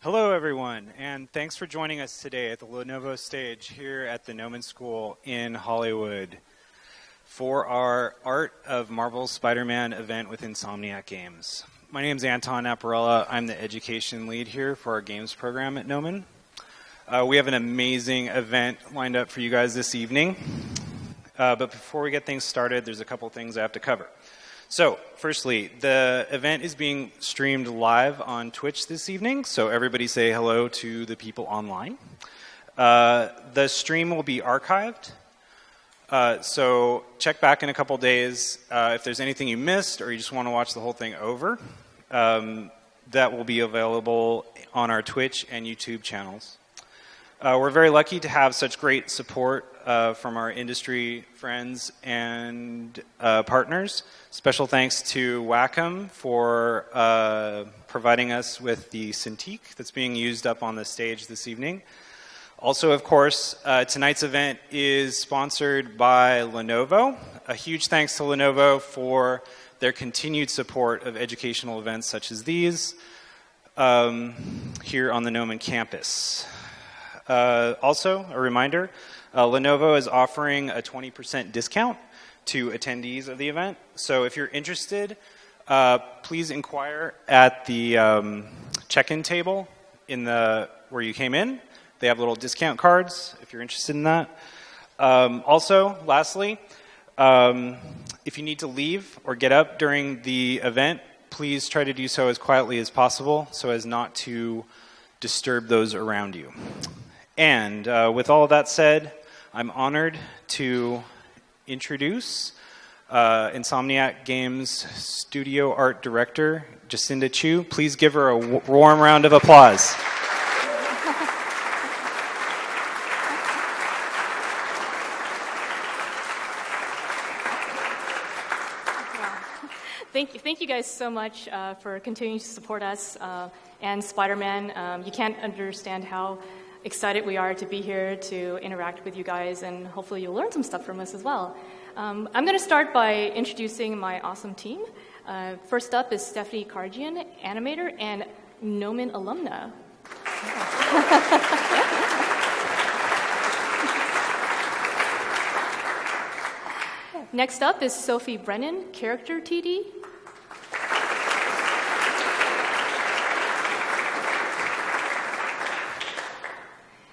Hello, everyone, and thanks for joining us today at the Lenovo Stage here at the Gnomon School in Hollywood for our Art of Marvel's Spider-Man event with Insomniac Games. My name is Anton Apparella. I'm the education lead here for our games program at Gnomon. We have an amazing event lined up for you guys this evening. But before we get things started, there's a couple things I have to cover. So, firstly, the event is being streamed live on Twitch this evening, so everybody say hello to the people online. The stream will be archived, so check back in a couple days if there's anything you missed or you just want to watch the whole thing over. That will be available on our Twitch and YouTube channels. We're very lucky to have such great support from our industry friends and partners. Special thanks to Wacom for providing us with the Cintiq that's being used up on the stage this evening. Also, of course, tonight's event is sponsored by Lenovo. A huge thanks to Lenovo for their continued support of educational events such as these here on the Gnomon campus. Also, a reminder, Lenovo is offering a 20% discount to attendees of the event. So if you're interested, please inquire at the check-in table where you came in. They have little discount cards if you're interested in that. Also, lastly, if you need to leave or get up during the event, please try to do so as quietly as possible so as not to disturb those around you. And with all of that said, I'm honored to introduce Insomniac Games Studio Art Director, Jacinda Chu. Please give her a warm round of applause. Thank you guys so much for continuing to support us and Spider-Man. You can't understand how excited we are to be here to interact with you guys, and hopefully you'll learn some stuff from us as well. I'm going to start by introducing my awesome team. First up is Stephanie Karjian, animator and Gnomon alumna. Next up is Sophie Brennan, character TD.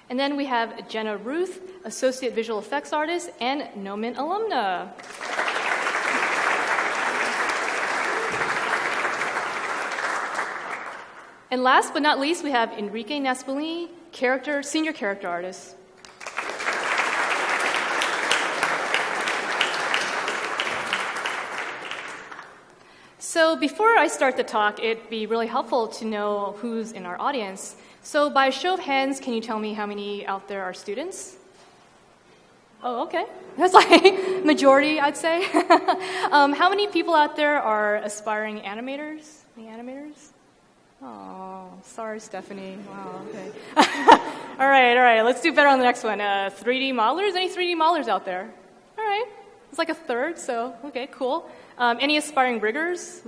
And then we have Jenna Ruth, Associate Visual Effects Artist and Gnomon alumna. And last but not least, we have Enrique Naspolini, Senior Character Artist. So before I start the talk, it'd be really helpful to know who's in our audience. So by show of hands, can you tell me how many out there are students? Oh, okay. That's like majority, I'd say. How many people out there are aspiring animators? Any animators? Oh, sorry, Stephanie. Wow, okay. all right. Let's do better on the next one. 3D modelers? Any 3D modelers out there? All right. It's like a third, so okay, cool. Any aspiring riggers?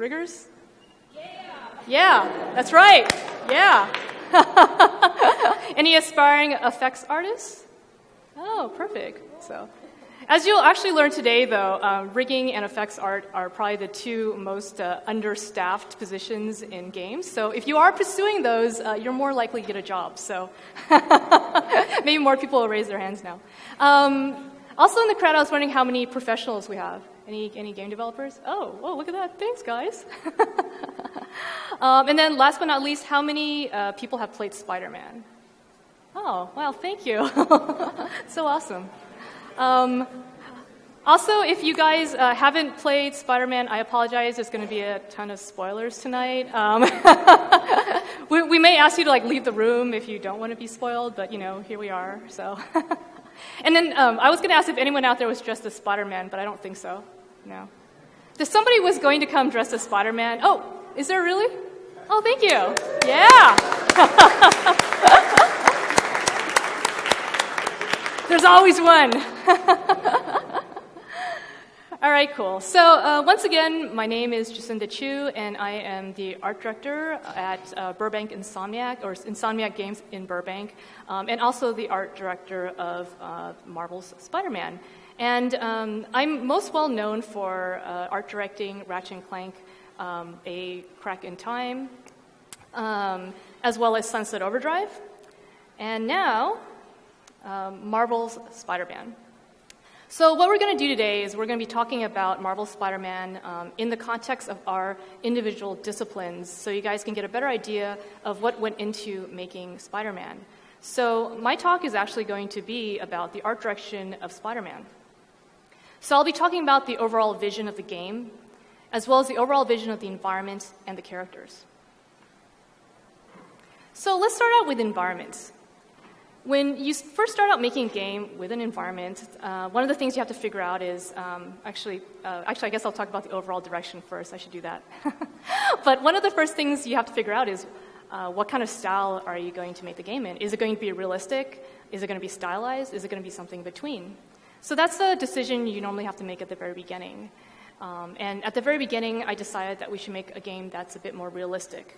Yeah, that's right. Yeah. Any aspiring effects artists? Oh, perfect. So, as you'll actually learn today, though, rigging and effects art are probably the two most understaffed positions in games. So if you are pursuing those, you're more likely to get a job. So maybe more people will raise their hands now. Also in the crowd, I was wondering how many professionals we have. Any game developers? Oh, look at that. Thanks, guys. And then last but not least, how many people have played Spider-Man? Oh, wow, thank you. So awesome. Also, if you guys haven't played Spider-Man, I apologize. There's going to be a ton of spoilers tonight. We may ask you to leave the room if you don't want to be spoiled, but here we are. So, and then I was going to ask if anyone out there was dressed as Spider-Man, but I don't think so. No. If somebody was going to come dressed as Spider-Man, oh, is there really? Oh, thank you. Yeah. There's always one. All right, cool. So once again, my name is Jacinda Chu, and I am the art director at Burbank Insomniac, or Insomniac Games in Burbank, and also the art director of Marvel's Spider-Man. And I'm most well known for art directing Ratchet & Clank, A Crack in Time, as well as Sunset Overdrive, and now Marvel's Spider-Man. So what we're going to do today is we're going to be talking about Marvel's Spider-Man in the context of our individual disciplines, so you guys can get a better idea of what went into making Spider-Man. So my talk is actually going to be about the art direction of Spider-Man. So I'll be talking about the overall vision of the game, as well as the overall vision of the environment and the characters. So let's start out with environments. When you first start out making a game with an environment, one of the things you have to figure out is, actually, I guess I'll talk about the overall direction first. I should do that. But one of the first things you have to figure out is what kind of style are you going to make the game in? Is it going to be realistic? Is it going to be stylized? Is it going to be something between? So that's a decision you normally have to make at the very beginning. And at the very beginning, I decided that we should make a game that's a bit more realistic.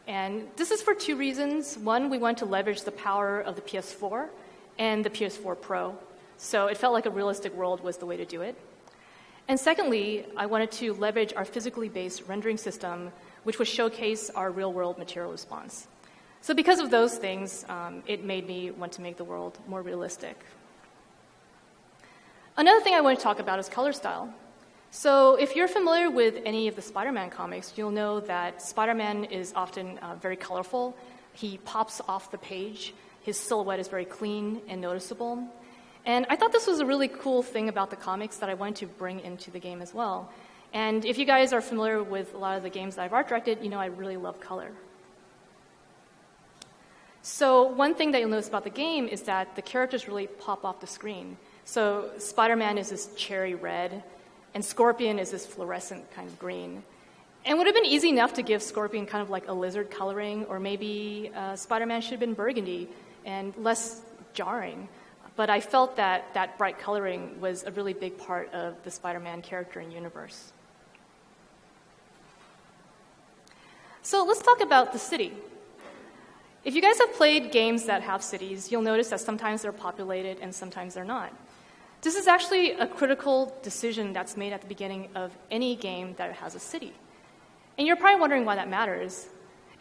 And this is for two reasons. One, we want to leverage the power of the PS4 and the PS4 Pro. So it felt like a realistic world was the way to do it. And secondly, I wanted to leverage our physically based rendering system, which would showcase our real-world material response. So because of those things, it made me want to make the world more realistic. Another thing I want to talk about is color style. So if you're familiar with any of the Spider-Man comics, you'll know that Spider-Man is often very colorful. He pops off the page. His silhouette is very clean and noticeable. And I thought this was a really cool thing about the comics that I wanted to bring into the game as well. And if you guys are familiar with a lot of the games that I've art directed, you know I really love color. So one thing that you'll notice about the game is that the characters really pop off the screen. So Spider-Man is this cherry red, and Scorpion is this fluorescent kind of green. And it would have been easy enough to give Scorpion kind of like a lizard coloring, or maybe Spider-Man should have been burgundy and less jarring. But I felt that that bright coloring was a really big part of the Spider-Man character and universe. So let's talk about the city. If you guys have played games that have cities, you'll notice that sometimes they're populated and sometimes they're not. This is actually a critical decision that's made at the beginning of any game that has a city. And you're probably wondering why that matters.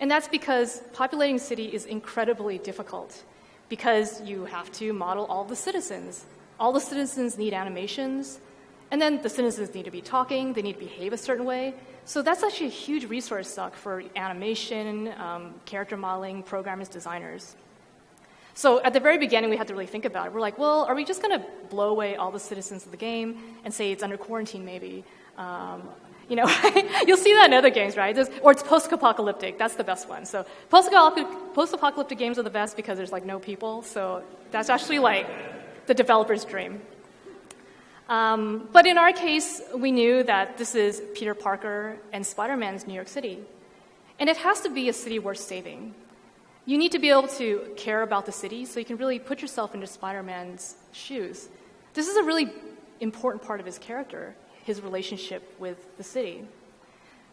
And that's because populating a city is incredibly difficult, because you have to model all the citizens. All the citizens need animations, and then the citizens need to be talking, they need to behave a certain way. So that's actually a huge resource suck for animation, character modeling, programmers, designers. So at the very beginning, we had to really think about it. We're like, well, are we just going to blow away all the citizens of the game and say it's under quarantine, maybe? You know, you'll see that in other games, right? Or it's post-apocalyptic. That's the best one. So post-apocalyptic games are the best because there's like no people. So that's actually like the developer's dream. But in our case, we knew that this is Peter Parker and Spider-Man's New York City. And it has to be a city worth saving. You need to be able to care about the city so you can really put yourself into Spider-Man's shoes. This is a really important part of his character, his relationship with the city.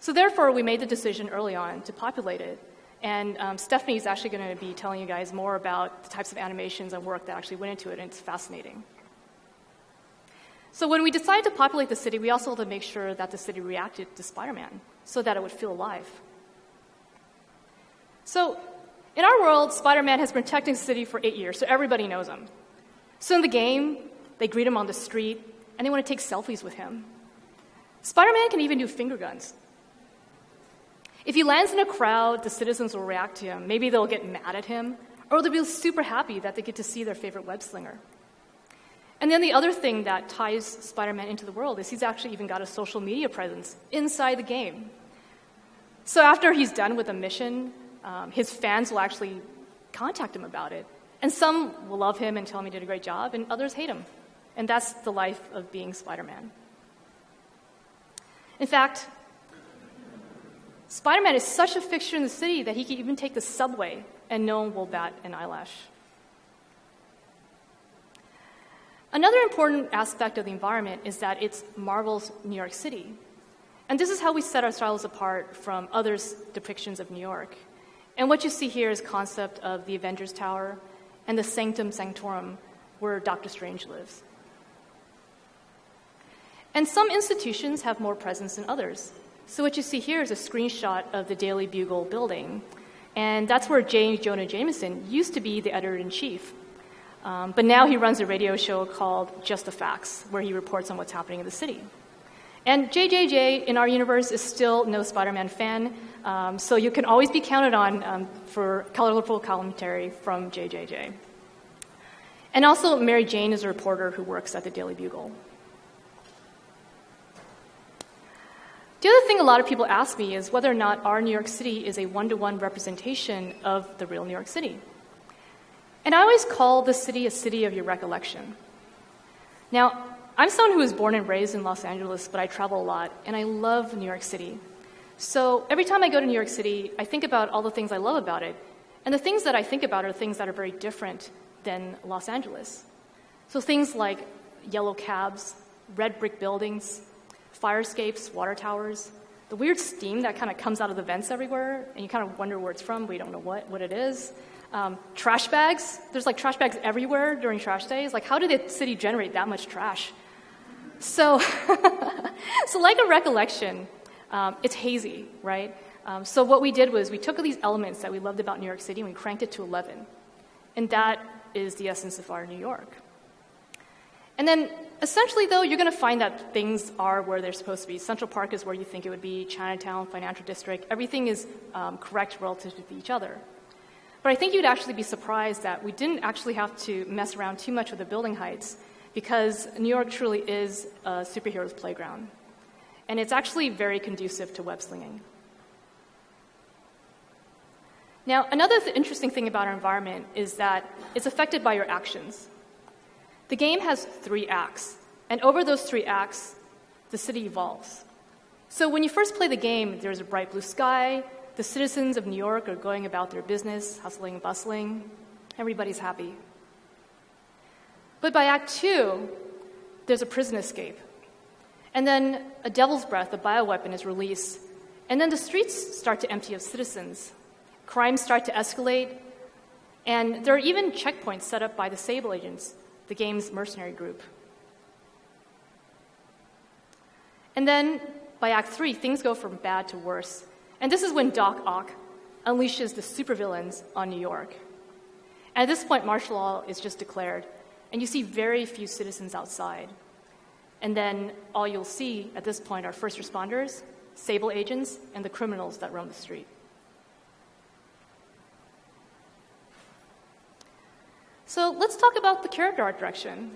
So therefore, we made the decision early on to populate it. And Stephanie is actually going to be telling you guys more about the types of animations and work that actually went into it, and it's fascinating. So when we decided to populate the city, we also had to make sure that the city reacted to Spider-Man so that it would feel alive. So in our world, Spider-Man has been protecting the city for 8 years, so everybody knows him. So in the game, they greet him on the street, and they want to take selfies with him. Spider-Man can even do finger guns. If he lands in a crowd, the citizens will react to him. Maybe they'll get mad at him, or they'll be super happy that they get to see their favorite web slinger. And then the other thing that ties Spider-Man into the world is he's actually even got a social media presence inside the game. So after he's done with a mission, his fans will actually contact him about it. And some will love him and tell him he did a great job, and others hate him. And that's the life of being Spider-Man. In fact, Spider-Man is such a fixture in the city that he can even take the subway and no one will bat an eyelash. Another important aspect of the environment is that it's Marvel's New York City. And this is how we set ourselves apart from others' depictions of New York. And what you see here is concept of the Avengers Tower and the Sanctum Sanctorum, where Doctor Strange lives. And some institutions have more presence than others. So what you see here is a screenshot of the Daily Bugle building. And that's where J. Jonah Jameson used to be the editor-in-chief. But now he runs a radio show called Just the Facts, where he reports on what's happening in the city. And JJJ in our universe is still no Spider-Man fan, so you can always be counted on for colorful commentary from JJJ. And also, Mary Jane is a reporter who works at the Daily Bugle. The other thing a lot of people ask me is whether or not our New York City is a one-to-one representation of the real New York City. And I always call the city a city of your recollection. Now, I'm someone who was born and raised in Los Angeles, but I travel a lot, and I love New York City. So every time I go to New York City, I think about all the things I love about it. And the things that I think about are things that are very different than Los Angeles. So things like yellow cabs, red brick buildings, fire escapes, water towers, the weird steam that kind of comes out of the vents everywhere, and you kind of wonder where it's from, but you don't know what it is. Trash bags. There's like trash bags everywhere during trash days. Like, how did the city generate that much trash? So, so like a recollection, it's hazy, right? So what we did was we took these elements that we loved about New York City and we cranked it to 11. And that is the essence of our New York. And then, essentially, though, you're going to find that things are where they're supposed to be. Central Park is where you think it would be, Chinatown, Financial District. Everything is correct relative to each other. But I think you'd actually be surprised that we didn't actually have to mess around too much with the building heights because New York truly is a superhero's playground. And it's actually very conducive to web slinging. Now, another interesting thing about our environment is that it's affected by your actions. The game has 3 acts, and over those 3 acts, the city evolves. So when you first play the game, there's a bright blue sky, the citizens of New York are going about their business, hustling and bustling, everybody's happy. But by Act 2, there's a prison escape. And then a devil's breath, a bioweapon, is released, and then the streets start to empty of citizens. Crimes start to escalate, and there are even checkpoints set up by the Sable agents, the game's mercenary group. And then, by Act 3, things go from bad to worse. And this is when Doc Ock unleashes the supervillains on New York. And at this point, martial law is just declared, and you see very few citizens outside. And then all you'll see at this point are first responders, Sable agents, and the criminals that roam the street. So let's talk about the character art direction.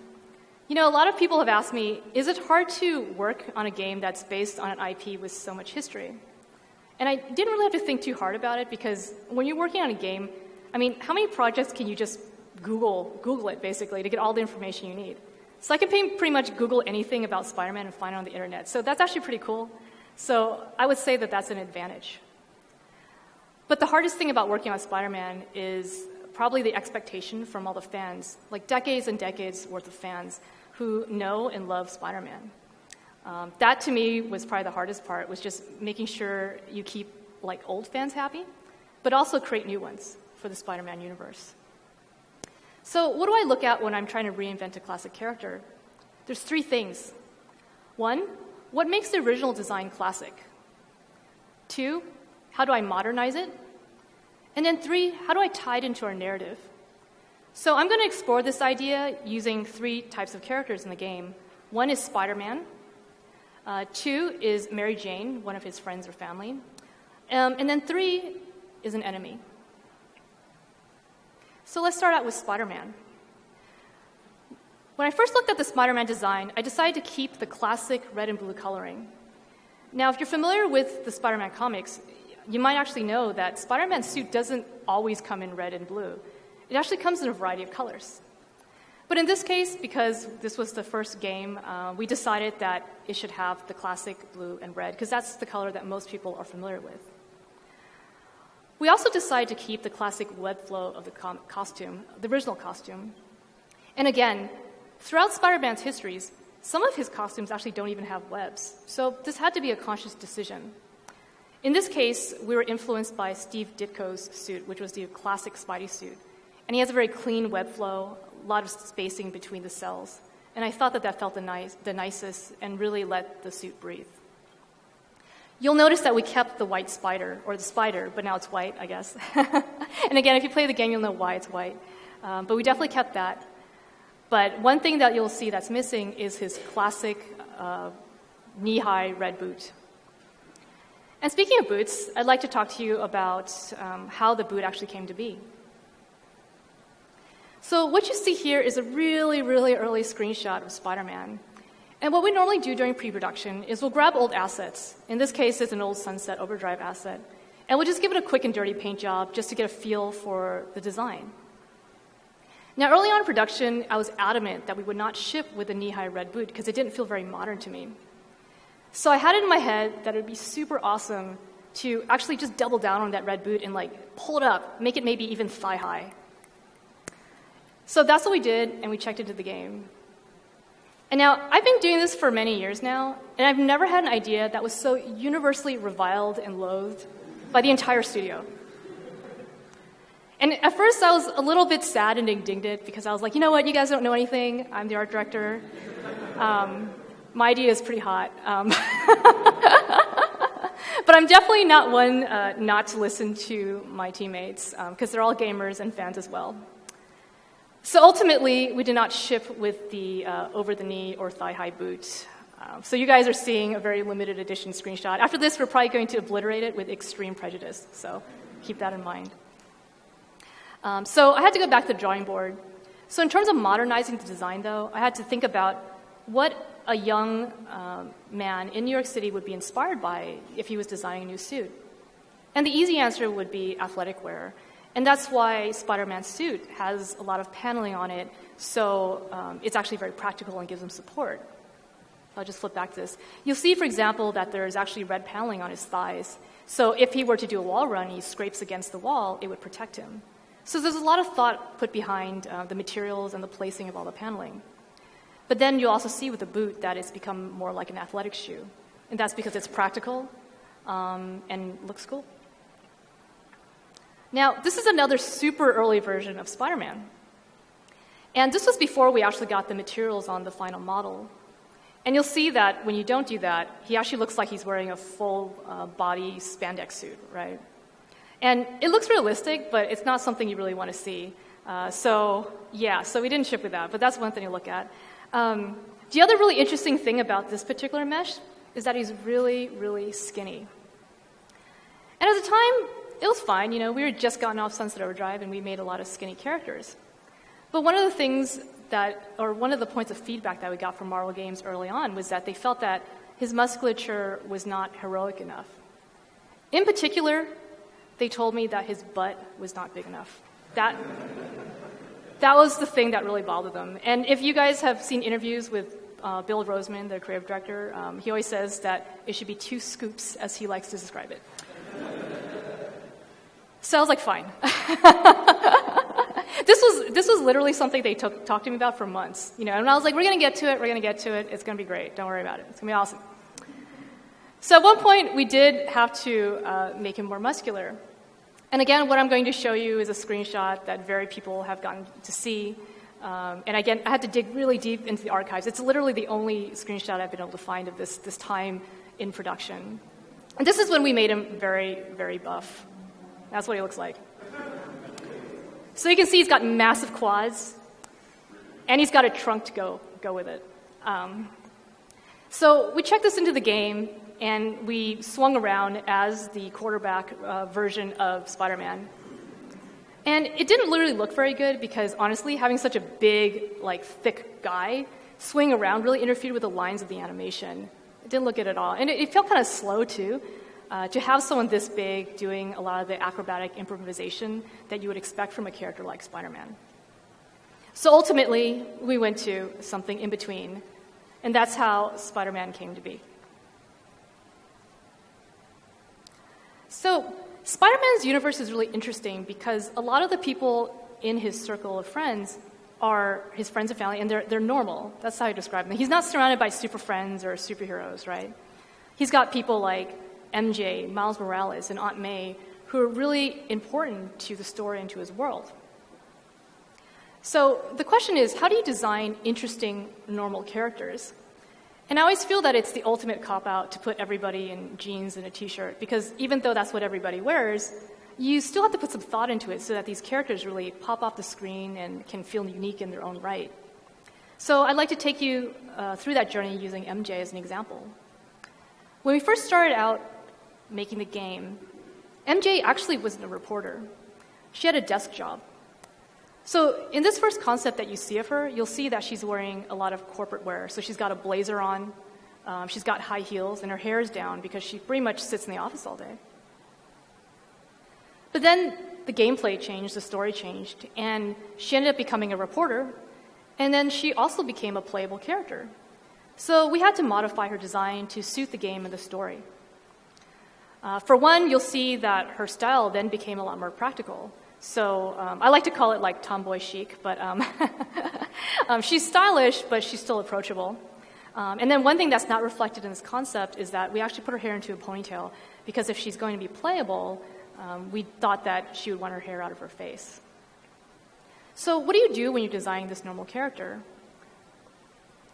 You know, a lot of people have asked me, is it hard to work on a game that's based on an IP with so much history? And I didn't really have to think too hard about it because when you're working on a game, I mean, how many projects can you just Google it, basically, to get all the information you need? So I can pretty much Google anything about Spider-Man and find it on the internet. So that's actually pretty cool. So I would say that that's an advantage. But the hardest thing about working on Spider-Man is probably the expectation from all the fans, like decades and decades worth of fans who know and love Spider-Man. That to me was probably the hardest part, was just making sure you keep like old fans happy, but also create new ones for the Spider-Man universe. So what do I look at when I'm trying to reinvent a classic character? There's 3 things. 1, what makes the original design classic? 2, how do I modernize it? And then 3, how do I tie it into our narrative? So I'm going to explore this idea using 3 types of characters in the game. 1 is Spider-Man. 2 is Mary Jane, one of his friends or family. And then 3 is an enemy. So let's start out with Spider-Man. When I first looked at the Spider-Man design, I decided to keep the classic red and blue coloring. Now, if you're familiar with the Spider-Man comics, you might actually know that Spider-Man's suit doesn't always come in red and blue. It actually comes in a variety of colors. But in this case, because this was the first game, we decided that it should have the classic blue and red, because that's the color that most people are familiar with. We also decided to keep the classic web flow of the costume, the original costume. And again, throughout Spider-Man's histories, some of his costumes actually don't even have webs. So this had to be a conscious decision. In this case, we were influenced by Steve Ditko's suit, which was the classic Spidey suit. And he has a very clean web flow, a lot of spacing between the cells. And I thought that that felt the nicest and really let the suit breathe. You'll notice that we kept the white spider, or the spider, but now it's white, I guess. And again, if you play the game, you'll know why it's white. But we definitely kept that. But one thing that you'll see that's missing is his classic knee-high red boot. And speaking of boots, I'd like to talk to you about how the boot actually came to be. So what you see here is a really, really early screenshot of Spider-Man. And what we normally do during pre-production is we'll grab old assets. In this case, it's an old Sunset Overdrive asset. And we'll just give it a quick and dirty paint job just to get a feel for the design. Now, early on in production, I was adamant that we would not ship with a knee-high red boot because it didn't feel very modern to me. So I had it in my head that it would be super awesome to actually just double down on that red boot and pull it up, make it maybe even thigh-high. So that's what we did, and we checked into the game. And now, I've been doing this for many years now, and I've never had an idea that was so universally reviled and loathed by the entire studio. And at first, I was a little bit sad and indignant because I was like, you know what, you guys don't know anything. I'm the art director. My idea is pretty hot. But I'm definitely not one not to listen to my teammates, because they're all gamers and fans as well. So ultimately, we did not ship with the over-the-knee or thigh-high boot. So you guys are seeing a very limited edition screenshot. After this, we're probably going to obliterate it with extreme prejudice, so keep that in mind. So I had to go back to the drawing board. So in terms of modernizing the design, though, I had to think about what a young man in New York City would be inspired by if he was designing a new suit. And the easy answer would be athletic wear. And that's why Spider-Man's suit has a lot of paneling on it, so it's actually very practical and gives him support. I'll just flip back to this. You'll see, for example, that there's actually red paneling on his thighs. So if he were to do a wall run and he scrapes against the wall, it would protect him. So there's a lot of thought put behind the materials and the placing of all the paneling. But then you'll also see with the boot that it's become more like an athletic shoe. And that's because it's practical and looks cool. Now, this is another super early version of Spider-Man. And this was before we actually got the materials on the final model. And you'll see that when you don't do that, he actually looks like he's wearing a full body spandex suit, right? And it looks realistic, but it's not something you really want to see. So we didn't ship with that, but that's one thing to look at. The other really interesting thing about this particular mesh is that he's really, really skinny. And at the time, it was fine. You know, we had just gotten off Sunset Overdrive, and we made a lot of skinny characters. But one of the points of feedback that we got from Marvel Games early on was that they felt that his musculature was not heroic enough. In particular, they told me that his butt was not big enough. That was the thing that really bothered them. And if you guys have seen interviews with Bill Roseman, the creative director, he always says that it should be 2 scoops, as he likes to describe it. So I was like, fine. This was literally something they talked to me about for months. And I was like, we're going to get to it. It's going to be great. Don't worry about it. It's going to be awesome. So at one point, we did have to make him more muscular. And again, what I'm going to show you is a screenshot that very people have gotten to see. And again, I had to dig really deep into the archives. It's literally the only screenshot I've been able to find of this time in production. And this is when we made him very, very buff. That's what he looks like. So you can see he's got massive quads, and he's got a trunk to go with it. So we checked this into the game, and we swung around as the quarterback version of Spider-Man. And it didn't literally look very good because, honestly, having such a big, thick guy swing around really interfered with the lines of the animation. It didn't look good at all. And it felt kind of slow, too. To have someone this big doing a lot of the acrobatic improvisation that you would expect from a character like Spider-Man. So ultimately, we went to something in between, and that's how Spider-Man came to be. So Spider-Man's universe is really interesting because a lot of the people in his circle of friends are his friends and family, and they're normal. That's how I describe them. He's not surrounded by super friends or superheroes, right? He's got people like MJ, Miles Morales, and Aunt May who are really important to the story and to his world. So the question is, how do you design interesting, normal characters? And I always feel that it's the ultimate cop-out to put everybody in jeans and a t-shirt, because even though that's what everybody wears, you still have to put some thought into it so that these characters really pop off the screen and can feel unique in their own right. So I'd like to take you through that journey using MJ as an example. When we first started out making the game, MJ actually wasn't a reporter. She had a desk job. So in this first concept that you see of her, you'll see that she's wearing a lot of corporate wear. So she's got a blazer on, she's got high heels, and her hair is down because she pretty much sits in the office all day. But then the gameplay changed, the story changed, and she ended up becoming a reporter, and then she also became a playable character. So we had to modify her design to suit the game and the story. For one, you'll see that her style then became a lot more practical. So I like to call it like tomboy chic, but she's stylish, but she's still approachable. And then one thing that's not reflected in this concept is that we actually put her hair into a ponytail, because if she's going to be playable, we thought that she would want her hair out of her face. So what do you do when you're designing this normal character?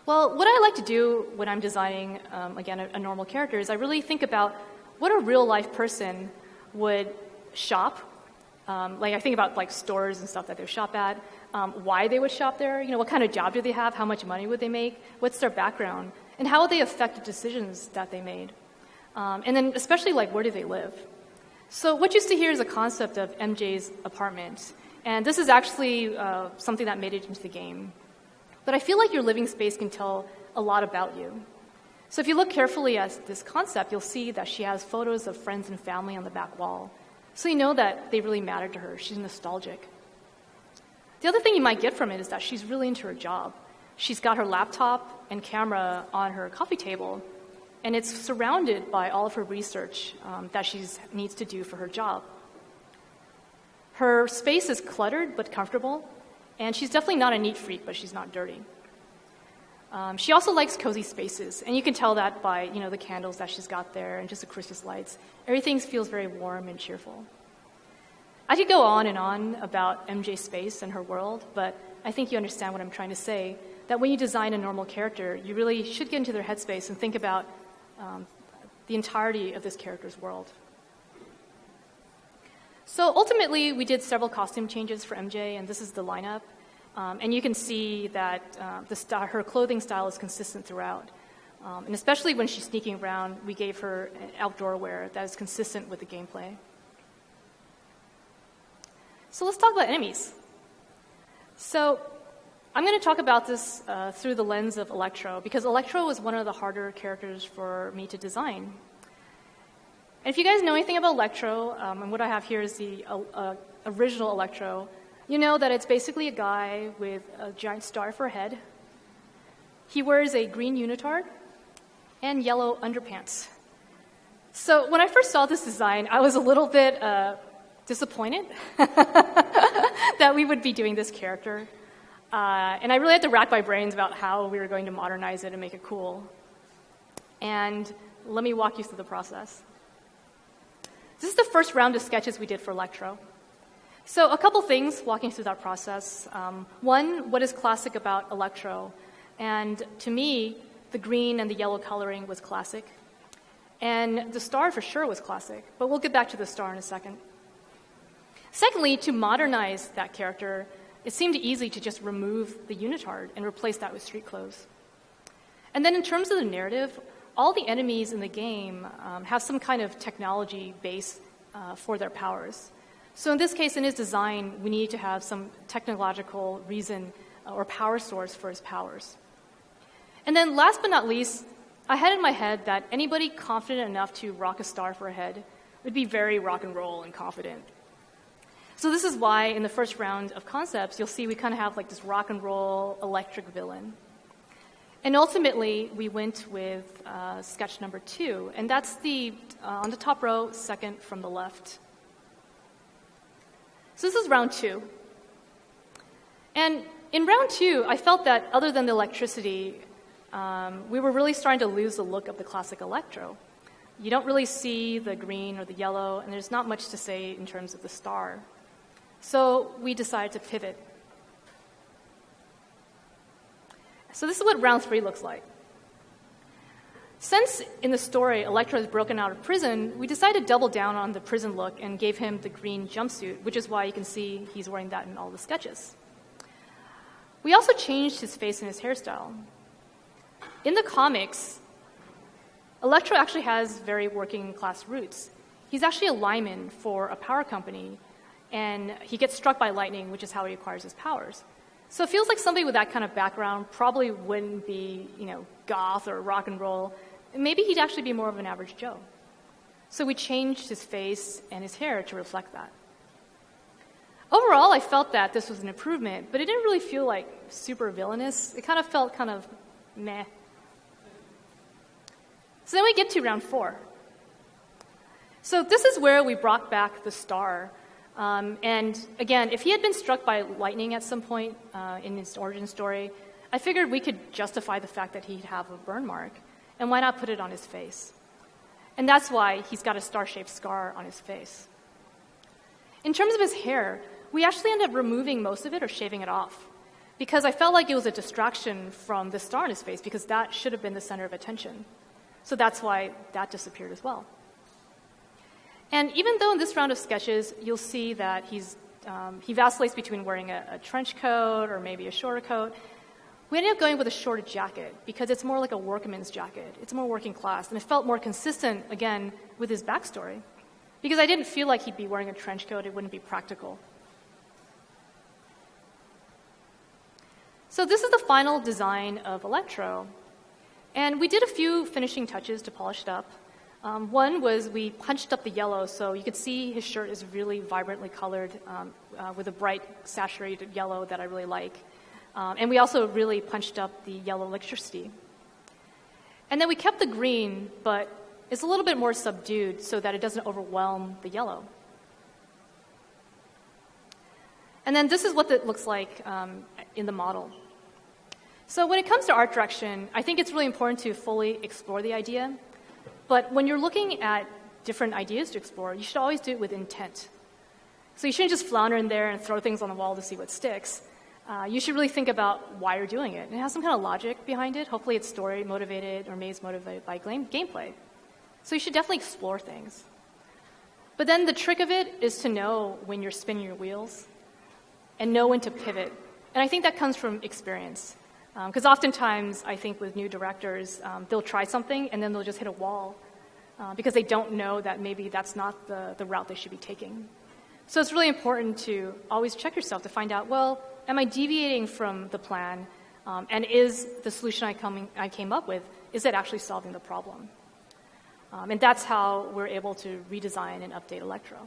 Well, what I like to do when I'm designing, again, a normal character is I really think about what a real-life person would shop. Like I think about like stores and stuff that they shop at, why they would shop there, what kind of job do they have, how much money would they make, what's their background, and how would they affect the decisions that they made. And then especially like where do they live. So what you see here is a concept of MJ's apartment. And this is actually something that made it into the game. But I feel like your living space can tell a lot about you. So if you look carefully at this concept, you'll see that she has photos of friends and family on the back wall. So you know that they really matter to her. She's nostalgic. The other thing you might get from it is that she's really into her job. She's got her laptop and camera on her coffee table, and it's surrounded by all of her research that she needs to do for her job. Her space is cluttered but comfortable, and she's definitely not a neat freak, but she's not dirty. She also likes cozy spaces, and you can tell that by the candles that she's got there and just the Christmas lights. Everything feels very warm and cheerful. I could go on and on about MJ's space and her world, but I think you understand what I'm trying to say, that when you design a normal character, you really should get into their headspace and think about the entirety of this character's world. So ultimately, we did several costume changes for MJ, and this is the lineup. And you can see that her clothing style is consistent throughout. And especially when she's sneaking around, we gave her an outdoor wear that is consistent with the gameplay. So let's talk about enemies. So I'm going to talk about this through the lens of Electro, because Electro was one of the harder characters for me to design. And if you guys know anything about Electro, and what I have here is the original Electro, you know that it's basically a guy with a giant star for a head. He wears a green unitard and yellow underpants. So when I first saw this design, I was a little bit disappointed that we would be doing this character. And I really had to rack my brains about how we were going to modernize it and make it cool. And let me walk you through the process. This is the first round of sketches we did for Electro. So a couple things walking through that process. One, what is classic about Electro? And to me, the green and the yellow coloring was classic. And the star for sure was classic, but we'll get back to the star in a second. Secondly, to modernize that character, it seemed easy to just remove the unitard and replace that with street clothes. And then in terms of the narrative, all the enemies in the game have some kind of technology base for their powers. So in this case, in his design, we need to have some technological reason or power source for his powers. And then last but not least, I had in my head that anybody confident enough to rock a star for a head would be very rock and roll and confident. So this is why in the first round of concepts, you'll see we kind of have like this rock and roll electric villain. And ultimately, we went with sketch number 2, and that's on the top row, second from the left. So this is round 2. And In round 2, I felt that other than the electricity, we were really starting to lose the look of the classic electro. You don't really see the green or the yellow, and there's not much to say in terms of the star. So we decided to pivot. So this is what round 3 looks like. Since in the story Electro is broken out of prison, we decided to double down on the prison look and gave him the green jumpsuit, which is why you can see he's wearing that in all the sketches. We also changed his face and his hairstyle. In the comics, Electro actually has very working class roots. He's actually a lineman for a power company, and he gets struck by lightning, which is how he acquires his powers. So it feels like somebody with that kind of background probably wouldn't be, goth or rock and roll. Maybe he'd actually be more of an average Joe. So we changed his face and his hair to reflect that. Overall, I felt that this was an improvement, but it didn't really feel like super villainous. It kind of felt kind of meh. So then we get to round 4. So this is where we brought back the star. And again, if he had been struck by lightning at some point in his origin story, I figured we could justify the fact that he'd have a burn mark, and why not put it on his face? And that's why he's got a star-shaped scar on his face. In terms of his hair, we actually ended up removing most of it or shaving it off, because I felt like it was a distraction from the star on his face, because that should have been the center of attention. So that's why that disappeared as well. And even though in this round of sketches, you'll see that he vacillates between wearing a trench coat or maybe a shorter coat, we ended up going with a shorter jacket because it's more like a workman's jacket. It's more working class, and it felt more consistent, again, with his backstory. Because I didn't feel like he'd be wearing a trench coat. It wouldn't be practical. So this is the final design of Electro. And we did a few finishing touches to polish it up. One was we punched up the yellow, so you could see his shirt is really vibrantly colored with a bright saturated yellow that I really like. And we also really punched up the yellow electricity. And then we kept the green, but it's a little bit more subdued so that it doesn't overwhelm the yellow. And then this is what it looks like in the model. So when it comes to art direction, I think it's really important to fully explore the idea. But when you're looking at different ideas to explore, you should always do it with intent. So you shouldn't just flounder in there and throw things on the wall to see what sticks. You should really think about why you're doing it. And it has some kind of logic behind it. Hopefully it's story motivated or maze motivated by gameplay. So you should definitely explore things. But then the trick of it is to know when you're spinning your wheels and know when to pivot. And I think that comes from experience. Because oftentimes, I think with new directors, they'll try something and then they'll just hit a wall because they don't know that maybe that's not the route they should be taking. So it's really important to always check yourself to find out, well, am I deviating from the plan? And is the solution I came up with, is it actually solving the problem? And that's how we're able to redesign and update Electro.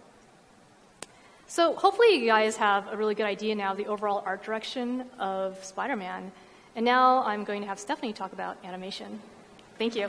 So hopefully you guys have a really good idea now of the overall art direction of Spider-Man. And now I'm going to have Stephanie talk about animation. Thank you.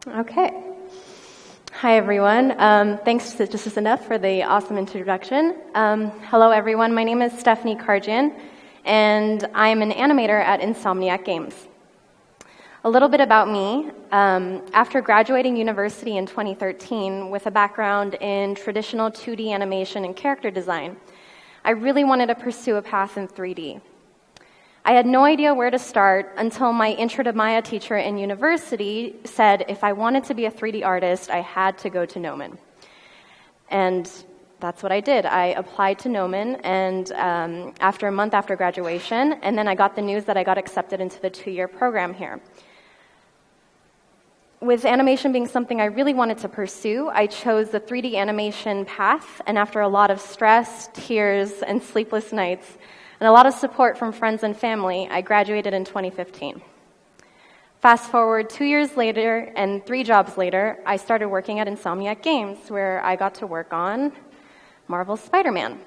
Okay. Hi, everyone. Thanks to Just Enough for the awesome introduction. Hello, everyone. My name is Stephanie Karjan, and I'm an animator at Insomniac Games. A little bit about me. After graduating university in 2013 with a background in traditional 2D animation and character design, I really wanted to pursue a path in 3D. I had no idea where to start until my Intro to Maya teacher in university said if I wanted to be a 3D artist, I had to go to Gnomon. And that's what I did. I applied to Gnomon, and after a month after graduation, and then I got the news that I got accepted into the 2-year program here. With animation being something I really wanted to pursue, I chose the 3D animation path, and after a lot of stress, tears, and sleepless nights, and a lot of support from friends and family, I graduated in 2015. Fast forward 2 years later and 3 jobs later, I started working at Insomniac Games, where I got to work on Marvel's Spider-Man.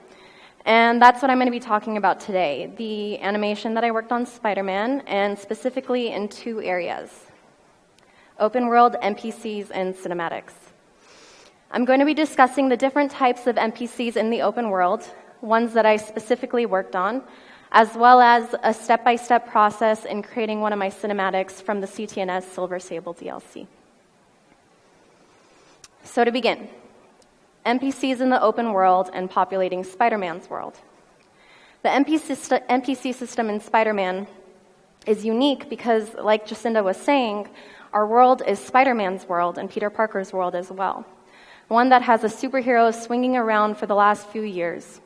And that's what I'm going to be talking about today, the animation that I worked on Spider-Man, and specifically in 2 areas: open world, NPCs, and cinematics. I'm going to be discussing the different types of NPCs in the open world, ones that I specifically worked on, as well as a step-by-step process in creating one of my cinematics from the CTNS Silver Sable DLC. So to begin, NPCs in the open world and populating Spider-Man's world. The NPC system in Spider-Man is unique because, like Jacinda was saying, our world is Spider-Man's world and Peter Parker's world as well, one that has a superhero swinging around for the last few years.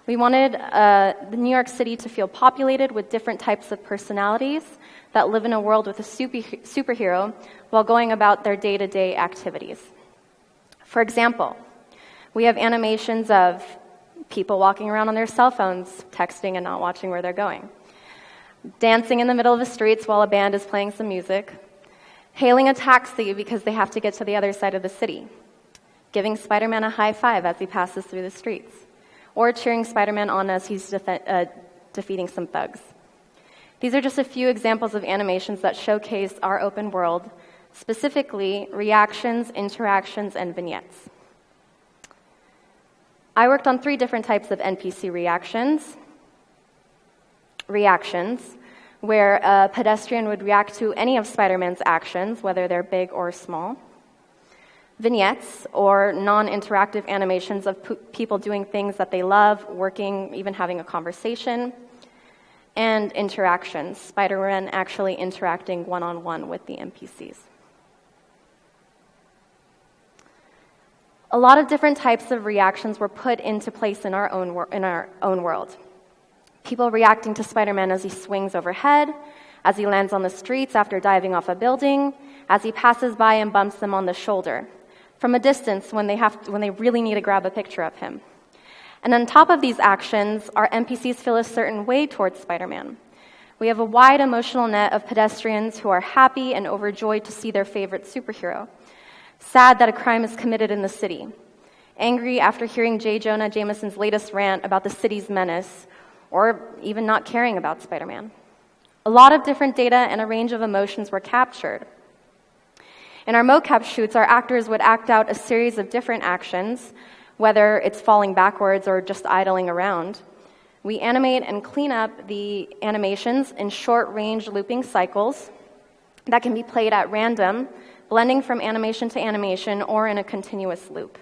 We wanted the New York City to feel populated with different types of personalities that live in a world with a superhero while going about their day-to-day activities. For example, we have animations of people walking around on their cell phones, texting and not watching where they're going, dancing in the middle of the streets while a band is playing some music, hailing a taxi because they have to get to the other side of the city, giving Spider-Man a high five as he passes through the streets, or cheering Spider-Man on as he's defeating some thugs. These are just a few examples of animations that showcase our open world, specifically reactions, interactions, and vignettes. I worked on 3 different types of NPC reactions. Reactions, where a pedestrian would react to any of Spider-Man's actions, whether they're big or small. Vignettes, or non-interactive animations of people doing things that they love, working, even having a conversation. And interactions, Spider-Man actually interacting one-on-one with the NPCs. A lot of different types of reactions were put into place in our own world. People reacting to Spider-Man as he swings overhead, as he lands on the streets after diving off a building, as he passes by and bumps them on the shoulder, from a distance when they really need to grab a picture of him. And on top of these actions, our NPCs feel a certain way towards Spider-Man. We have a wide emotional net of pedestrians who are happy and overjoyed to see their favorite superhero, sad that a crime is committed in the city, angry after hearing J. Jonah Jameson's latest rant about the city's menace, or even not caring about Spider-Man. A lot of different data and a range of emotions were captured. In our mocap shoots, our actors would act out a series of different actions, whether it's falling backwards or just idling around. We animate and clean up the animations in short-range looping cycles that can be played at random, blending from animation to animation or in a continuous loop.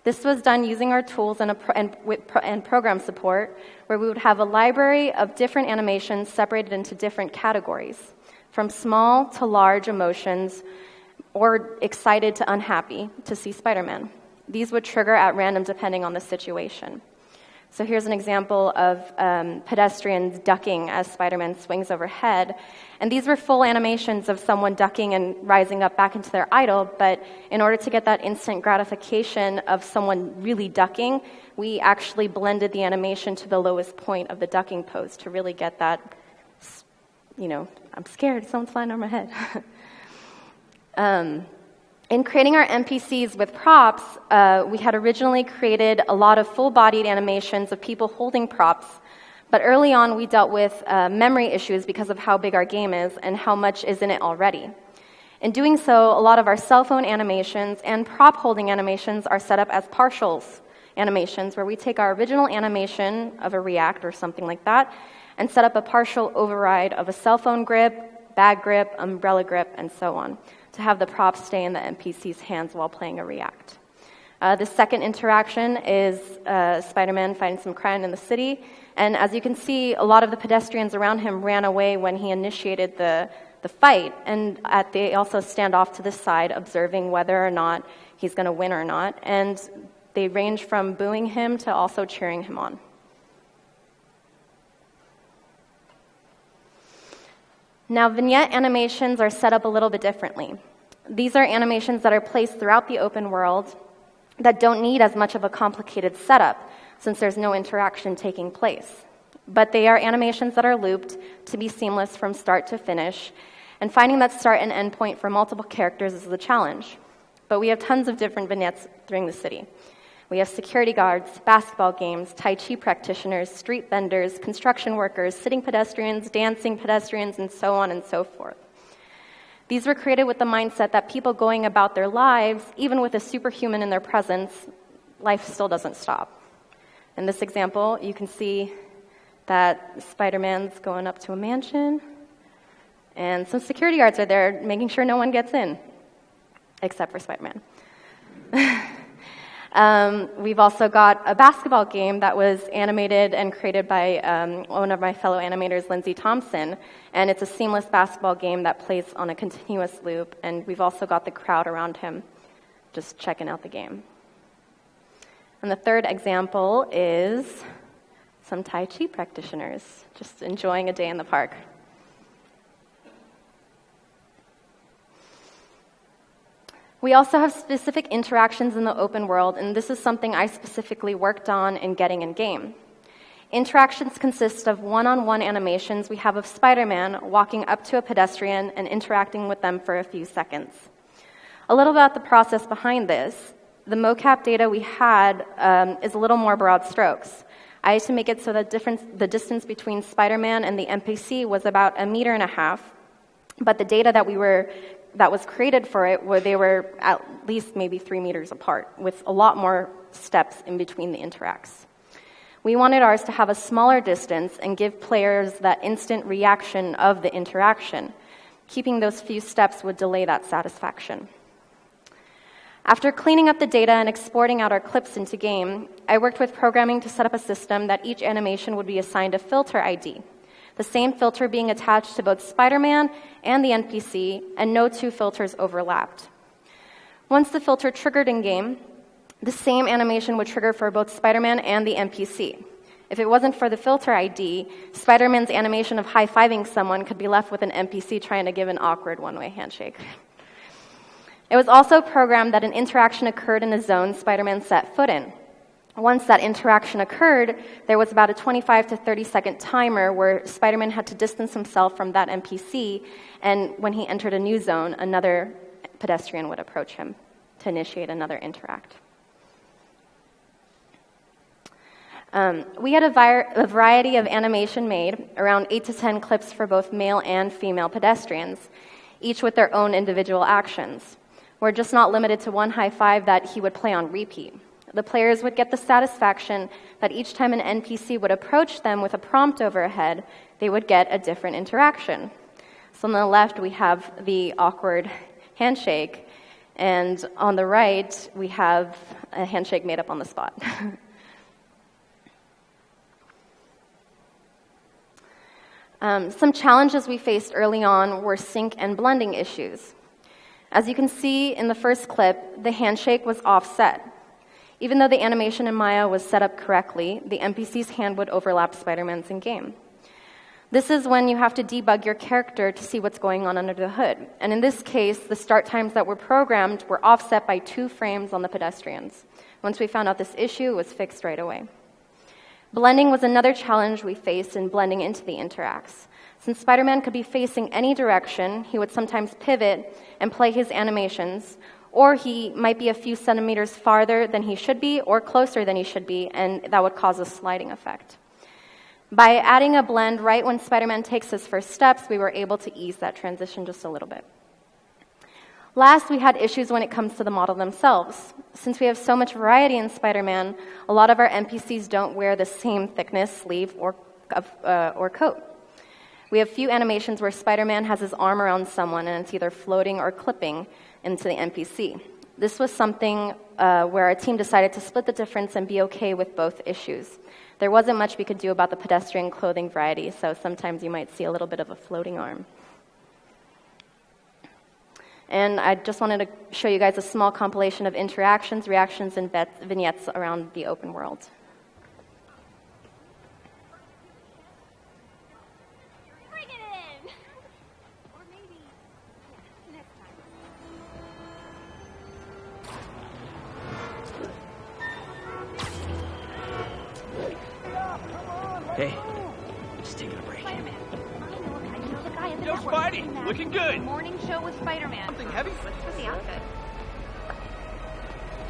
This was done using our tools and program support, where we would have a library of different animations separated into different categories, from small to large emotions, or excited to unhappy to see Spider-Man. These would trigger at random depending on the situation. So here's an example of pedestrians ducking as Spider-Man swings overhead. And these were full animations of someone ducking and rising up back into their idle, but in order to get that instant gratification of someone really ducking, we actually blended the animation to the lowest point of the ducking pose to really get that, I'm scared, someone's flying over my head. In creating our NPCs with props, we had originally created a lot of full-bodied animations of people holding props, but early on we dealt with memory issues because of how big our game is and how much is in it already. In doing so, a lot of our cell phone animations and prop-holding animations are set up as partials animations, where we take our original animation of a react or something like that and set up a partial override of a cell phone grip, bag grip, umbrella grip, and so on, to have the props stay in the NPC's hands while playing a react. The second interaction is Spider-Man fighting some crime in the city, and as you can see, a lot of the pedestrians around him ran away when he initiated the fight, and they also stand off to the side observing whether or not he's going to win or not, and they range from booing him to also cheering him on. Now, vignette animations are set up a little bit differently. These are animations that are placed throughout the open world that don't need as much of a complicated setup, since there's no interaction taking place. but they are animations that are looped to be seamless from start to finish, and finding that start and end point for multiple characters is the challenge. But we have tons of different vignettes throughout the city. We have security guards, basketball games, Tai Chi practitioners, street vendors, construction workers, sitting pedestrians, dancing pedestrians, and so on and so forth. These were created with the mindset that people going about their lives, even with a superhuman in their presence, life still doesn't stop. In this example, you can see that Spider-Man's going up to a mansion, and some security guards are there making sure no one gets in, except for Spider-Man. We've also got a basketball game that was animated and created by one of my fellow animators, Lindsay Thompson, and it's a seamless basketball game that plays on a continuous loop, and we've also got the crowd around him just checking out the game. And the third example is some Tai Chi practitioners just enjoying a day in the park. We also have specific interactions in the open world, and this is something I specifically worked on in getting in game. Interactions consist of one-on-one animations we have of Spider-Man walking up to a pedestrian and interacting with them for a few seconds. A little about the process behind this. The mocap data we had is a little more broad strokes. I had to make it so that the distance between Spider-Man and the NPC was about 1.5 meters, but the data that was created for it, they were at least maybe 3 meters apart, with a lot more steps in between the interacts. We wanted ours to have a smaller distance and give players that instant reaction of the interaction. Keeping those few steps would delay that satisfaction. After cleaning up the data and exporting out our clips into game, I worked with programming to set up a system that each animation would be assigned a filter ID, the same filter being attached to both Spider-Man and the NPC, and no two filters overlapped. Once the filter triggered in game, the same animation would trigger for both Spider-Man and the NPC. If it wasn't for the filter ID, Spider-Man's animation of high-fiving someone could be left with an NPC trying to give an awkward one-way handshake. It was also programmed that an interaction occurred in a zone Spider-Man set foot in. Once that interaction occurred, there was about a 25 to 30-second timer where Spider-Man had to distance himself from that NPC, and when he entered a new zone, another pedestrian would approach him to initiate another interact. We had a variety of animation made, around 8 to 10 clips for both male and female pedestrians, each with their own individual actions. We're just not limited to one high five that he would play on repeat. The players would get the satisfaction that each time an NPC would approach them with a prompt overhead, they would get a different interaction. So on the left, we have the awkward handshake, and on the right, we have a handshake made up on the spot. Some challenges we faced early on were sync and blending issues. As you can see in the first clip, the handshake was offset. Even though the animation in Maya was set up correctly, the NPC's hand would overlap Spider-Man's in-game. This is when you have to debug your character to see what's going on under the hood. And in this case, the start times that were programmed were offset by 2 frames on the pedestrians. Once we found out this issue, it was fixed right away. Blending was another challenge we faced in blending into the interacts. Since Spider-Man could be facing any direction, he would sometimes pivot and play his animations, or he might be a few centimeters farther than he should be or closer than he should be, and that would cause a sliding effect. By adding a blend right when Spider-Man takes his first steps, we were able to ease that transition just a little bit. Last, we had issues when it comes to the model themselves. Since we have so much variety in Spider-Man, a lot of our NPCs don't wear the same thickness sleeve or coat. We have few animations where Spider-Man has his arm around someone and it's either floating or clipping into the NPC. This was something where our team decided to split the difference and be okay with both issues. There wasn't much we could do about the pedestrian clothing variety, so sometimes you might see a little bit of a floating arm. And I just wanted to show you guys a small compilation of interactions, reactions, and vignettes around the open world. Hey, Just taking a break. Spider-Man. I know the guy in the Yo, network Spidey, doing that. looking good. The morning show with Spider-Man. Something heavy? What's with the outfit?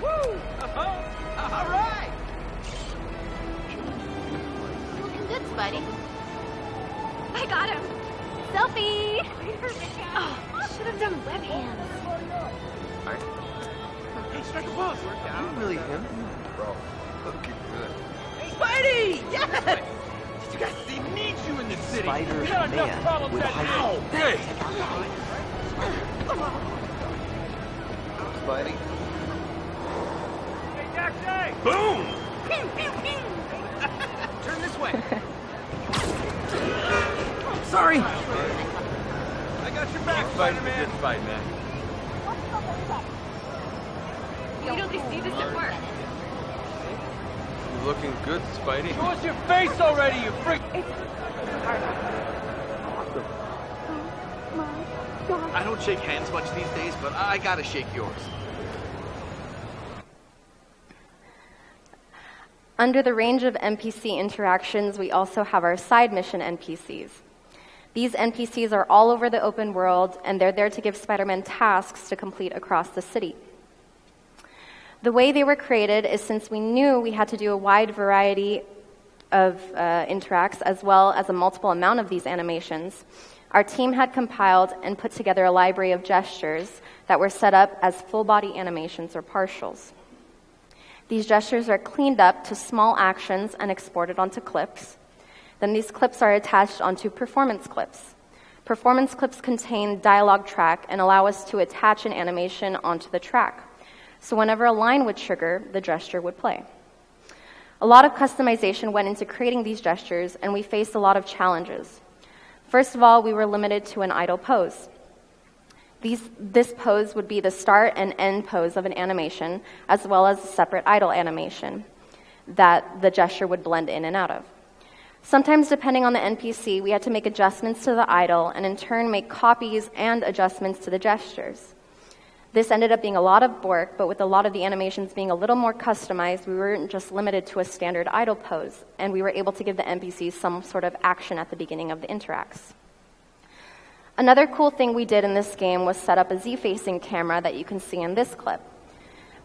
Woo! All right! Looking good, Spidey. I got him. Selfie. Oh, should have done web hands. All right. Hey, strike a pose. Are you really him? Bro, looking good. Hey, Spidey! Yes! Did you guys see? They need you in the city. Spider-Man We got enough problems with as height. now. Hey! Spidey? Hey, Daxter! Boom! Turn this way. Sorry. I got your back, Spider-Man. Good fight, man. Wait till they see this at work. You looking good, Spidey? Show us your face already, you freak! I don't shake hands much these days, but I gotta shake yours. Under the range of NPC interactions, we also have our side mission NPCs. These NPCs are all over the open world, and they're there to give Spider-Man tasks to complete across the city. The way they were created is since we knew we had to do a wide variety of interacts as well as a multiple amount of these animations, our team had compiled and put together a library of gestures that were set up as full-body animations or partials. These gestures are cleaned up to small actions and exported onto clips. Then these clips are attached onto performance clips. Performance clips contain dialogue track and allow us to attach an animation onto the track. So whenever a line would trigger, the gesture would play. A lot of customization went into creating these gestures, and we faced a lot of challenges. First of all, we were limited to an idle pose. This pose would be the start and end pose of an animation, as well as a separate idle animation that the gesture would blend in and out of. Sometimes, depending on the NPC, we had to make adjustments to the idle and in turn make copies and adjustments to the gestures. This ended up being a lot of work, but with a lot of the animations being a little more customized, we weren't just limited to a standard idle pose, and we were able to give the NPCs some sort of action at the beginning of the interacts. Another cool thing we did in this game was set up a Z-facing camera that you can see in this clip.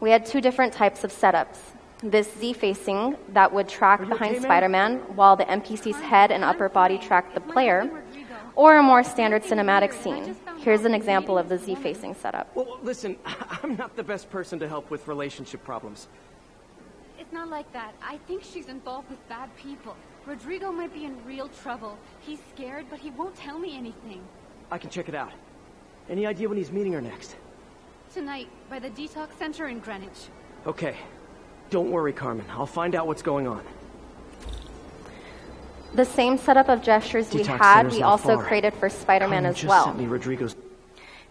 We had two different types of setups. This Z-facing that would track behind Spider-Man while the NPC's head and upper body tracked the player, or a more standard cinematic scene. Here's an example of the Z-facing setup. Well, listen, I'm not the best person to help with relationship problems. It's not like that. I think she's involved with bad people. Rodrigo might be in real trouble. He's scared, but he won't tell me anything. I can check it out. Any idea when he's meeting her next? Tonight, by the detox center in Greenwich. Okay. Don't worry, Carmen. I'll find out what's going on. The same setup of gestures we Detox had, center's we not also far. created for Spider-Man Carmen as just well. sent me Rodrigo's...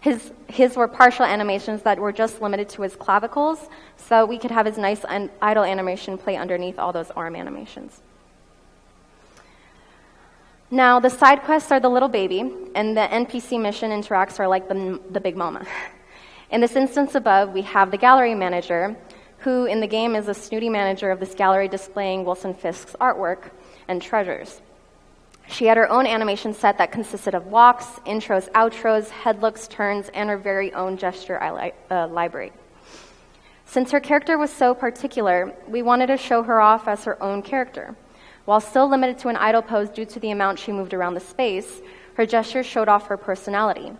His were partial animations that were just limited to his clavicles, so we could have his nice idle animation play underneath all those arm animations. Now, the side quests are the little baby, and the NPC mission interacts are like the big mama. In this instance above, we have the gallery manager, who in the game is a snooty manager of this gallery displaying Wilson Fisk's artwork and treasures. She had her own animation set that consisted of walks, intros, outros, head looks, turns, and her very own gesture library. Since her character was so particular, we wanted to show her off as her own character. While still limited to an idle pose due to the amount she moved around the space, her gestures showed off her personality.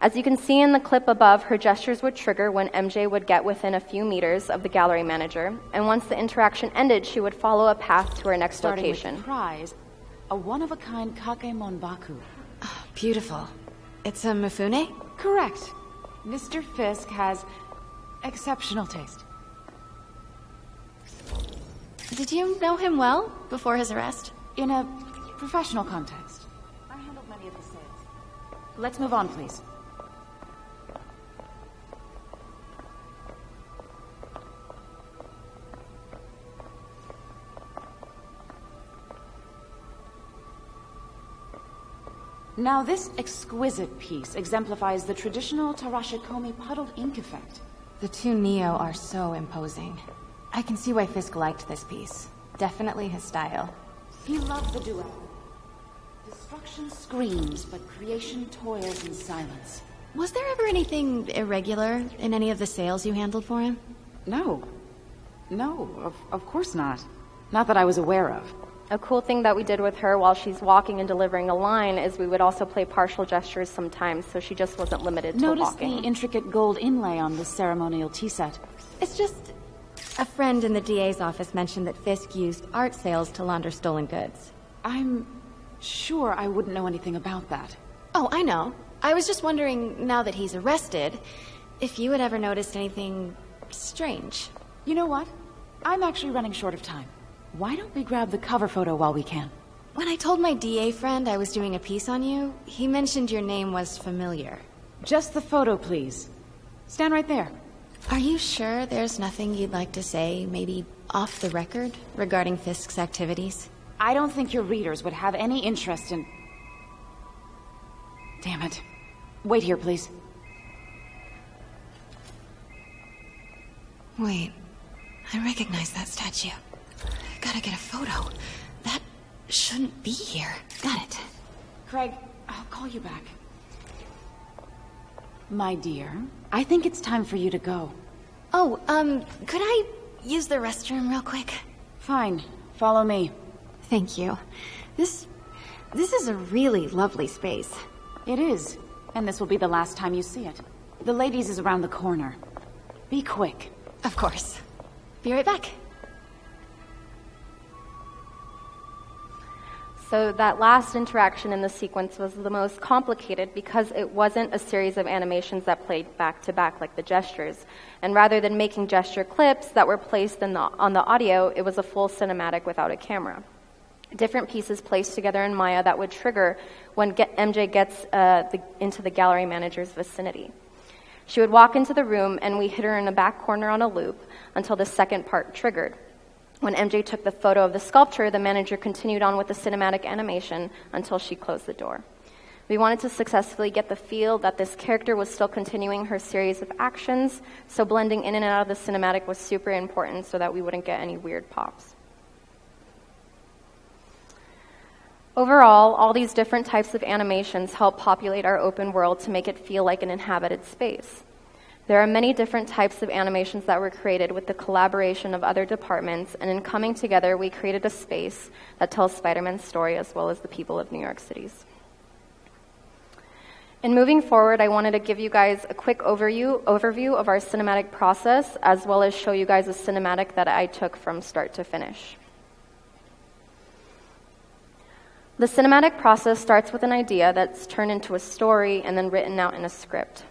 As you can see in the clip above, her gestures would trigger when MJ would get within a few meters of the gallery manager, and once the interaction ended, she would follow a path to her next Starting location. with the prize, a one-of-a-kind Kakemon Baku. Beautiful. It's a Mifune? Correct. Mr. Fisk has exceptional taste. Did you know him well before his arrest? In a professional context. I handled many of the sales. Let's move on, please. Now, this exquisite piece exemplifies the traditional Tarashikomi puddled ink effect. The two Neo are so imposing. I can see why Fisk liked this piece. Definitely his style. He loved the duet. Destruction screams, but creation toils in silence. Was there ever anything irregular in any of the sales you handled for him? No. No, of course not. Not that I was aware of. A cool thing that we did with her while she's walking and delivering a line is we would also play partial gestures sometimes, so she just wasn't limited to Notice walking. the intricate gold inlay on this ceremonial tea set. It's just... A friend in the DA's office mentioned that Fisk used art sales to launder stolen goods. I'm sure I wouldn't know anything about that. Oh, I know. I was just wondering, now that he's arrested, if you had ever noticed anything strange. You know what? I'm actually running short of time. Why don't we grab the cover photo while we can? When I told my DA friend I was doing a piece on you, he mentioned your name was familiar. Just the photo, please. Stand right there. Are you sure there's nothing you'd like to say, maybe off the record, regarding Fisk's activities? I don't think your readers would have any interest in... Damn it. Wait here, please. Wait. I recognize that statue. Gotta get a photo. That shouldn't be here. Got it. Craig, I'll call you back. My dear, I think it's time for you to go. Oh, could I use the restroom real quick? Fine. Follow me. Thank you. This is a really lovely space. It is. And this will be the last time you see it. The ladies is around the corner. Be quick. Of course. Be right back. So that last interaction in the sequence was the most complicated because it wasn't a series of animations that played back to back like the gestures. And rather than making gesture clips that were placed on the audio, it was a full cinematic without a camera. Different pieces placed together in Maya that would trigger when MJ gets into the gallery manager's vicinity. She would walk into the room and we hit her in the back corner on a loop until the second part triggered. When MJ took the photo of the sculpture, the manager continued on with the cinematic animation until she closed the door. We wanted to successfully get the feel that this character was still continuing her series of actions, so blending in and out of the cinematic was super important so that we wouldn't get any weird pops. Overall, all these different types of animations help populate our open world to make it feel like an inhabited space. There are many different types of animations that were created with the collaboration of other departments, and in coming together, we created a space that tells Spider-Man's story as well as the people of New York City's. In moving forward, I wanted to give you guys a quick overview of our cinematic process, as well as show you guys a cinematic that I took from start to finish. The cinematic process starts with an idea that's turned into a story and then written out in a script.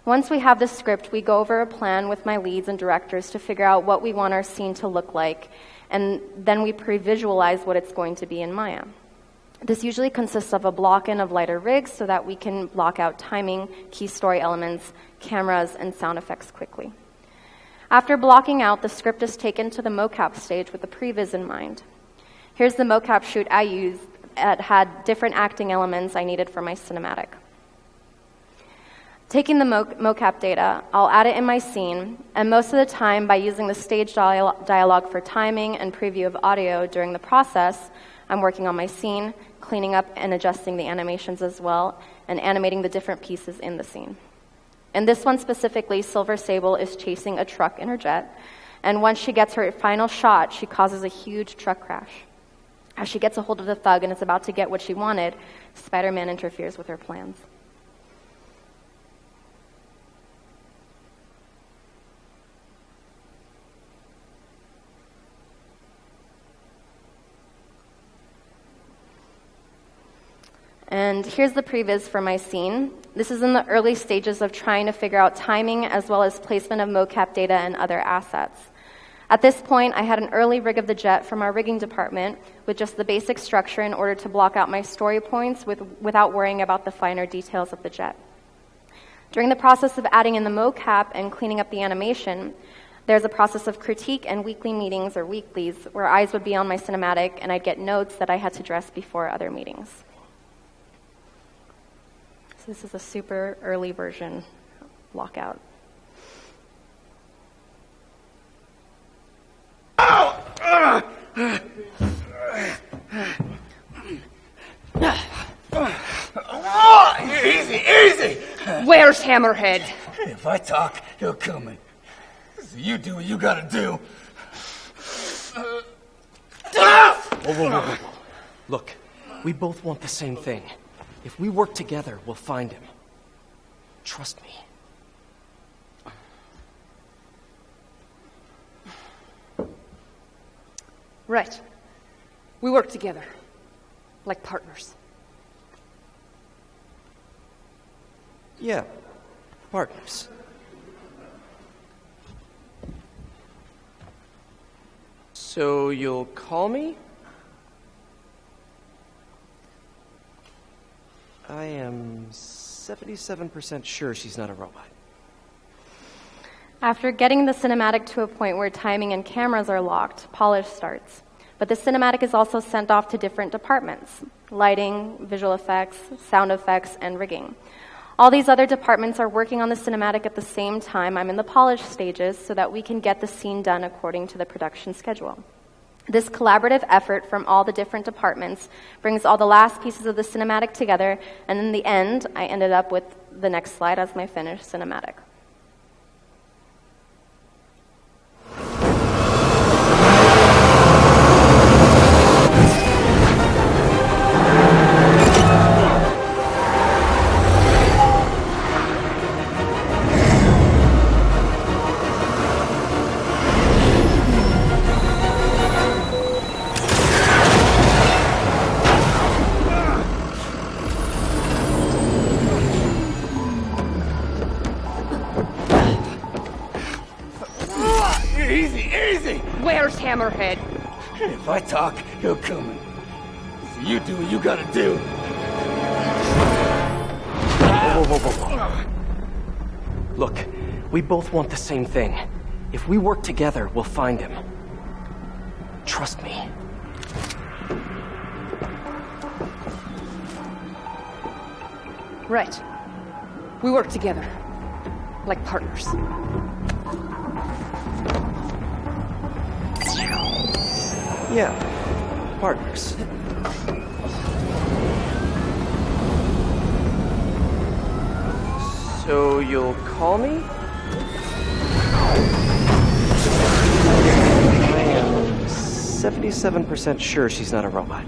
Once we have the script, we go over a plan with my leads and directors to figure out what we want our scene to look like, and then we pre-visualize what it's going to be in Maya. This usually consists of a block-in of lighter rigs so that we can block out timing, key story elements, cameras, and sound effects quickly. After blocking out, the script is taken to the mocap stage with the previs in mind. Here's the mocap shoot I used that had different acting elements I needed for my cinematic. Taking the mocap data, I'll add it in my scene, and most of the time by using the stage dialogue for timing and preview of audio during the process, I'm working on my scene, cleaning up and adjusting the animations as well, and animating the different pieces in the scene. In this one specifically, Silver Sable is chasing a truck in her jet, and once she gets her final shot, she causes a huge truck crash. As she gets a hold of the thug and is about to get what she wanted, Spider-Man interferes with her plans. And here's the previs for my scene. This is in the early stages of trying to figure out timing as well as placement of mocap data and other assets. At this point, I had an early rig of the jet from our rigging department with just the basic structure in order to block out my story points without worrying about the finer details of the jet. During the process of adding in the mocap and cleaning up the animation, there's a process of critique and weekly meetings or weeklies where eyes would be on my cinematic and I'd get notes that I had to address before other meetings. So this is a super early version lockout. Where's Hammerhead? If I talk, he'll come in. So you do what you gotta do. Whoa. Look, we both want the same thing. If we work together, we'll find him. Trust me. Right. We work together. Like partners. Yeah, partners. So you'll call me? I am 77% sure she's not a robot. After getting the cinematic to a point where timing and cameras are locked, polish starts. But the cinematic is also sent off to different departments: lighting, visual effects, sound effects, and rigging. All these other departments are working on the cinematic at the same time I'm in the polish stages so that we can get the scene done according to the production schedule. This collaborative effort from all the different departments brings all the last pieces of the cinematic together, and in the end, I ended up with the next slide as my finished cinematic. Easy! Where's Hammerhead? If I talk, he'll come in. So you do what you gotta do. Whoa. Look, we both want the same thing. If we work together, we'll find him. Trust me. Right. We work together. Like partners. Yeah, partners. So you'll call me? I am 77% sure she's not a robot.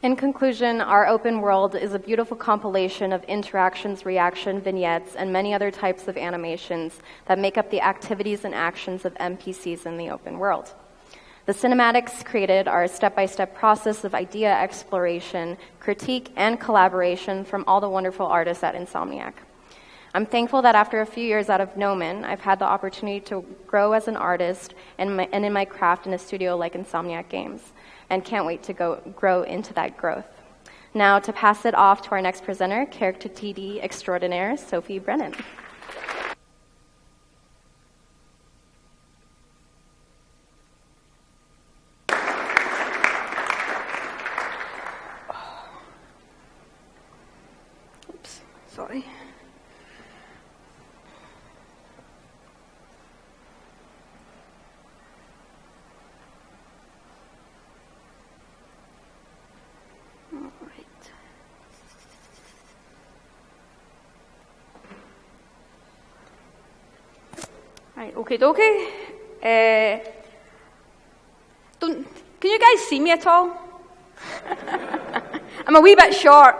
In conclusion, our open world is a beautiful compilation of interactions, reaction, vignettes, and many other types of animations that make up the activities and actions of NPCs in the open world. The cinematics created are a step-by-step process of idea exploration, critique, and collaboration from all the wonderful artists at Insomniac. I'm thankful that after a few years out of Gnomon, I've had the opportunity to grow as an artist and in my craft in a studio like Insomniac Games, and can't wait to grow into that growth. Now, to pass it off to our next presenter, character TD extraordinaire, Sophie Brennan. Oops, sorry. Right, okie dokie. Can you guys see me at all? I'm a wee bit short.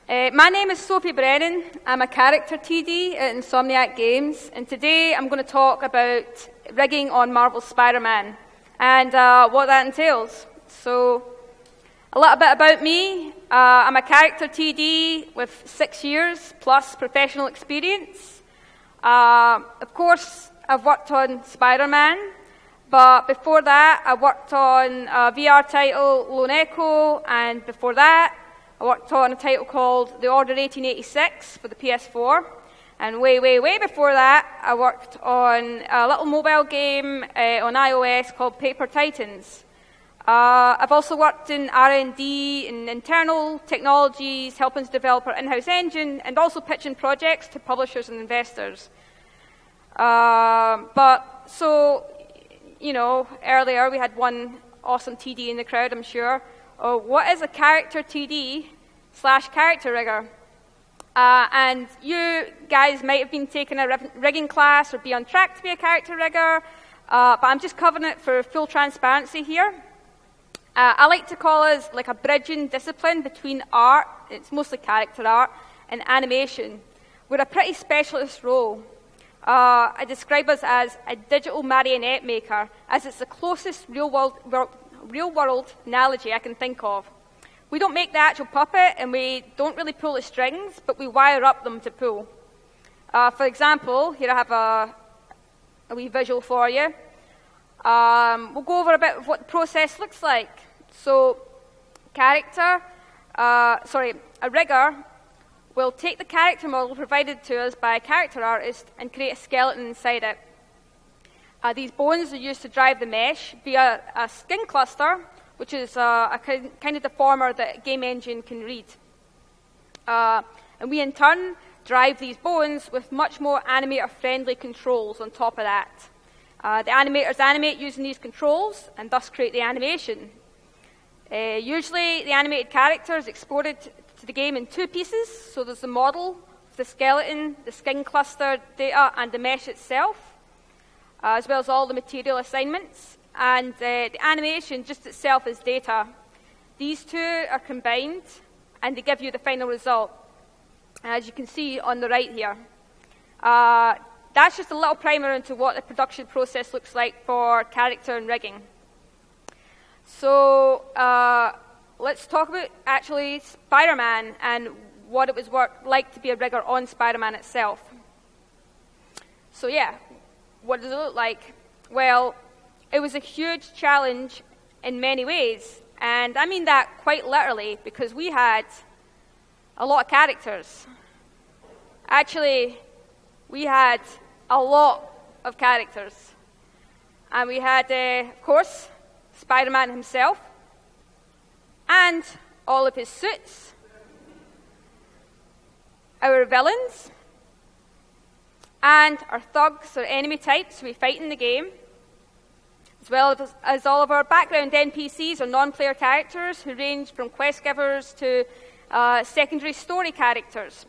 My name is Sophie Brennan. I'm a character TD at Insomniac Games, and today I'm going to talk about rigging on Marvel's Spider-Man and what that entails. So, a little bit about me. I'm a character TD with 6 years plus professional experience. Of course, I've worked on Spider-Man, but before that, I worked on a VR title, Lone Echo, and before that, I worked on a title called The Order 1886 for the PS4, and way before that, I worked on a little mobile game on iOS called Paper Titans. I've also worked in R&D in internal technologies, helping to develop our in-house engine, and also pitching projects to publishers and investors. Earlier we had one awesome TD in the crowd, I'm sure. what is a character TD / character rigger? And you guys might have been taking a rigging class or be on track to be a character rigger, but I'm just covering it for full transparency here. I like to call us like a bridging discipline between art, it's mostly character art, and animation. We're a pretty specialist role. I describe us as a digital marionette maker, as it's the closest real-world analogy I can think of. We don't make the actual puppet, and we don't really pull the strings, but we wire up them to pull. For example, here I have a wee visual for you. We'll go over a bit of what the process looks like. So, a rigger will take the character model provided to us by a character artist and create a skeleton inside it. These bones are used to drive the mesh via a skin cluster, which is a kind of deformer that a game engine can read. And we, in turn, drive these bones with much more animator-friendly controls on top of that. The animators animate using these controls and thus create the animation. Usually, the animated character is exported to the game in 2 pieces. So there's the model, the skeleton, the skin cluster data, and the mesh itself, as well as all the material assignments. And the animation just itself is data. These 2 are combined, and they give you the final result, as you can see on the right here. That's just a little primer into what the production process looks like for character and rigging. So let's talk about actually Spider-Man and what it was like to be a rigger on Spider-Man itself. So yeah, what does it look like? Well, it was a huge challenge in many ways, and I mean that quite literally, because we had a lot of characters. Actually, we had a lot of characters. And we had, of course, Spider-Man himself, and all of his suits, our villains, and our thugs or enemy types we fight in the game, as well as all of our background NPCs or non-player characters who range from quest givers to secondary story characters.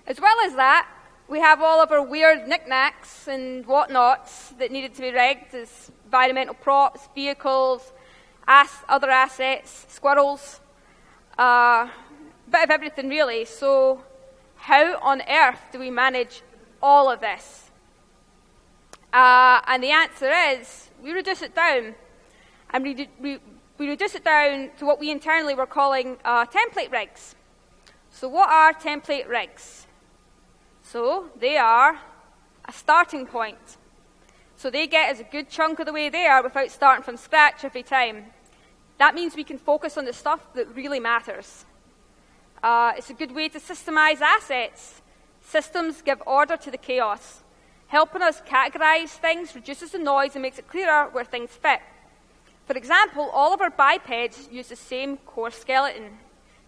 As well as that, we have all of our weird knickknacks and whatnots that needed to be rigged as environmental props, vehicles, other assets, squirrels, a bit of everything really. So how on earth do we manage all of this? And the answer is we reduce it down. And we reduce it down to what we internally were calling template rigs. So what are template rigs? So they are a starting point. So they get us a good chunk of the way there without starting from scratch every time. That means we can focus on the stuff that really matters. It's a good way to systemize assets. Systems give order to the chaos. Helping us categorize things reduces the noise and makes it clearer where things fit. For example, all of our bipeds use the same core skeleton.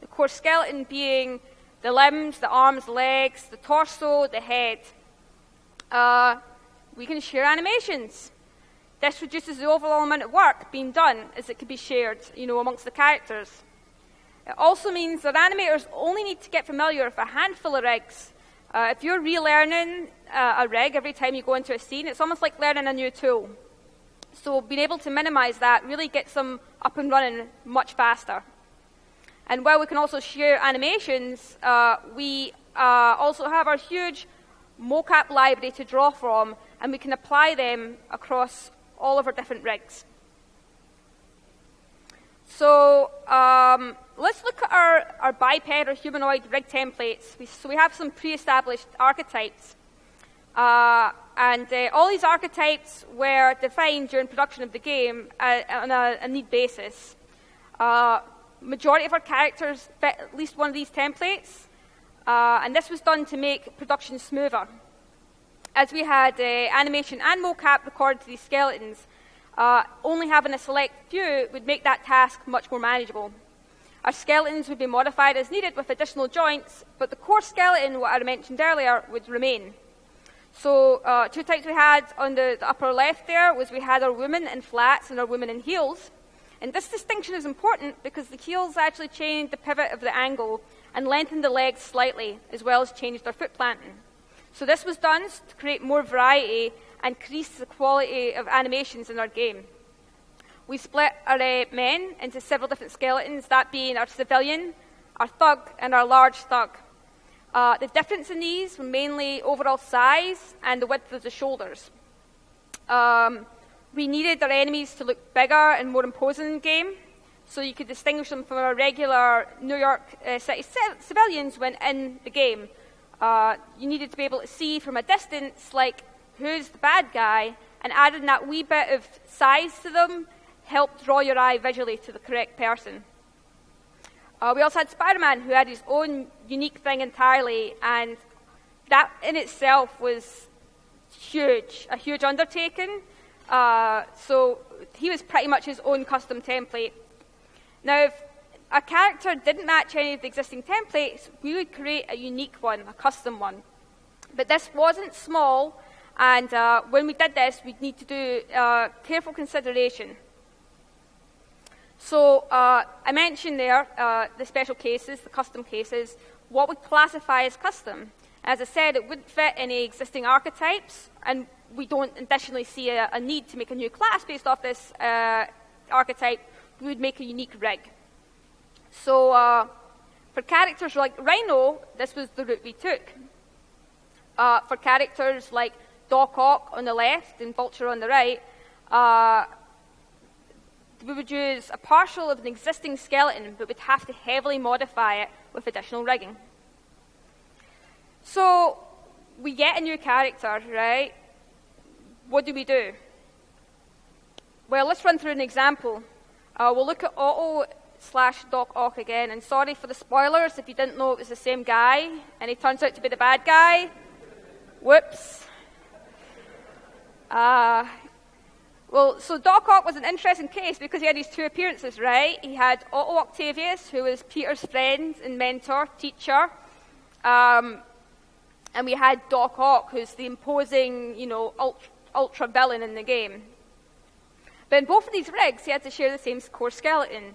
The core skeleton being the limbs, the arms, legs, the torso, the head. We can share animations. This reduces the overall amount of work being done as it can be shared, amongst the characters. It also means that animators only need to get familiar with a handful of rigs. If you're relearning a rig every time you go into a scene, it's almost like learning a new tool. So being able to minimize that really gets them up and running much faster. And while we can also share animations, we also have our huge mocap library to draw from, and we can apply them across all of our different rigs. So let's look at our biped or humanoid rig templates. So we have some pre-established archetypes. And all these archetypes were defined during production of the game on a need basis. Majority of our characters fit at least one of these templates, and this was done to make production smoother. As we had animation and mocap recorded to these skeletons, only having a select few would make that task much more manageable. Our skeletons would be modified as needed with additional joints, but the core skeleton, what I mentioned earlier, would remain. So 2 types we had on the upper left there was we had our women in flats and our women in heels. And this distinction is important because the heels actually change the pivot of the angle and lengthen the legs slightly, as well as change their foot planting. So this was done to create more variety and increase the quality of animations in our game. We split our men into several different skeletons, that being our civilian, our thug, and our large thug. The difference in these were mainly overall size and the width of the shoulders. We needed our enemies to look bigger and more imposing in the game, so you could distinguish them from our regular New York City civilians when in the game. You needed to be able to see from a distance, like, who's the bad guy, and adding that wee bit of size to them helped draw your eye visually to the correct person. We also had Spider-Man, who had his own unique thing entirely, and that in itself was huge, a huge undertaking. So he was pretty much his own custom template. Now, if a character didn't match any of the existing templates, we would create a unique one, a custom one. But this wasn't small, and when we did this, we'd need to do careful consideration. So I mentioned there the special cases, the custom cases. What would classify as custom? As I said, it wouldn't fit any existing archetypes, and we don't additionally see a need to make a new class based off this archetype. We would make a unique rig. So for characters like Rhino, this was the route we took. For characters like Doc Ock on the left and Vulture on the right, we would use a partial of an existing skeleton, but would have to heavily modify it with additional rigging. So we get a new character, right? What do we do? Well, let's run through an example. We'll look at Otto/Doc Ock again, and sorry for the spoilers if you didn't know it was the same guy, and he turns out to be the bad guy. Whoops. Well, so Doc Ock was an interesting case because he had these two appearances, right? He had Otto Octavius, who was Peter's friend and mentor, teacher, and we had Doc Ock, who's the imposing, ultra villain in the game. But in both of these rigs, he had to share the same core skeleton.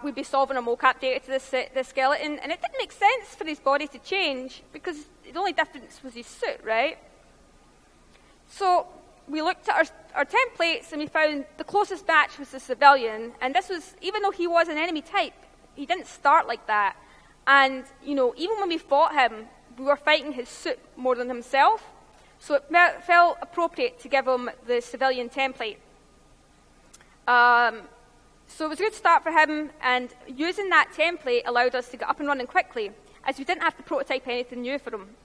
We'd be solving a mocap data to this skeleton, and it didn't make sense for his body to change because the only difference was his suit, right? So we looked at our templates, and we found the closest match was the civilian, and this was, even though he was an enemy type, he didn't start like that. And, even when we fought him, we were fighting his suit more than himself, so it felt appropriate to give him the civilian template. So it was a good start for him, and using that template allowed us to get up and running quickly, as we didn't have to prototype anything new for him.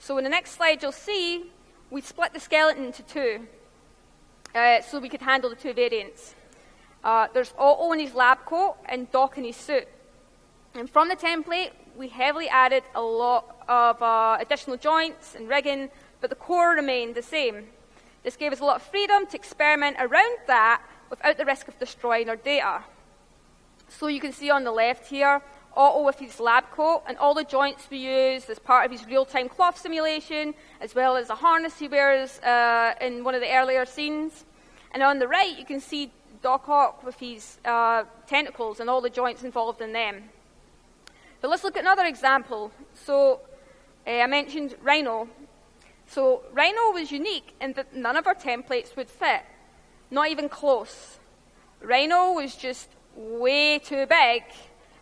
So in the next slide, you'll see we split the skeleton into two, so we could handle the two variants. There's Otto in his lab coat and Doc in his suit. And from the template, we heavily added a lot of additional joints and rigging, but the core remained the same. This gave us a lot of freedom to experiment around that without the risk of destroying our data. So you can see on the left here, Otto with his lab coat and all the joints we used as part of his real-time cloth simulation, as well as a harness he wears in one of the earlier scenes. And on the right, you can see Doc Ock with his tentacles and all the joints involved in them. But let's look at another example. So I mentioned Rhino. So Rhino was unique in that none of our templates would fit, not even close. Rhino was just way too big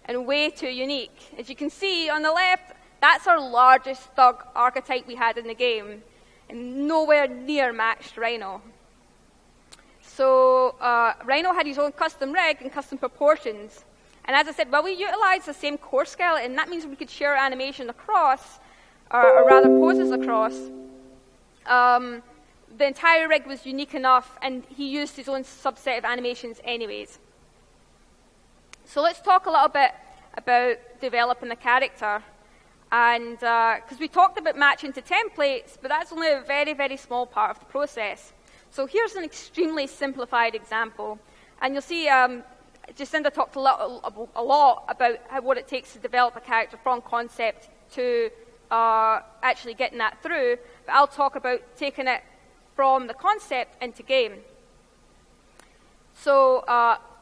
and way too unique. As you can see on the left, that's our largest thug archetype we had in the game, and nowhere near matched Rhino. So Rhino had his own custom rig and custom proportions. And as I said, while we utilized the same core skeleton, that means we could share animation across, or rather poses across. The entire rig was unique enough, and he used his own subset of animations anyways. So let's talk a little bit about developing the character. And because we talked about matching to templates, but that's only a very, very small part of the process. So here's an extremely simplified example. And you'll see Jacinda talked a lot about what it takes to develop a character from concept to actually getting that through. But I'll talk about taking it from the concept into game. So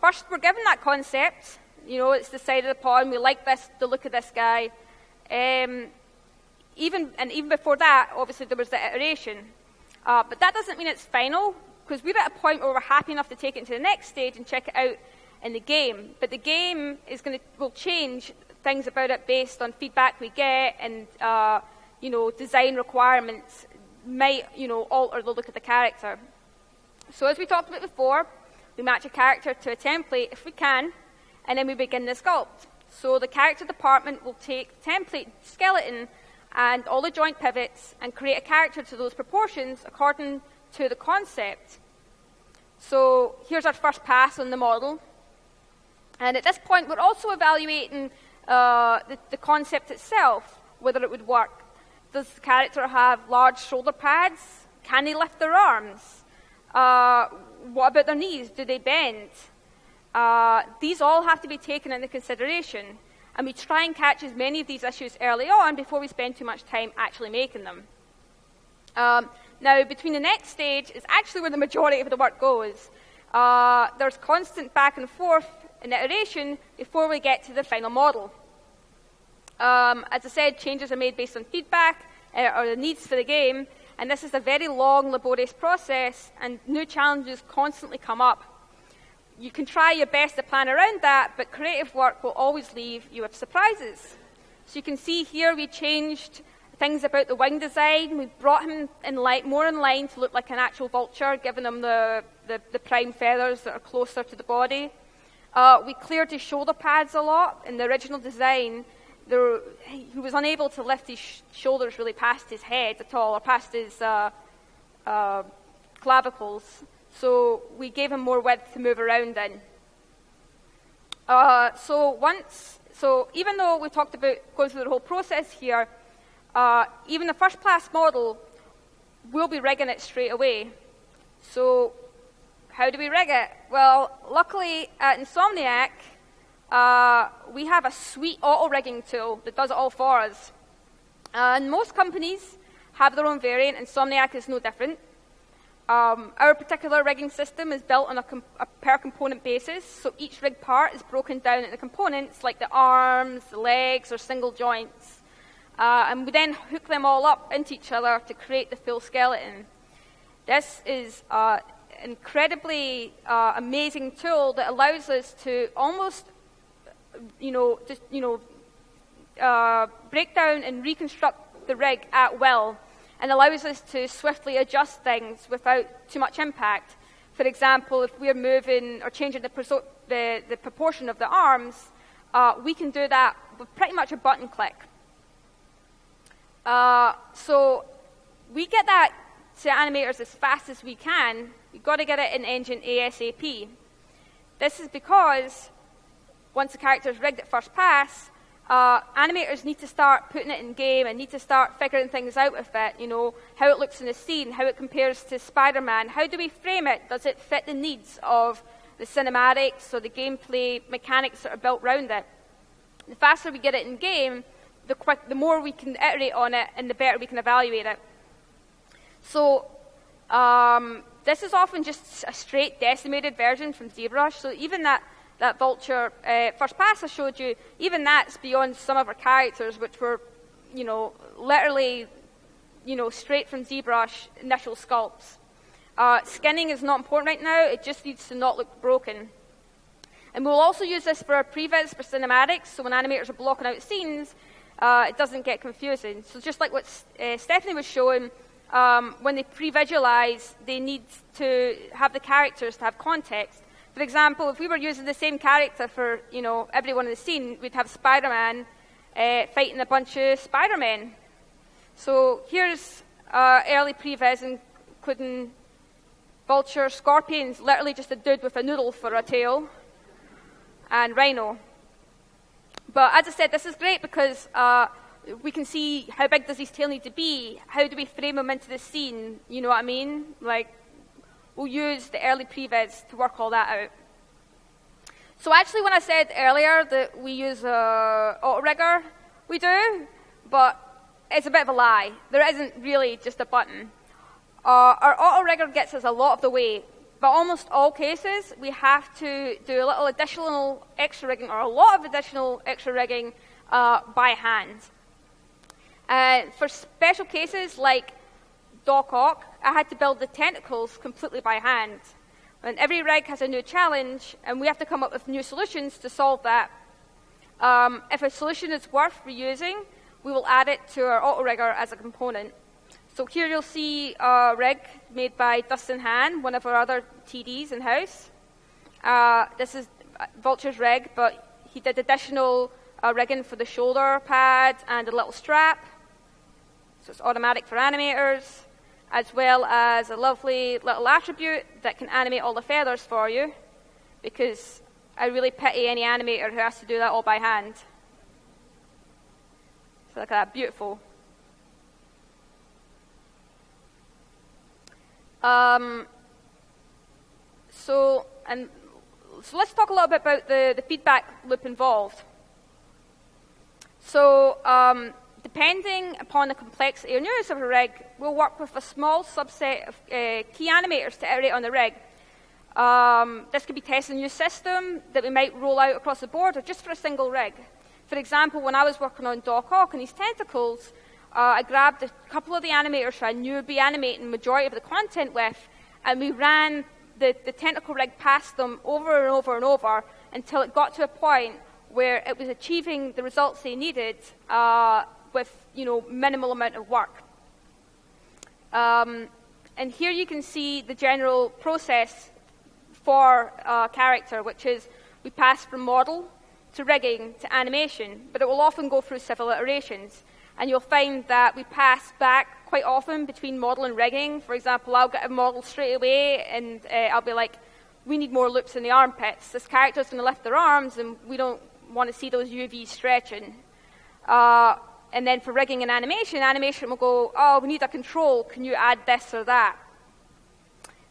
First, we're given that concept. It's decided upon. We like the look of this guy. Even before that, obviously, there was the iteration. But that doesn't mean it's final, because we're at a point where we're happy enough to take it to the next stage and check it out in the game. But the game will change things about it based on feedback we get, and design requirements might alter the look of the character. So as we talked about before, we match a character to a template if we can, and then we begin the sculpt. So the character department will take the template skeleton and all the joint pivots and create a character to those proportions according to the concept. So here's our first pass on the model. And at this point, we're also evaluating the concept itself, whether it would work. Does the character have large shoulder pads? Can they lift their arms? What about their knees? Do they bend? These all have to be taken into consideration. And we try and catch as many of these issues early on before we spend too much time actually making them. Now, between the next stage is actually where the majority of the work goes. There's constant back and forth and iteration before we get to the final model. As I said, changes are made based on feedback or the needs for the game, and this is a very long, laborious process, and new challenges constantly come up. You can try your best to plan around that, but creative work will always leave you with surprises. So you can see here we changed things about the wing design. We brought him more in line to look like an actual vulture, giving him the prime feathers that are closer to the body. We cleared his shoulder pads a lot. In the original design, he was unable to lift his shoulders really past his head at all, or past his clavicles. So we gave him more width to move around in. So even though we talked about going through the whole process here, even the first class model, we'll be rigging it straight away. So how do we rig it? Well, luckily at Insomniac, we have a sweet auto-rigging tool that does it all for us. And most companies have their own variant. Insomniac is no different. Our particular rigging system is built on a per-component basis, so each rig part is broken down into components like the arms, the legs, or single joints. And we then hook them all up into each other to create the full skeleton. This is an incredibly amazing tool that allows us to almost, break down and reconstruct the rig at will, and allows us to swiftly adjust things without too much impact. For example, if we're moving or changing the proportion of the arms, we can do that with pretty much a button click. So we get that to animators as fast as we can. We've got to get it in engine ASAP. This is because once the character is rigged at first pass, animators need to start putting it in game and need to start figuring things out with it, how it looks in the scene, how it compares to Spider-Man, how do we frame it, does it fit the needs of the cinematics or the gameplay mechanics that are built around it. The faster we get it in game, the more we can iterate on it and the better we can evaluate it. So this is often just a straight decimated version from ZBrush, so even that vulture first pass I showed you, even that's beyond some of our characters, which were, literally, straight from ZBrush initial sculpts. Skinning is not important right now, it just needs to not look broken. And we'll also use this for our previs for cinematics, so when animators are blocking out scenes, it doesn't get confusing. So just like what Stephanie was showing, when they pre-visualize, they need to have the characters to have context. For example, if we were using the same character for, everyone in the scene, we'd have Spider-Man fighting a bunch of Spider-Men. So here's early previs, including Vulture, Scorpion's literally just a dude with a noodle for a tail, and Rhino. But as I said, this is great because we can see how big does his tail need to be, how do we frame him into the scene, you know what I mean? We'll use the early previs to work all that out. So actually, when I said earlier that we use auto-rigger, we do, but it's a bit of a lie. There isn't really just a button. Our auto-rigger gets us a lot of the way, but almost all cases, we have to do a little additional extra rigging, or a lot of additional extra rigging by hand. For special cases like Doc Ock, I had to build the tentacles completely by hand. And every rig has a new challenge, and we have to come up with new solutions to solve that. If a solution is worth reusing, we will add it to our auto-rigger as a component. So here you'll see a rig made by Dustin Han, one of our other TDs in-house. This is Vulture's rig, but he did additional rigging for the shoulder pad and a little strap. So it's automatic for animators, as well as a lovely little attribute that can animate all the feathers for you, because I really pity any animator who has to do that all by hand. So look at that, beautiful. So let's talk a little bit about the feedback loop involved. So depending upon the complexity or newness of a rig, we'll work with a small subset of key animators to iterate on the rig. This could be testing a new system that we might roll out across the board, or just for a single rig. For example, when I was working on Doc Ock and his tentacles, I grabbed a couple of the animators who I knew would be animating the majority of the content with, and we ran the tentacle rig past them over and over and over until it got to a point where it was achieving the results they needed with minimal amount of work. And here you can see the general process for a character, which is we pass from model to rigging to animation, but it will often go through several iterations. And you'll find that we pass back quite often between model and rigging. For example, I'll get a model straight away, and I'll be like, we need more loops in the armpits. This character's going to lift their arms, and we don't want to see those UVs stretching. And then for rigging and animation will go, oh, we need a control. Can you add this or that?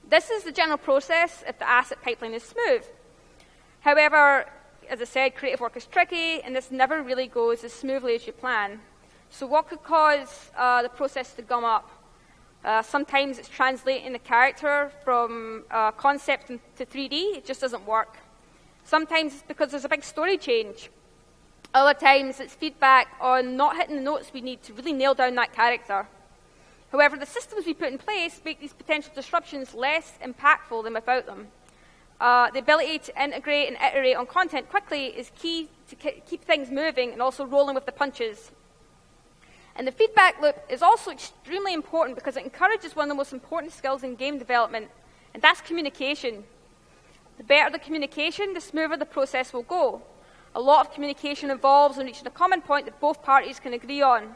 This is the general process if the asset pipeline is smooth. However, as I said, creative work is tricky, and this never really goes as smoothly as you plan. So what could cause the process to gum up? Sometimes it's translating the character from concept to 3D. It just doesn't work. Sometimes it's because there's a big story change. Other times it's feedback on not hitting the notes we need to really nail down that character. However, the systems we put in place make these potential disruptions less impactful than without them. The ability to integrate and iterate on content quickly is key to keep things moving and also rolling with the punches. And the feedback loop is also extremely important because it encourages one of the most important skills in game development, and that's communication. The better the communication, the smoother the process will go. A lot of communication involves in reaching a common point that both parties can agree on.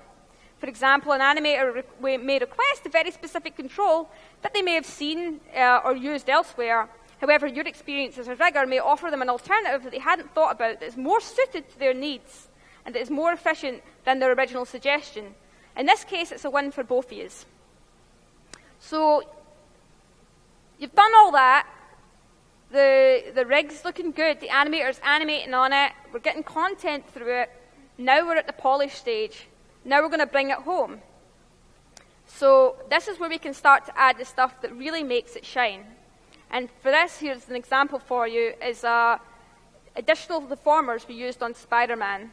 For example, an animator may request a very specific control that they may have seen or used elsewhere. However, your experience as a rigger may offer them an alternative that they hadn't thought about that is more suited to their needs and that is more efficient than their original suggestion. In this case, it's a win for both of you. So you've done all that. The rig's looking good. The animator's animating on it. We're getting content through it. Now we're at the polish stage. Now we're going to bring it home. So this is where we can start to add the stuff that really makes it shine. And for this, here's an example for you, is additional deformers we used on Spider-Man.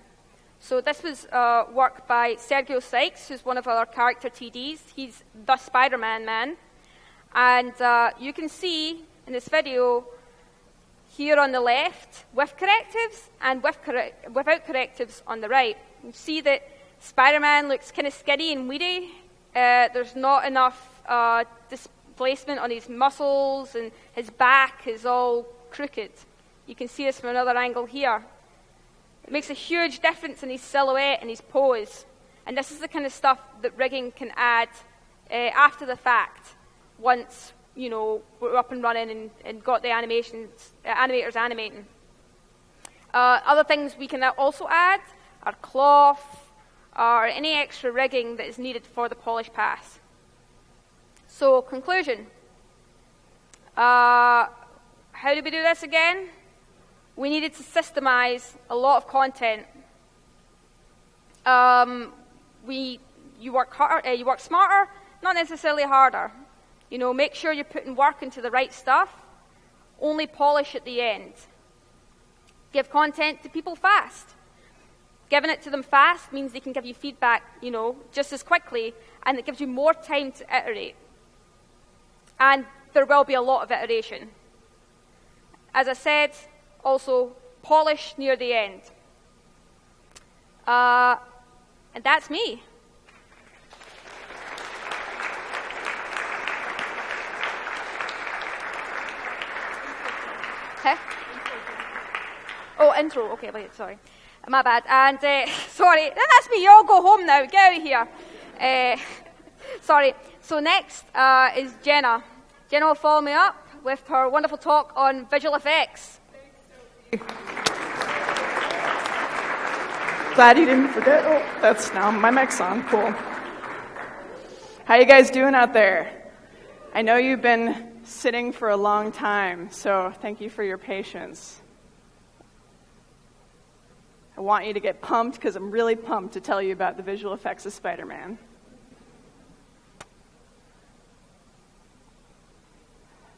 So this was work by Sergio Sykes, who's one of our character TDs. He's the Spider-Man man. And you can see in this video here on the left with correctives and without correctives on the right. You see that Spider-Man looks kind of skinny and weedy. There's not enough displacement on his muscles, and his back is all crooked. You can see this from another angle here. It makes a huge difference in his silhouette and his pose. And this is the kind of stuff that rigging can add after the fact, once we're up and running and got the animators animating. Other things we can also add are cloth or any extra rigging that is needed for the polish pass. So, conclusion. How did we do this again? We needed to systemize a lot of content. You work smarter, not necessarily harder. Make sure you're putting work into the right stuff. only polish at the end. Give content to people fast. Giving it to them fast means they can give you feedback, just as quickly, and it gives you more time to iterate. And there will be a lot of iteration. As I said, also polish near the end. And that's me. Huh? Oh, intro. Okay, wait, sorry. My bad. And, sorry, that's me. You all go home now. Get out of here. Sorry. So next is Jenna. Jenna will follow me up with her wonderful talk on visual effects. Glad you didn't forget. Oh, that's now my mic's on. Cool. How you guys doing out there? I know you've been sitting for a long time, so thank you for your patience. I want you to get pumped because I'm really pumped to tell you about the visual effects of Spider-Man.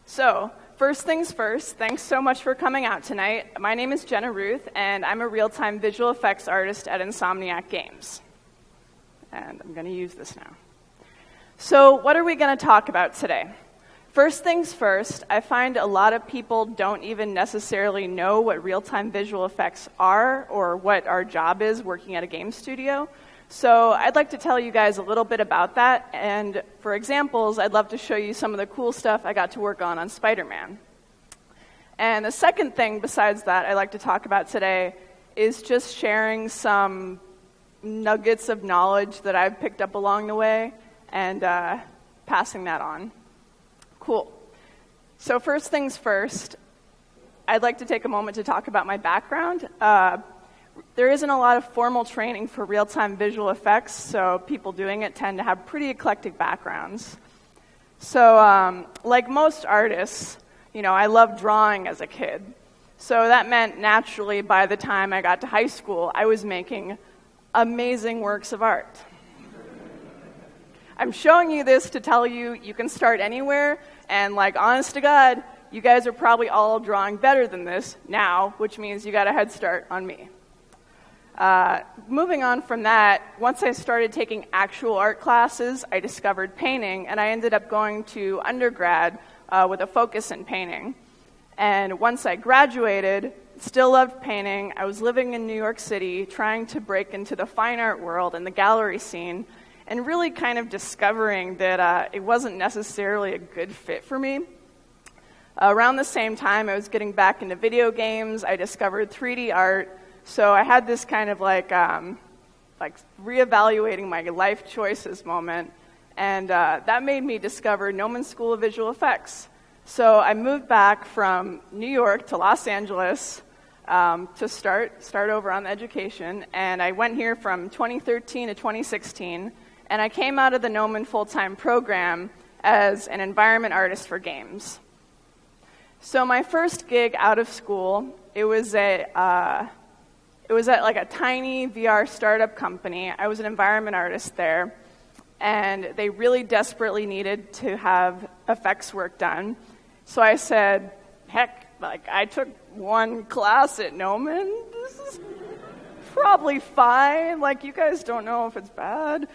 So, first things first, thanks so much for coming out tonight. My name is Jenna Ruth, and I'm a real-time visual effects artist at Insomniac Games. And I'm going to use this now. So, what are we going to talk about today? First things first, I find a lot of people don't even necessarily know what real-time visual effects are or what our job is working at a game studio. So I'd like to tell you guys a little bit about that, and for examples, I'd love to show you some of the cool stuff I got to work on Spider-Man. And the second thing besides that I'd like to talk about today is just sharing some nuggets of knowledge that I've picked up along the way and passing that on. Cool. So first things first, I'd like to take a moment to talk about my background. There isn't a lot of formal training for real-time visual effects, so people doing it tend to have pretty eclectic backgrounds. So like most artists, I loved drawing as a kid. So that meant naturally by the time I got to high school, I was making amazing works of art. I'm showing you this to tell you you can start anywhere, and honest to God, you guys are probably all drawing better than this now, which means you got a head start on me. Moving on from that, once I started taking actual art classes, I discovered painting, and I ended up going to undergrad with a focus in painting. And once I graduated, still loved painting. I was living in New York City, trying to break into the fine art world and the gallery scene, and really kind of discovering that it wasn't necessarily a good fit for me. Around the same time, I was getting back into video games. I discovered 3D art. So I had this kind of reevaluating my life choices moment, and that made me discover Gnomon School of Visual Effects. So I moved back from New York to Los Angeles to start over on the education, and I went here from 2013 to 2016, and I came out of the Gnomon full-time program as an environment artist for games. So my first gig out of school, it was at a tiny VR startup company. I was an environment artist there, and they really desperately needed to have effects work done. So I said, heck, I took one class at Gnomon. This is probably fine. You guys don't know if it's bad.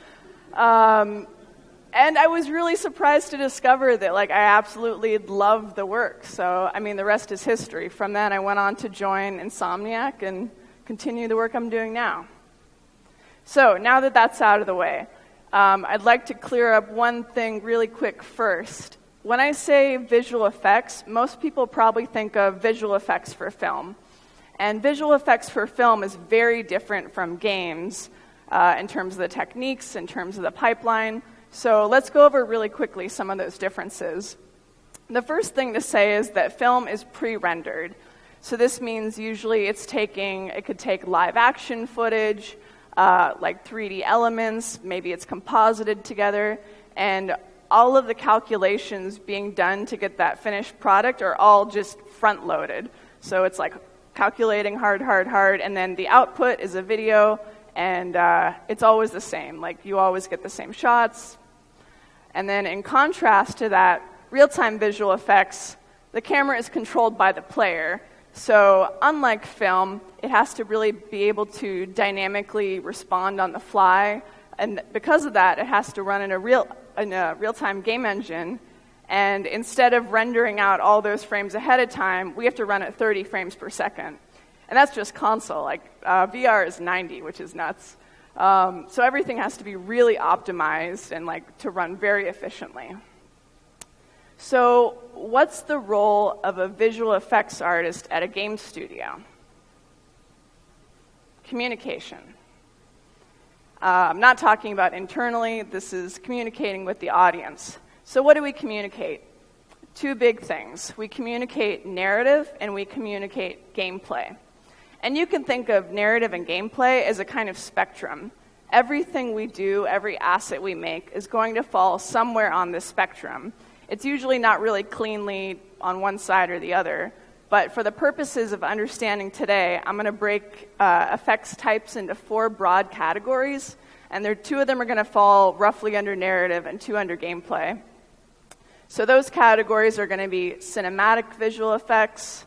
And I was really surprised to discover that, I absolutely loved the work. So, the rest is history. From then, I went on to join Insomniac and continue the work I'm doing now. So now that that's out of the way, I'd like to clear up one thing really quick first. When I say visual effects, most people probably think of visual effects for film. And visual effects for film is very different from games in terms of the techniques, in terms of the pipeline. So let's go over really quickly some of those differences. The first thing to say is that film is pre-rendered. So this means usually it could take live action footage, 3D elements, maybe it's composited together, and all of the calculations being done to get that finished product are all just front-loaded. So it's calculating hard, and then the output is a video, and it's always the same. You always get the same shots. And then in contrast to that, real-time visual effects the camera is controlled by the player. So unlike film, it has to really be able to dynamically respond on the fly. And because of that, it has to run in a real-time game engine. And instead of rendering out all those frames ahead of time, we have to run at 30 frames per second. And that's just console. Like VR is 90, which is nuts. So everything has to be really optimized and to run very efficiently. So what's the role of a visual effects artist at a game studio? Communication. I'm not talking about internally. This is communicating with the audience. So what do we communicate? Two big things. We communicate narrative and we communicate gameplay. And you can think of narrative and gameplay as a kind of spectrum. Everything we do, every asset we make, is going to fall somewhere on this spectrum. It's usually not really cleanly on one side or the other. But for the purposes of understanding today, I'm going to break effects types into 4 broad categories. And 2 of them are going to fall roughly under narrative and 2 under gameplay. So those categories are going to be cinematic visual effects,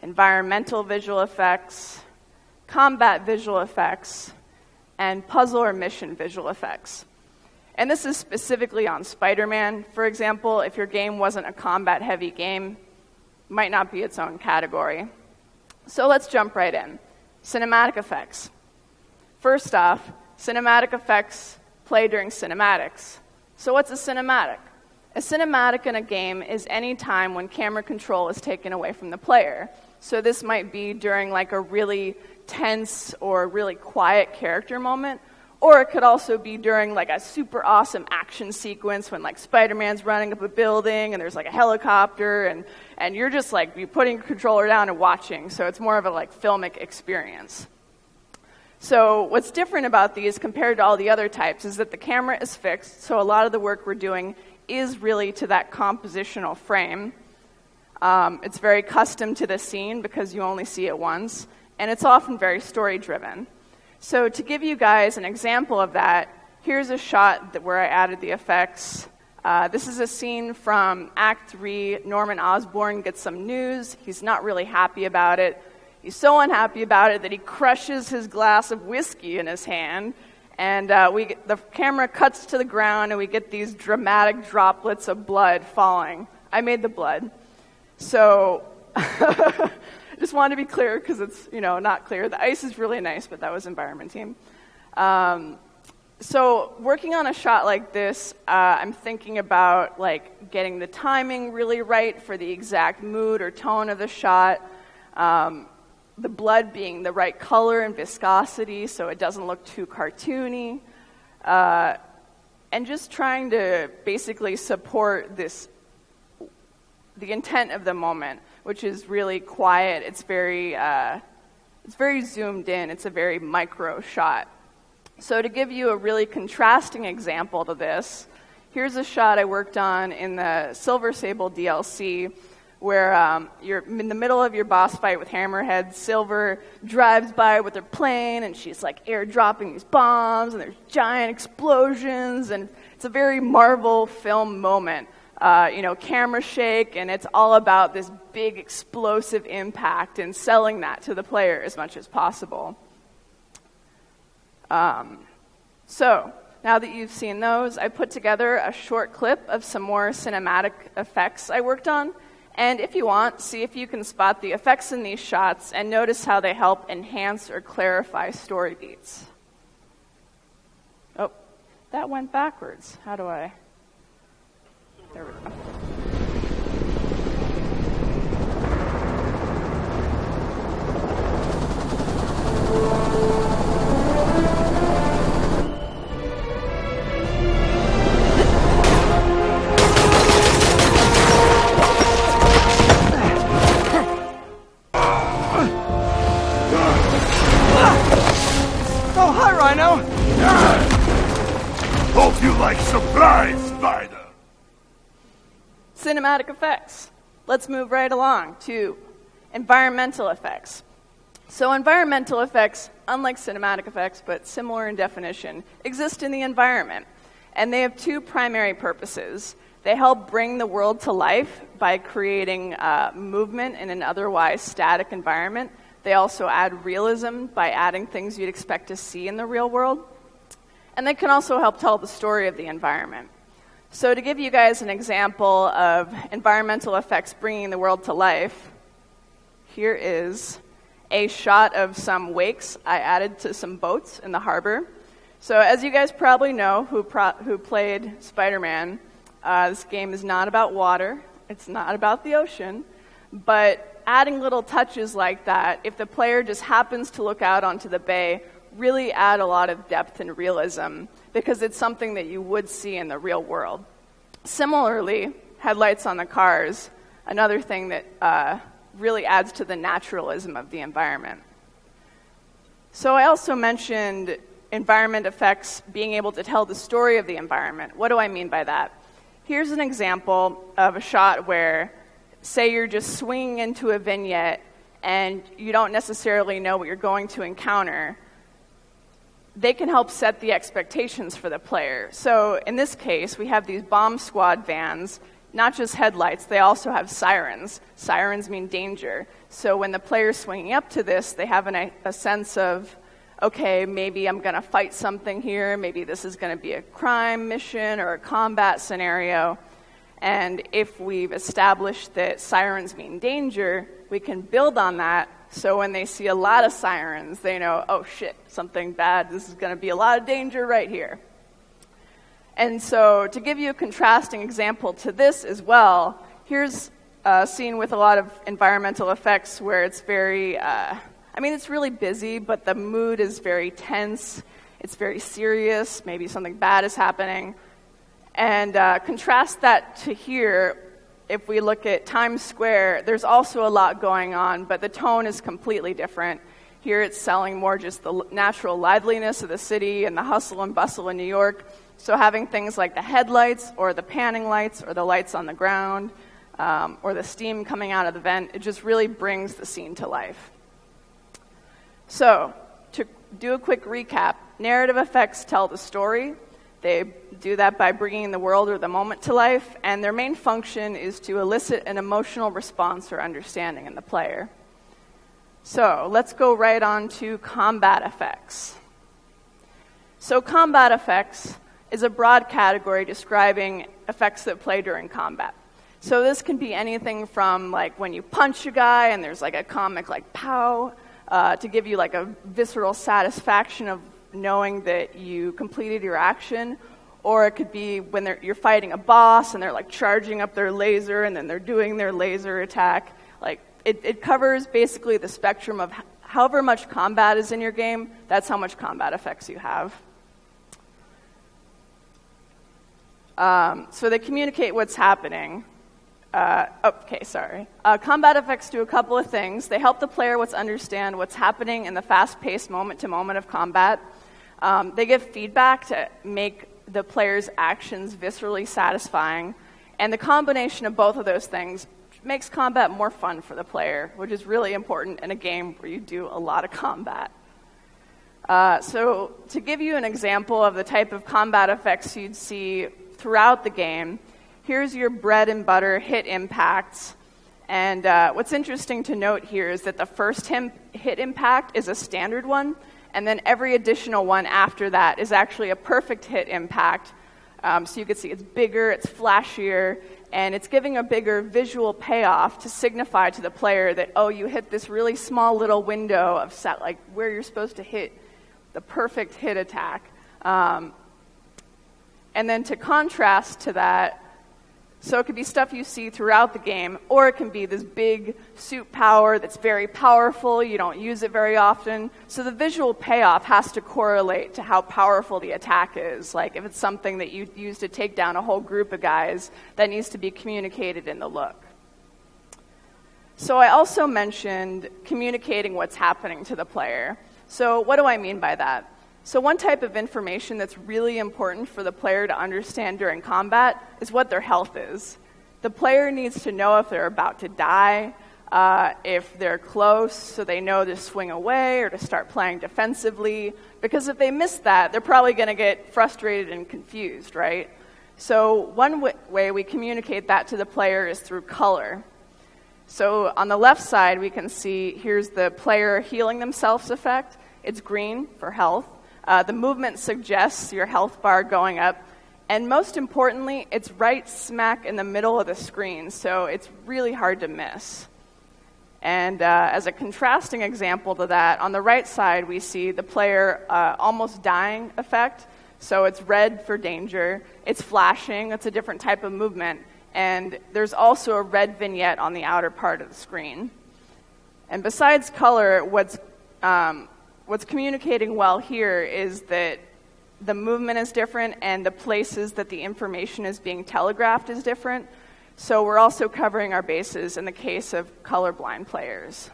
environmental visual effects, combat visual effects, and puzzle or mission visual effects. And this is specifically on Spider-Man. For example, if your game wasn't a combat-heavy game, it might not be its own category. So let's jump right in. Cinematic effects. First off, cinematic effects play during cinematics. So what's a cinematic? A cinematic in a game is any time when camera control is taken away from the player. So this might be during a really tense or really quiet character moment, or it could also be during a super awesome action sequence when Spider-Man's running up a building and there's a helicopter and you're just you're putting your controller down and watching. So it's more of a filmic experience. So what's different about these compared to all the other types is that the camera is fixed, so a lot of the work we're doing is really to that compositional frame. It's very custom to the scene because you only see it once, and it's often very story-driven. So to give you guys an example of that, here's a shot where I added the effects. This is a scene from Act 3. Norman Osborn gets some news. He's not really happy about it. He's so unhappy about it that he crushes his glass of whiskey in his hand. And the camera cuts to the ground, and we get these dramatic droplets of blood falling. I made the blood. So just wanted to be clear because it's not clear. The ice is really nice, but that was environment team. So working on a shot like this, I'm thinking about getting the timing really right for the exact mood or tone of the shot. The blood being the right color and viscosity so it doesn't look too cartoony. And just trying to basically support the intent of the moment, which is really quiet. It's very zoomed in. It's a very micro shot. So to give you a really contrasting example to this, here's a shot I worked on in the Silver Sable DLC where you're in the middle of your boss fight with Hammerhead. Silver drives by with her plane, and she's airdropping these bombs, and there's giant explosions, and it's a very Marvel film moment. Camera shake, and it's all about this big explosive impact and selling that to the player as much as possible. So now that you've seen those, I put together a short clip of some more cinematic effects I worked on. And if you want, see if you can spot the effects in these shots and notice how they help enhance or clarify story beats. Oh, that went backwards. How do I? There we go. Oh, hi, Rhino! Hope you like surprise, Spider! Cinematic effects. Let's move right along to environmental effects. So environmental effects, unlike cinematic effects, but similar in definition, exist in the environment. And they have 2 primary purposes. They help bring the world to life by creating movement in an otherwise static environment. They also add realism by adding things you'd expect to see in the real world. And they can also help tell the story of the environment. So to give you guys an example of environmental effects bringing the world to life, here is a shot of some wakes I added to some boats in the harbor. So as you guys probably know who played Spider-Man, this game is not about water, it's not about the ocean, but adding little touches like that, if the player just happens to look out onto the bay, really add a lot of depth and realism because it's something that you would see in the real world. Similarly, headlights on the cars, another thing that really adds to the naturalism of the environment. So I also mentioned environment effects being able to tell the story of the environment. What do I mean by that? Here's an example of a shot where, say you're just swinging into a vignette and you don't necessarily know what you're going to encounter. They can help set the expectations for the player. So in this case, we have these bomb squad vans, not just headlights, they also have sirens. Sirens mean danger. So when the player's swinging up to this, they have a sense of, okay, maybe I'm going to fight something here, maybe this is going to be a crime mission or a combat scenario. And if we've established that sirens mean danger, we can build on that. So when they see a lot of sirens, they know, oh shit, something bad, this is going to be a lot of danger right here. And so to give you a contrasting example to this as well, here's a scene with a lot of environmental effects where it's very, it's really busy, but the mood is very tense, it's very serious, maybe something bad is happening. And contrast that to here, if we look at Times Square, there's also a lot going on, but the tone is completely different. Here it's selling more just the natural liveliness of the city and the hustle and bustle in New York. So having things like the headlights or the panning lights or the lights on the ground or the steam coming out of the vent, it just really brings the scene to life. So to do a quick recap, narrative effects tell the story. They do that by bringing the world or the moment to life, and their main function is to elicit an emotional response or understanding in the player. So let's go right on to combat effects. So combat effects is a broad category describing effects that play during combat. So this can be anything from like when you punch a guy and there's like a comic like pow, to give you like a visceral satisfaction of knowing that you completed your action, or it could be when you're fighting a boss and they're like charging up their laser and then they're doing their laser attack. Like it covers basically the spectrum of however much combat is in your game, that's how much combat effects you have. So they communicate what's happening. Combat effects do a couple of things. They help the player understand what's happening in the fast-paced moment-to-moment of combat. They give feedback to make the player's actions viscerally satisfying. And the combination of both of those things makes combat more fun for the player, which is really important in a game where you do a lot of combat. So to give you an example of the type of combat effects you'd see throughout the game, here's your bread and butter hit impacts. And what's interesting to note here is that the first hit impact is a standard one, and then every additional one after that is actually a perfect hit impact. So you can see it's bigger, it's flashier, and it's giving a bigger visual payoff to signify to the player that, oh, you hit this really small little window of like where you're supposed to hit the perfect hit attack. And then to contrast to that, so it could be stuff you see throughout the game, or it can be this big suit power that's very powerful, you don't use it very often. So the visual payoff has to correlate to how powerful the attack is. Like if it's something that you use to take down a whole group of guys, that needs to be communicated in the look. So I also mentioned communicating what's happening to the player. So what do I mean by that? So one type of information that's really important for the player to understand during combat is what their health is. The player needs to know if they're about to die, if they're close, so they know to swing away or to start playing defensively. Because if they miss that, they're probably going to get frustrated and confused, right? So one way we communicate that to the player is through color. So on the left side, we can see here's the player healing themselves effect. It's green for health. The movement suggests your health bar going up. And most importantly, it's right smack in the middle of the screen, so it's really hard to miss. And as a contrasting example to that, on the right side, we see the player almost dying effect. So it's red for danger. It's flashing. It's a different type of movement. And there's also a red vignette on the outer part of the screen. And besides color, what's communicating well here is that the movement is different and the places that the information is being telegraphed is different. So we're also covering our bases in the case of colorblind players.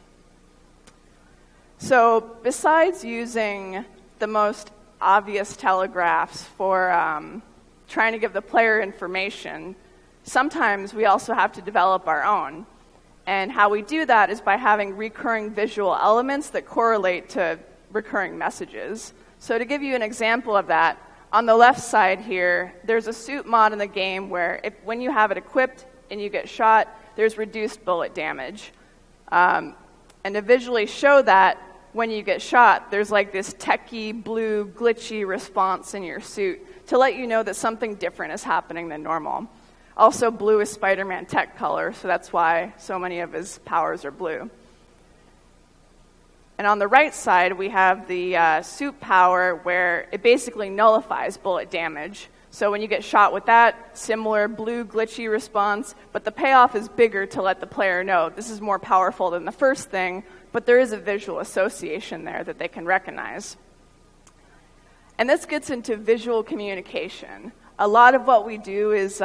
So besides using the most obvious telegraphs for trying to give the player information, sometimes we also have to develop our own. And how we do that is by having recurring visual elements that correlate to recurring messages. So to give you an example of that, on the left side here, there's a suit mod in the game where when you have it equipped and you get shot, there's reduced bullet damage. And to visually show that, when you get shot, there's like this techie, blue, glitchy response in your suit to let you know that something different is happening than normal. Also, blue is Spider-Man tech color, so that's why so many of his powers are blue. And on the right side, we have the suit power where it basically nullifies bullet damage. So when you get shot with that, similar blue glitchy response, but the payoff is bigger to let the player know this is more powerful than the first thing, but there is a visual association there that they can recognize. And this gets into visual communication. A lot of what we do is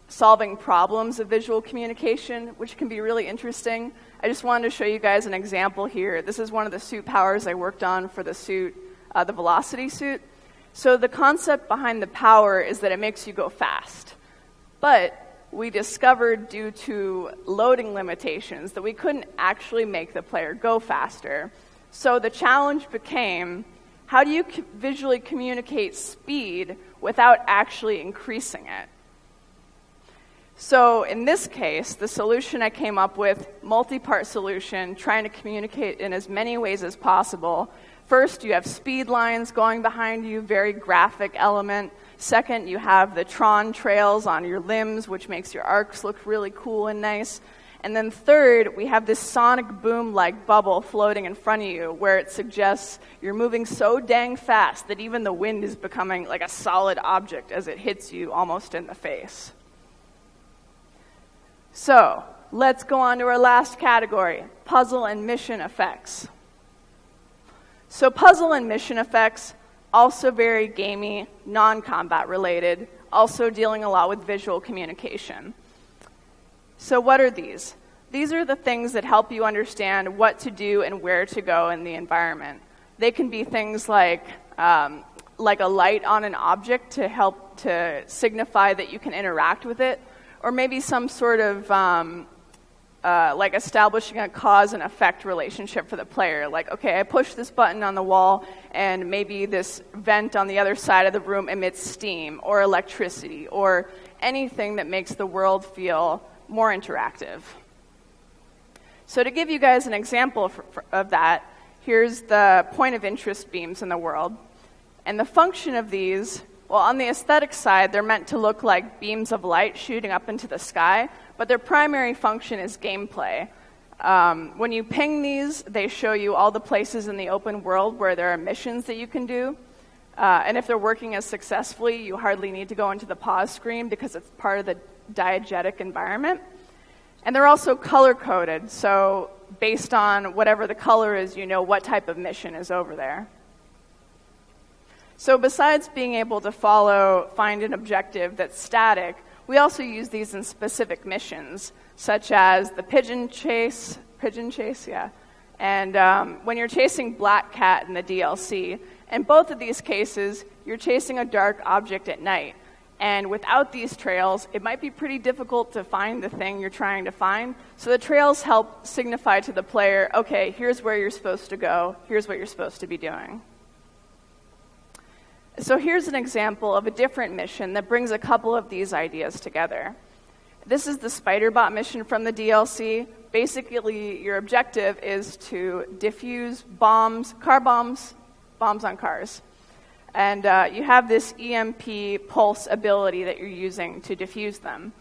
solving problems of visual communication, which can be really interesting. I just wanted to show you guys an example here. This is one of the suit powers I worked on for the suit, the velocity suit. So the concept behind the power is that it makes you go fast. But we discovered due to loading limitations that we couldn't actually make the player go faster. So the challenge became, how do you visually communicate speed without actually increasing it? So in this case, the solution I came up with, multi-part solution, trying to communicate in as many ways as possible. First, you have speed lines going behind you, very graphic element. Second, you have the Tron trails on your limbs, which makes your arcs look really cool and nice. And then third, we have this sonic boom-like bubble floating in front of you, where it suggests you're moving so dang fast that even the wind is becoming like a solid object as it hits you almost in the face. So, let's go on to our last category, puzzle and mission effects. So puzzle and mission effects, also very gamey, non-combat related, also dealing a lot with visual communication. So what are these? These are the things that help you understand what to do and where to go in the environment. They can be things like a light on an object to help to signify that you can interact with it, or maybe some sort of like establishing a cause and effect relationship for the player. Like, okay, I push this button on the wall, and maybe this vent on the other side of the room emits steam or electricity or anything that makes the world feel more interactive. So to give you guys an example of that, here's the point of interest beams in the world. And the function of these, well, on the aesthetic side, they're meant to look like beams of light shooting up into the sky, but their primary function is gameplay. When you ping these, they show you all the places in the open world where there are missions that you can do. And if they're working as successfully, you hardly need to go into the pause screen because it's part of the diegetic environment. And they're also color-coded, so based on whatever the color is, you know what type of mission is over there. So besides being able to find an objective that's static, we also use these in specific missions, such as the pigeon chase, yeah. And when you're chasing Black Cat in the DLC, in both of these cases, you're chasing a dark object at night. And without these trails, it might be pretty difficult to find the thing you're trying to find. So the trails help signify to the player, okay, here's where you're supposed to go, here's what you're supposed to be doing. So here's an example of a different mission that brings a couple of these ideas together. This is the Spider-Bot mission from the DLC. Basically, your objective is to defuse bombs, car bombs, bombs on cars. And you have this EMP pulse ability that you're using to defuse them.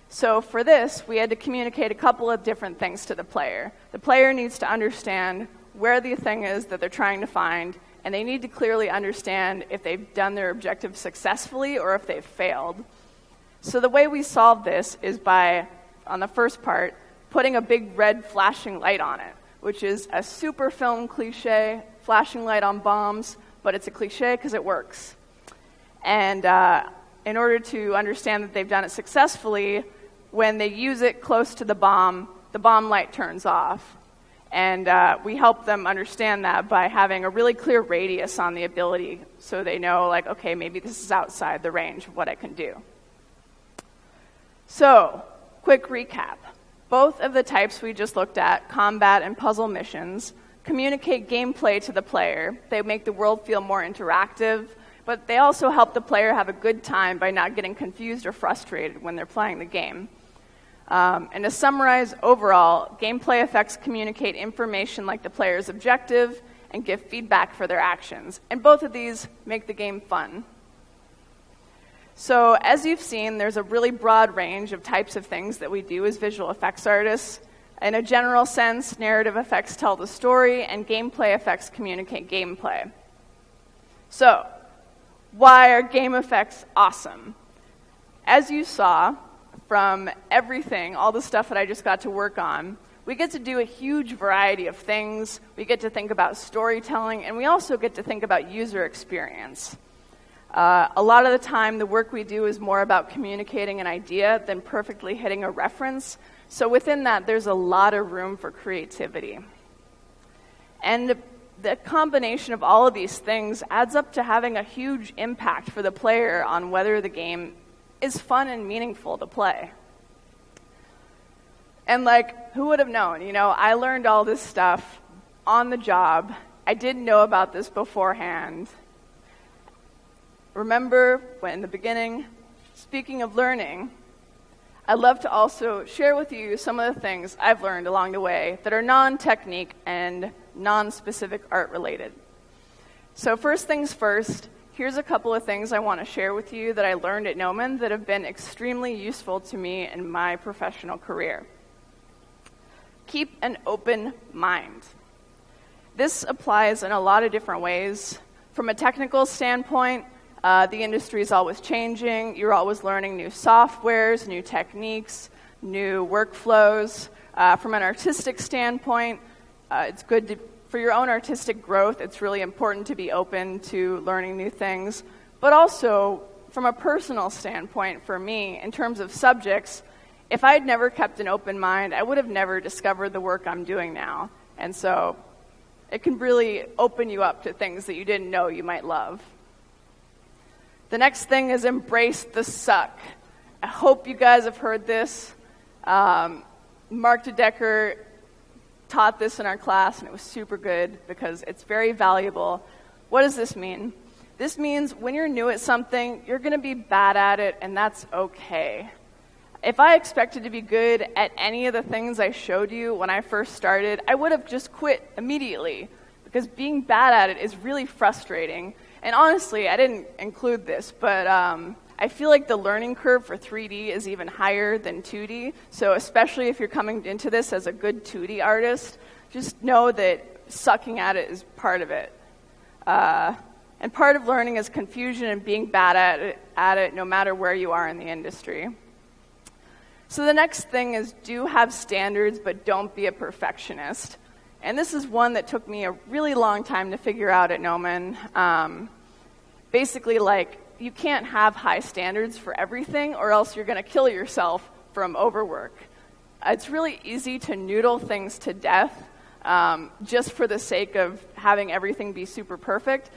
So for this, we had to communicate a couple of different things to the player. The player needs to understand where the thing is that they're trying to find, and they need to clearly understand if they've done their objective successfully or if they've failed. So the way we solve this is by, on the first part, putting a big red flashing light on it, which is a super film cliche, flashing light on bombs, but it's a cliche because it works. And in order to understand that they've done it successfully, when they use it close to the bomb light turns off. And we help them understand that by having a really clear radius on the ability so they know, like, okay, maybe this is outside the range of what I can do. So, quick recap. Both of the types we just looked at, combat and puzzle missions, communicate gameplay to the player. They make the world feel more interactive, but they also help the player have a good time by not getting confused or frustrated when they're playing the game. And to summarize, overall, gameplay effects communicate information like the player's objective and give feedback for their actions. And both of these make the game fun. So as you've seen, there's a really broad range of types of things that we do as visual effects artists. In a general sense, narrative effects tell the story, and gameplay effects communicate gameplay. So, why are game effects awesome? As you saw from everything, all the stuff that I just got to work on, we get to do a huge variety of things. We get to think about storytelling, and we also get to think about user experience. A lot of the time, the work we do is more about communicating an idea than perfectly hitting a reference. So within that, there's a lot of room for creativity. And the combination of all of these things adds up to having a huge impact for the player on whether the game is fun and meaningful to play. And like, who would have known? You know, I learned all this stuff on the job. I didn't know about this beforehand. Remember when in the beginning, speaking of learning, I'd love to also share with you some of the things I've learned along the way that are non-technique and non-specific art related. So first things first, here's a couple of things I want to share with you that I learned at Gnomon that have been extremely useful to me in my professional career. Keep an open mind. This applies in a lot of different ways. From a technical standpoint, the industry is always changing. You're always learning new softwares, new techniques, new workflows. From an artistic standpoint, it's good for your own artistic growth. It's really important to be open to learning new things. But also, from a personal standpoint, for me, in terms of subjects, if I had never kept an open mind, I would have never discovered the work I'm doing now. And so it can really open you up to things that you didn't know you might love. The next thing is embrace the suck. I hope you guys have heard this. Mark DeDecker taught this in our class, and it was super good because it's very valuable. What does this mean? This means when you're new at something, you're going to be bad at it, and that's okay. If I expected to be good at any of the things I showed you when I first started, I would have just quit immediately because being bad at it is really frustrating. And honestly, I didn't include this, but I feel like the learning curve for 3D is even higher than 2D. So especially if you're coming into this as a good 2D artist, just know that sucking at it is part of it. And part of learning is confusion and being bad at it no matter where you are in the industry. So the next thing is do have standards, but don't be a perfectionist. And this is one that took me a really long time to figure out at Gnomon. Basically, like, you can't have high standards for everything or else you're going to kill yourself from overwork. It's really easy to noodle things to death just for the sake of having everything be super perfect,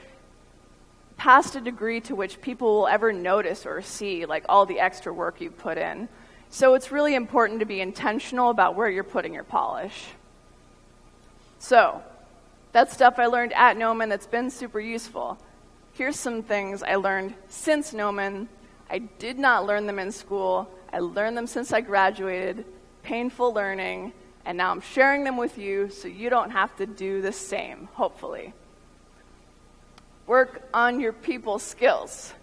past a degree to which people will ever notice or see, like, all the extra work you've put in. So it's really important to be intentional about where you're putting your polish. So, that's stuff I learned at Gnomon that's been super useful. here's some things I learned since Gnomon. I did not learn them in school. I learned them since I graduated. Painful learning. And now I'm sharing them with you so you don't have to do the same, hopefully. Work on your people skills.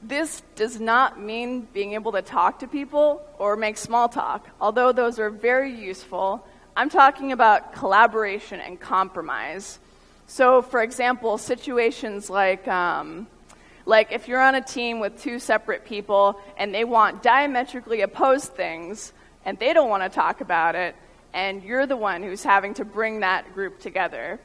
This does not mean being able to talk to people or make small talk, although those are very useful. I'm talking about collaboration and compromise. So, for example, situations like if you're on a team with two separate people and they want diametrically opposed things and they don't want to talk about it, and you're the one who's having to bring that group together.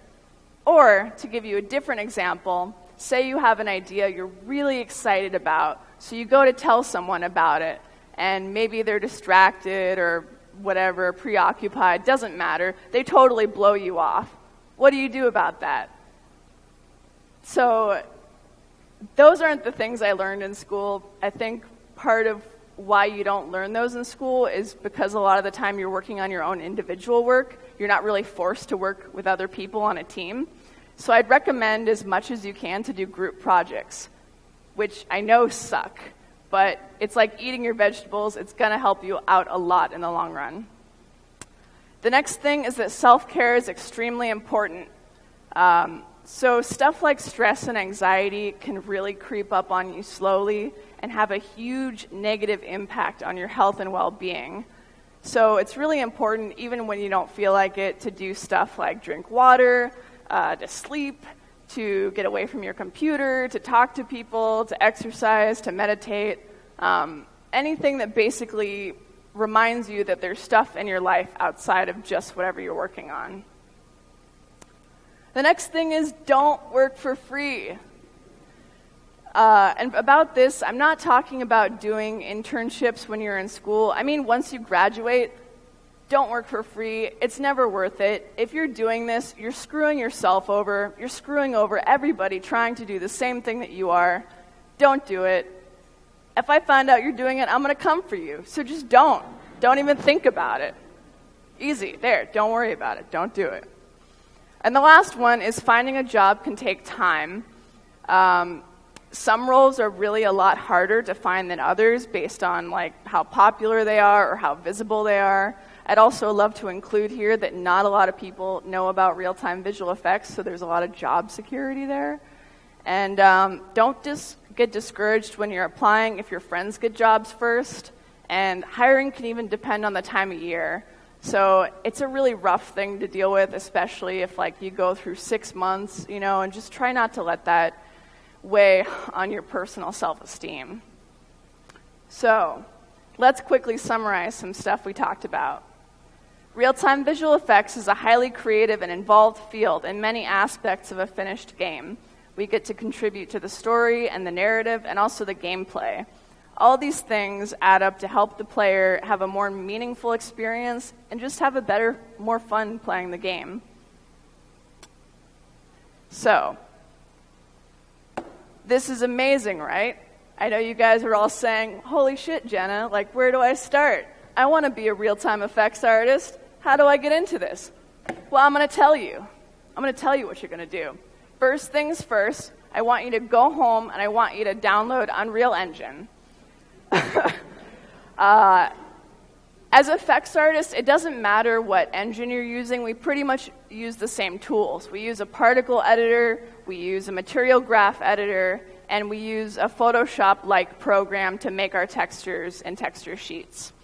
Or, to give you a different example, say you have an idea you're really excited about, so you go to tell someone about it, and maybe they're distracted or whatever, preoccupied, doesn't matter. They totally blow you off. What do you do about that? So, those aren't the things I learned in school. I think part of why you don't learn those in school is because a lot of the time you're working on your own individual work. You're not really forced to work with other people on a team. So I'd recommend as much as you can to do group projects, which I know suck, but it's like eating your vegetables. It's going to help you out a lot in the long run. The next thing is that self-care is extremely important. So stuff like stress and anxiety can really creep up on you slowly and have a huge negative impact on your health and well-being. So it's really important, even when you don't feel like it, to do stuff like drink water, to sleep, to get away from your computer, to talk to people, to exercise, to meditate, anything that basically reminds you that there's stuff in your life outside of just whatever you're working on. The next thing is don't work for free. And about this, I'm not talking about doing internships when you're in school. I mean, once you graduate, don't work for free. It's never worth it. If you're doing this, you're screwing yourself over. You're screwing over everybody trying to do the same thing that you are. Don't do it. If I find out you're doing it, I'm going to come for you. So just don't. Don't even think about it. Easy. There. Don't worry about it. Don't do it. And the last one is finding a job can take time. Some roles are really a lot harder to find than others based on how popular they are or how visible they are. I'd also love to include here that not a lot of people know about real-time visual effects, so there's a lot of job security there. And don't just get discouraged when you're applying if your friends get jobs first. And hiring can even depend on the time of year. So it's a really rough thing to deal with, especially if you go through 6 months, and just try not to let that weigh on your personal self-esteem. So let's quickly summarize some stuff we talked about. Real-time visual effects is a highly creative and involved field in many aspects of a finished game. We get to contribute to the story and the narrative and also the gameplay. All these things add up to help the player have a more meaningful experience and just have a better, more fun playing the game. So, this is amazing, right? I know you guys are all saying, holy shit, Jenna, where do I start? I want to be a real-time effects artist. How do I get into this? Well, I'm going to tell you. I'm going to tell you what you're going to do. First things first, I want you to go home and I want you to download Unreal Engine. As effects artists, it doesn't matter what engine you're using. We pretty much use the same tools. We use a particle editor, we use a material graph editor, and we use a Photoshop-like program to make our textures and texture sheets.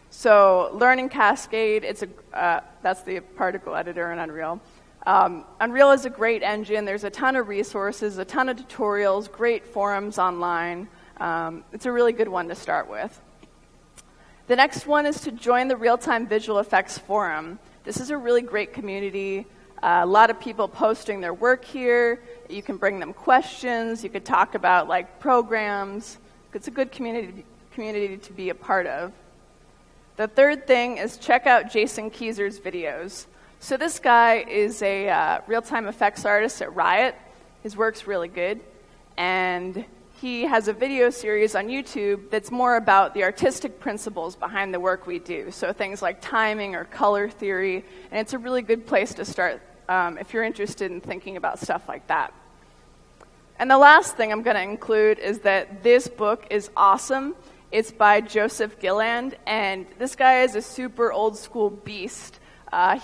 So Learning Cascade, that's the particle editor in Unreal. Unreal is a great engine. There's a ton of resources, a ton of tutorials, great forums online. It's a really good one to start with. The next one is to join the Real-Time Visual Effects Forum. This is a really great community. A lot of people posting their work here. You can bring them questions. You could talk about programs. It's a good community to be a part of. The third thing is check out Jason Keyser's videos. So this guy is a real-time effects artist at Riot. His work's really good. And he has a video series on YouTube that's more about the artistic principles behind the work we do. So things like timing or color theory. And it's a really good place to start if you're interested in thinking about stuff like that. And the last thing I'm going to include is that this book is awesome. It's by Joseph Gilland, and this guy is a super old-school beast.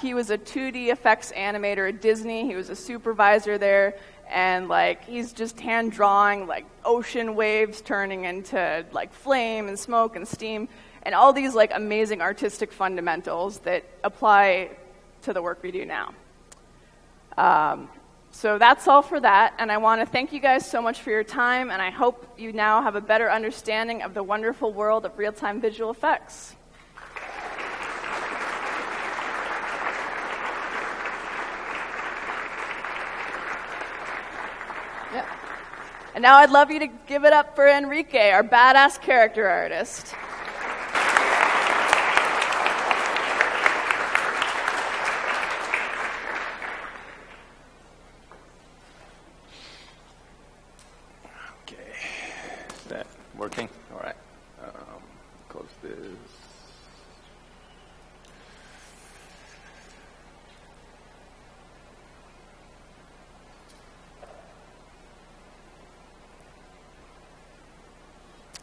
He was a 2D effects animator at Disney. He was a supervisor there, and like he's just hand drawing like ocean waves turning into like flame and smoke and steam, and all these like amazing artistic fundamentals that apply to the work we do now. So that's all for that, and I want to thank you guys so much for your time, and I hope you now have a better understanding of the wonderful world of real-time visual effects. Yep. And now I'd love you to give it up for Enrique, our badass character artist. Working? All right. Close this.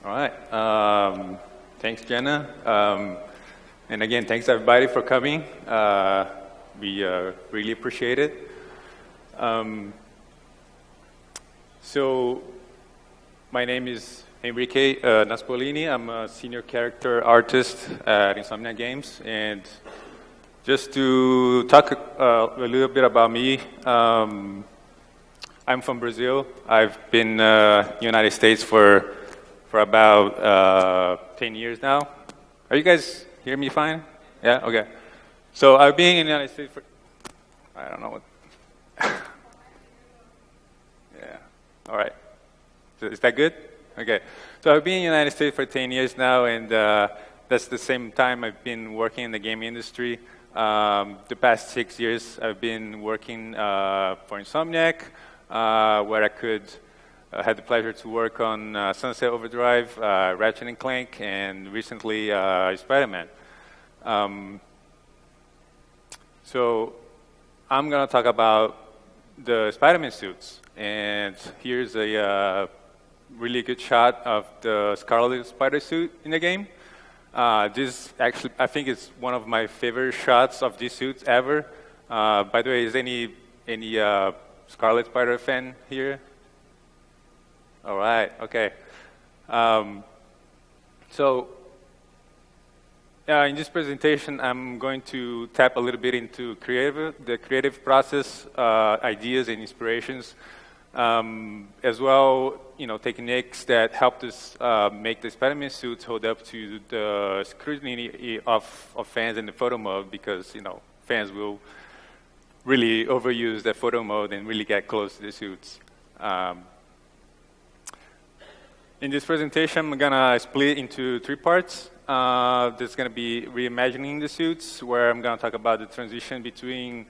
All right. Thanks, Jenna. And again, thanks everybody for coming. We really appreciate it. So my name is Enrique Naspolini. I'm a senior character artist at Insomniac Games. And just to talk a little bit about me, I'm from Brazil. I've been in the United States for about 10 years now. Are you guys hearing me fine? Yeah? Okay. So I've been in the United States for, I don't know what. Yeah. All right. So is that good? Okay, so I've been in the United States for 10 years now, and that's the same time I've been working in the game industry. The past 6 years, I've been working for Insomniac, where I had the pleasure to work on Sunset Overdrive, Ratchet and Clank, and recently Spider-Man. So I'm going to talk about the Spider-Man suits, and here's a really good shot of the Scarlet Spider suit in the game. This actually, I think, is one of my favorite shots of these suits ever. By the way, is any Scarlet Spider fan here? All right, okay. So in this presentation, I'm going to tap a little bit into the creative process, ideas and inspirations. As well, techniques that helped us make the Spider-Man suits hold up to the scrutiny of fans in the photo mode, because fans will really overuse the photo mode and really get close to the suits. In this presentation, I'm gonna split into 3 parts. There's gonna be reimagining the suits, where I'm gonna talk about the transition between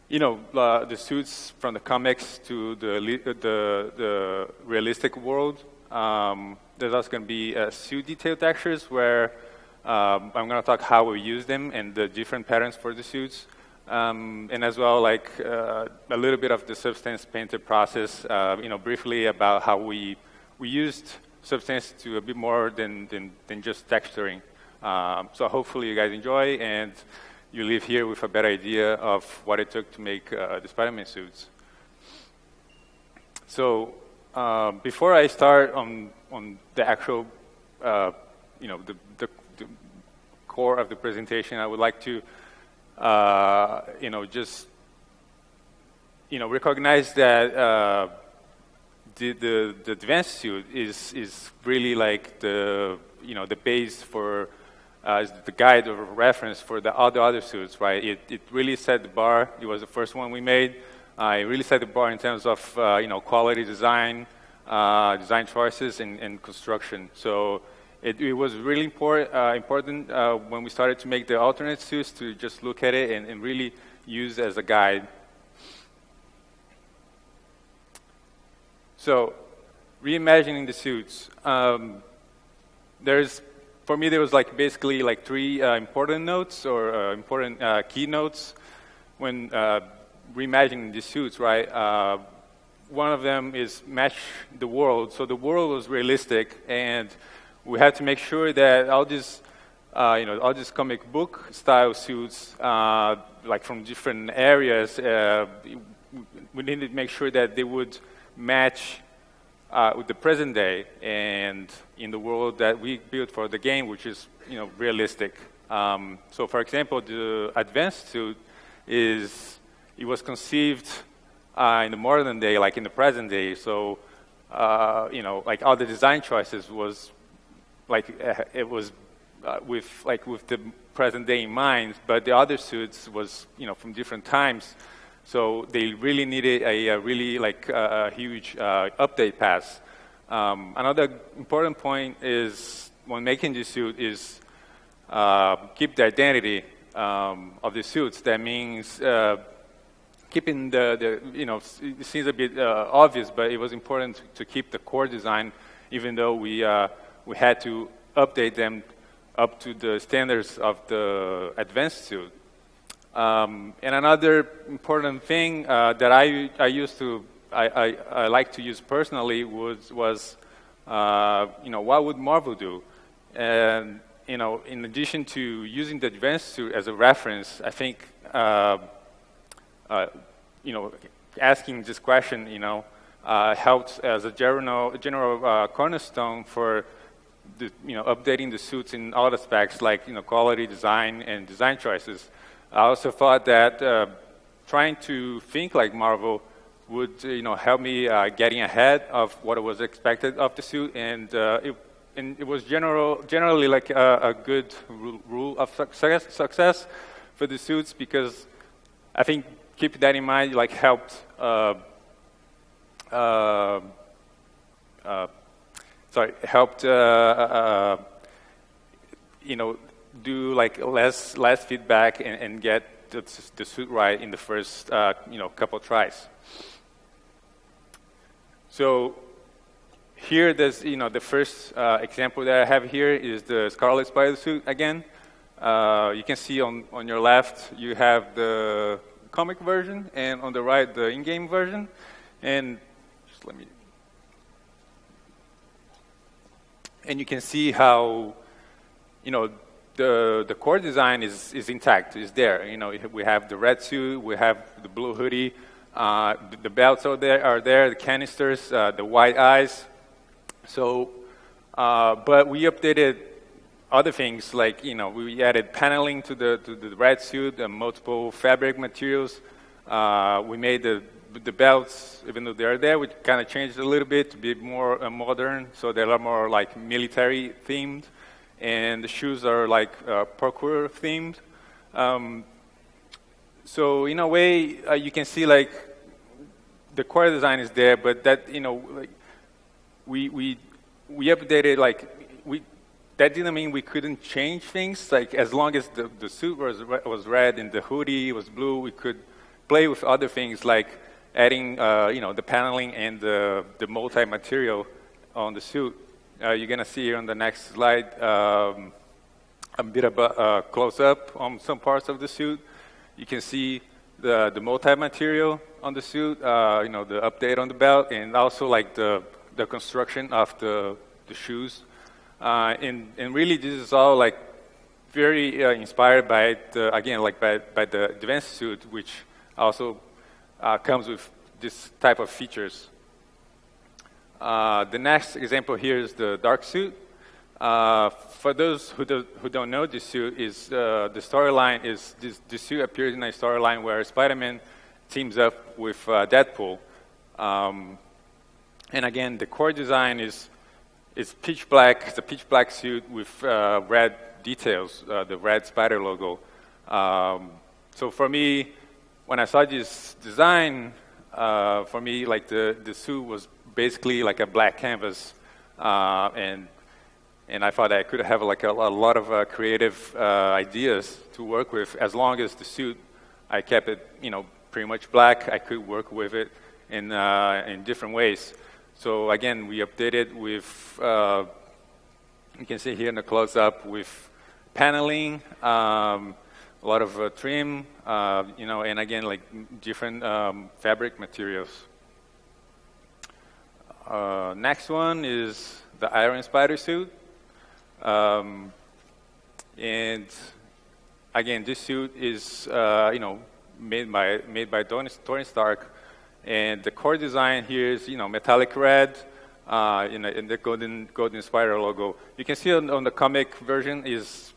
the suits from the comics to the realistic world. There's also going to be suit detail textures, where I'm going to talk how we use them and the different patterns for the suits. And as well, like a little bit of the Substance Painter process, briefly about how we used Substance to a bit more than just texturing. So hopefully you guys enjoy, and you leave here with a better idea of what it took to make the Spider-Man suits. So before I start on the actual, the core of the presentation, I would like to, just, recognize that the advanced suit is really like the base for the guide or reference for all the other suits, right? It really set the bar. It was the first one we made. It really set the bar in terms of quality design, design choices, and construction. So it was really important when we started to make the alternate suits to just look at it and really use as a guide. So reimagining the suits. For me, there was basically 3 important notes or important keynotes when reimagining the suits, right? One of them is match the world. So the world was realistic, and we had to make sure that all these, all these comic book style suits, like from different areas, we needed to make sure that they would match with the present day and in the world that we built for the game, which is realistic. So, for example, the advanced suit it was conceived in the modern day, like in the present day. So, like all the design choices was like it was with the present day in mind, but the other suits was from different times. So they really needed a really huge update pass. Another important point is when making the suit is keep the identity of the suits. That means keeping it seems a bit obvious, but it was important to keep the core design, even though we had to update them up to the standards of the advanced suit. And another important thing that I like to use personally was what would Marvel do? And in addition to using the advanced suit as a reference, I think asking this question helps as a general cornerstone for updating the suits in all aspects, like quality, design, and design choices. I also thought that trying to think like Marvel would, help me getting ahead of what was expected of the suit, and it was generally like a good rule of success for the suits, because I think keeping that in mind helped. Helped do less feedback and get the suit right in the first couple tries. So here, there's the first example that I have here is the Scarlet Spider suit again. You can see on your left you have the comic version, and on the right the in-game version. And just let me. And you can see how the core design is intact, is there. We have the red suit, we have the blue hoodie, the belts are there, the canisters, the white eyes. So, but we updated other things, like we added paneling to the red suit, multiple fabric materials. We made the belts, even though they are there, we kind of changed a little bit to be more modern, so they are more like military themed. And the shoes are like parkour themed. So in a way, you can see the core design is there, but that we updated that didn't mean we couldn't change things. As long as the suit was red and the hoodie was blue, we could play with other things like adding the paneling and the multi-material on the suit. You're going to see here on the next slide a bit of a close-up on some parts of the suit. You can see the multi-material on the suit, the update on the belt, and also the construction of the shoes. And really, this is all very inspired by by the advanced suit, which also comes with this type of features. The next example here is the dark suit. For those who don't know, this suit is the storyline is this suit appears in a storyline where Spider-Man teams up with Deadpool. And again, the core design is pitch black. It's a pitch black suit with red details, the red spider logo. So for me, when I saw this design, for me, the suit was basically like a black canvas, and I thought I could have a lot of creative ideas to work with. As long as the suit, I kept it, pretty much black. I could work with it in different ways. So again, we updated with, you can see here in the close-up, with paneling, a lot of trim, and again, like different fabric materials. Next one is the Iron Spider suit. And again, this suit is made by Tony Stark, and the core design here is metallic red, and the golden spider logo. You can see on the comic version it's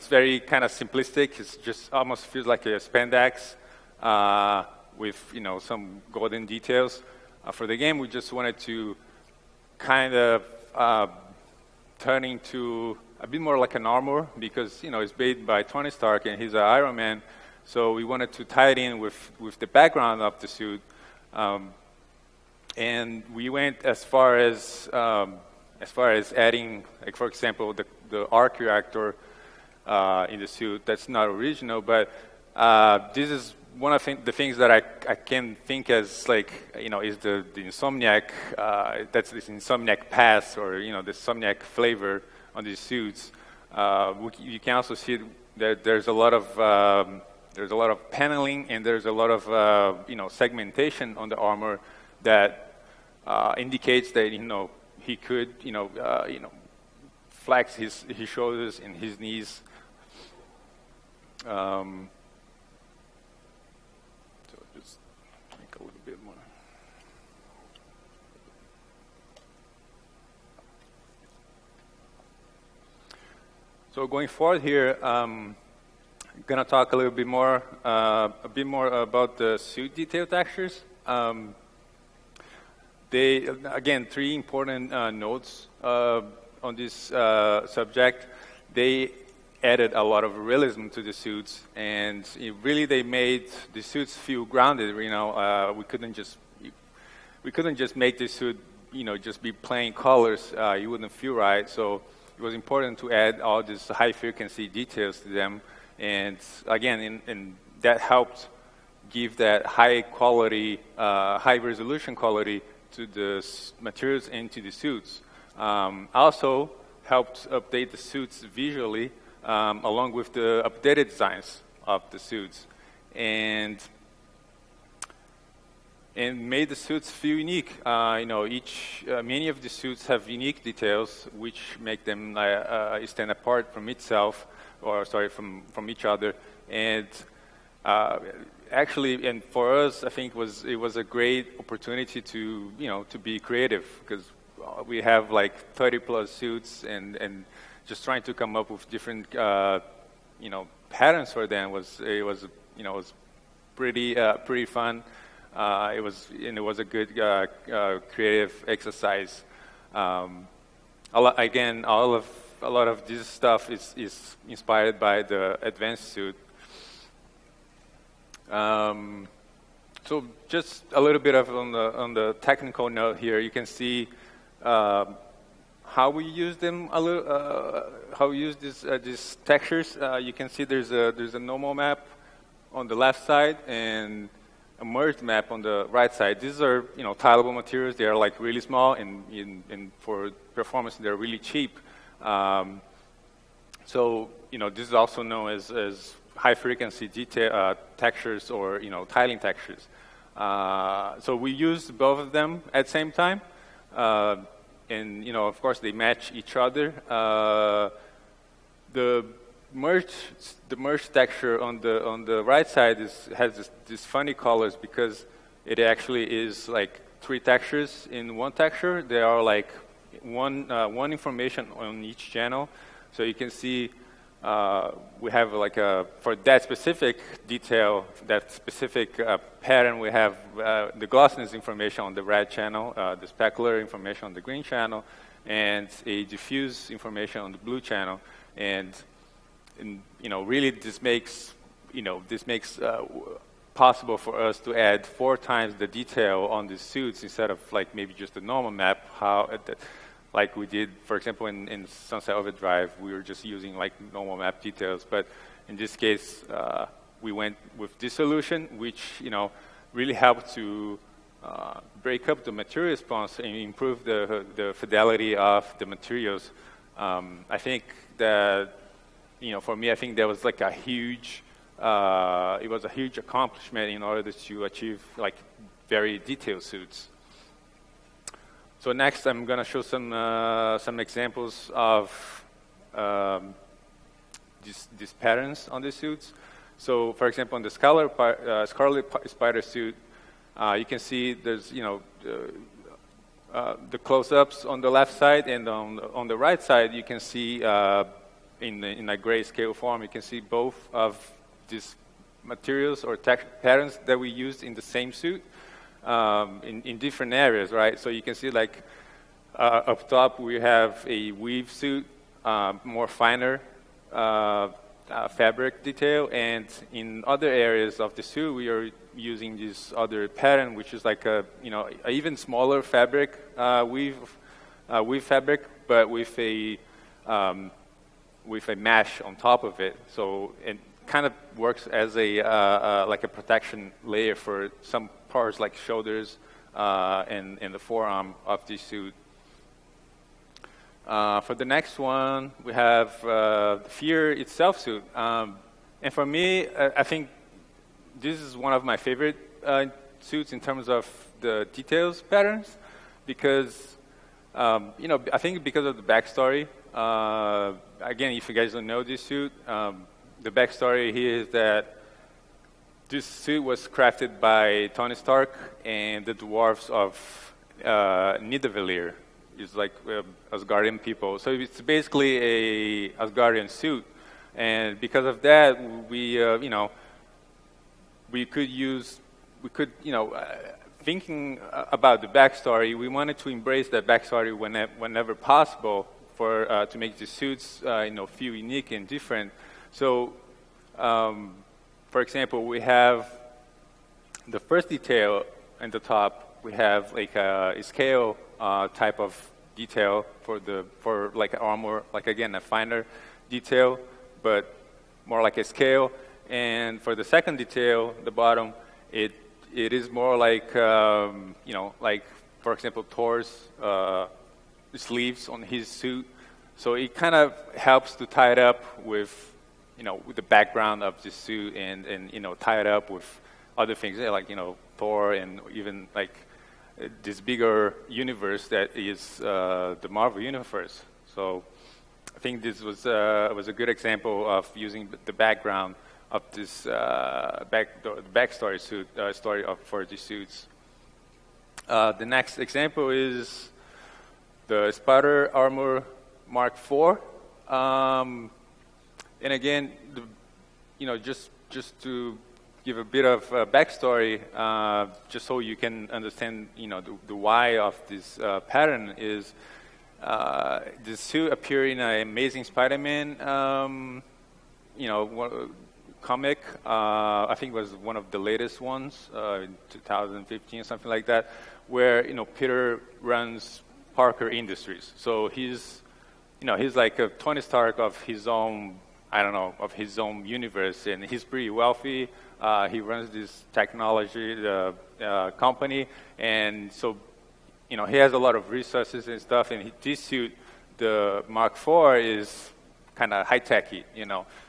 very kind of simplistic. It's just almost feels like a spandex with some golden details. For the game, we just wanted to kind of turn into a bit more like an armor because it's made by Tony Stark and he's an Iron Man. So we wanted to tie it in with the background of the suit, and we went as far as adding, like for example, the arc reactor in the suit. That's not original, but this is one of the things that I can think as like is the Insomniac. That's this Insomniac pass or the Insomniac flavor on these suits. You can also see that there's a lot of paneling and there's a lot of segmentation on the armor that indicates that he could flex his shoulders and his knees. So just make a little bit more. So going forward here, I'm going to talk a little bit more, about the suit detail textures. Again, three important notes on this subject. They added a lot of realism to the suits, and they made the suits feel grounded. We couldn't just make the suit, just be plain colors. You wouldn't feel right. So it was important to add all these high frequency details to them. And again, and that helped give that high quality, high resolution quality to the materials and to the suits. Also helped update the suits visually, along with the updated designs of the suits, and made the suits feel unique. Many of the suits have unique details which make them stand apart from from each other. And actually, and for us, I think it was a great opportunity to be creative, because we have like 30 plus suits, and just trying to come up with different patterns for them was pretty fun. It was a good creative exercise. A lot of this stuff is inspired by the advanced suit. So just a little bit of on the technical note here, you can see how we use them how we use these textures. You can see there's a normal map on the left side and a merged map on the right side. These are tileable materials. They are like really small, and for performance they're really cheap. So this is also known as high frequency detail textures, or tiling textures. So we used both of them at the same time. And of course they match each other. The merged texture on the right side has these funny colors, because it actually is like three textures in one texture. They are like one information on each channel. So you can see we have like for that specific detail, that specific pattern, we have the glossiness information on the red channel, the specular information on the green channel, and a diffuse information on the blue channel. And really this makes possible for us to add 4 times the detail on the suits instead of like maybe just a normal map. Like we did, for example, in Sunset Overdrive, we were just using like normal map details. But in this case, we went with this solution, which really helped to break up the material response and improve the fidelity of the materials. I think that for me, I think that was like a huge, it was a huge accomplishment in order to achieve like very detailed suits. So next, I'm going to show some examples of these patterns on the suits. So, for example, on the Scarlet Spider suit, you can see there's the close-ups on the left side, and on the right side, you can see in a grayscale form, you can see both of these materials or patterns that we used in the same suit in different areas, right? So you can see like up top we have a weave suit, more finer fabric detail, and in other areas of the suit we are using this other pattern, which is like a a even smaller fabric weave fabric, but with a mesh on top of it. So it kind of works as a like a protection layer for some parts like shoulders and the forearm of the suit. For the next one, we have the Fear itself suit. And for me, I think this is one of my favorite suits in terms of the details patterns, because I think because of the backstory. Again, if you guys don't know this suit, the backstory here is that this suit was crafted by Tony Stark and the dwarves of Nidavellir. It's like Asgardian people. So it's basically a Asgardian suit, and because of that, we could thinking about the backstory, we wanted to embrace that backstory whenever possible to make the suits feel unique and different. So, for example, we have the first detail in the top. We have like a scale type of detail for like armor, like again a finer detail, but more like a scale. And for the second detail, the bottom, it is more like like for example Thor's sleeves on his suit. So it kind of helps to tie it up with with the background of the suit, and tie it up with other things like Thor, and even like this bigger universe that is the Marvel universe. So I think this was a good example of using the background of this backstory suit story for the suits. The next example is the Spider Armor Mark IV, and again, just to give a bit of backstory, just so you can understand, the why of this pattern is this suit appeared in an Amazing Spider-Man, comic. I think it was one of the latest ones, in 2015 or something like that, where Peter runs Parker Industries. So he's like a Tony Stark of his own, of his own universe, and he's pretty wealthy. He runs this technology company, and so he has a lot of resources and stuff. And this suit, the Mark IV, is kind of high-techy,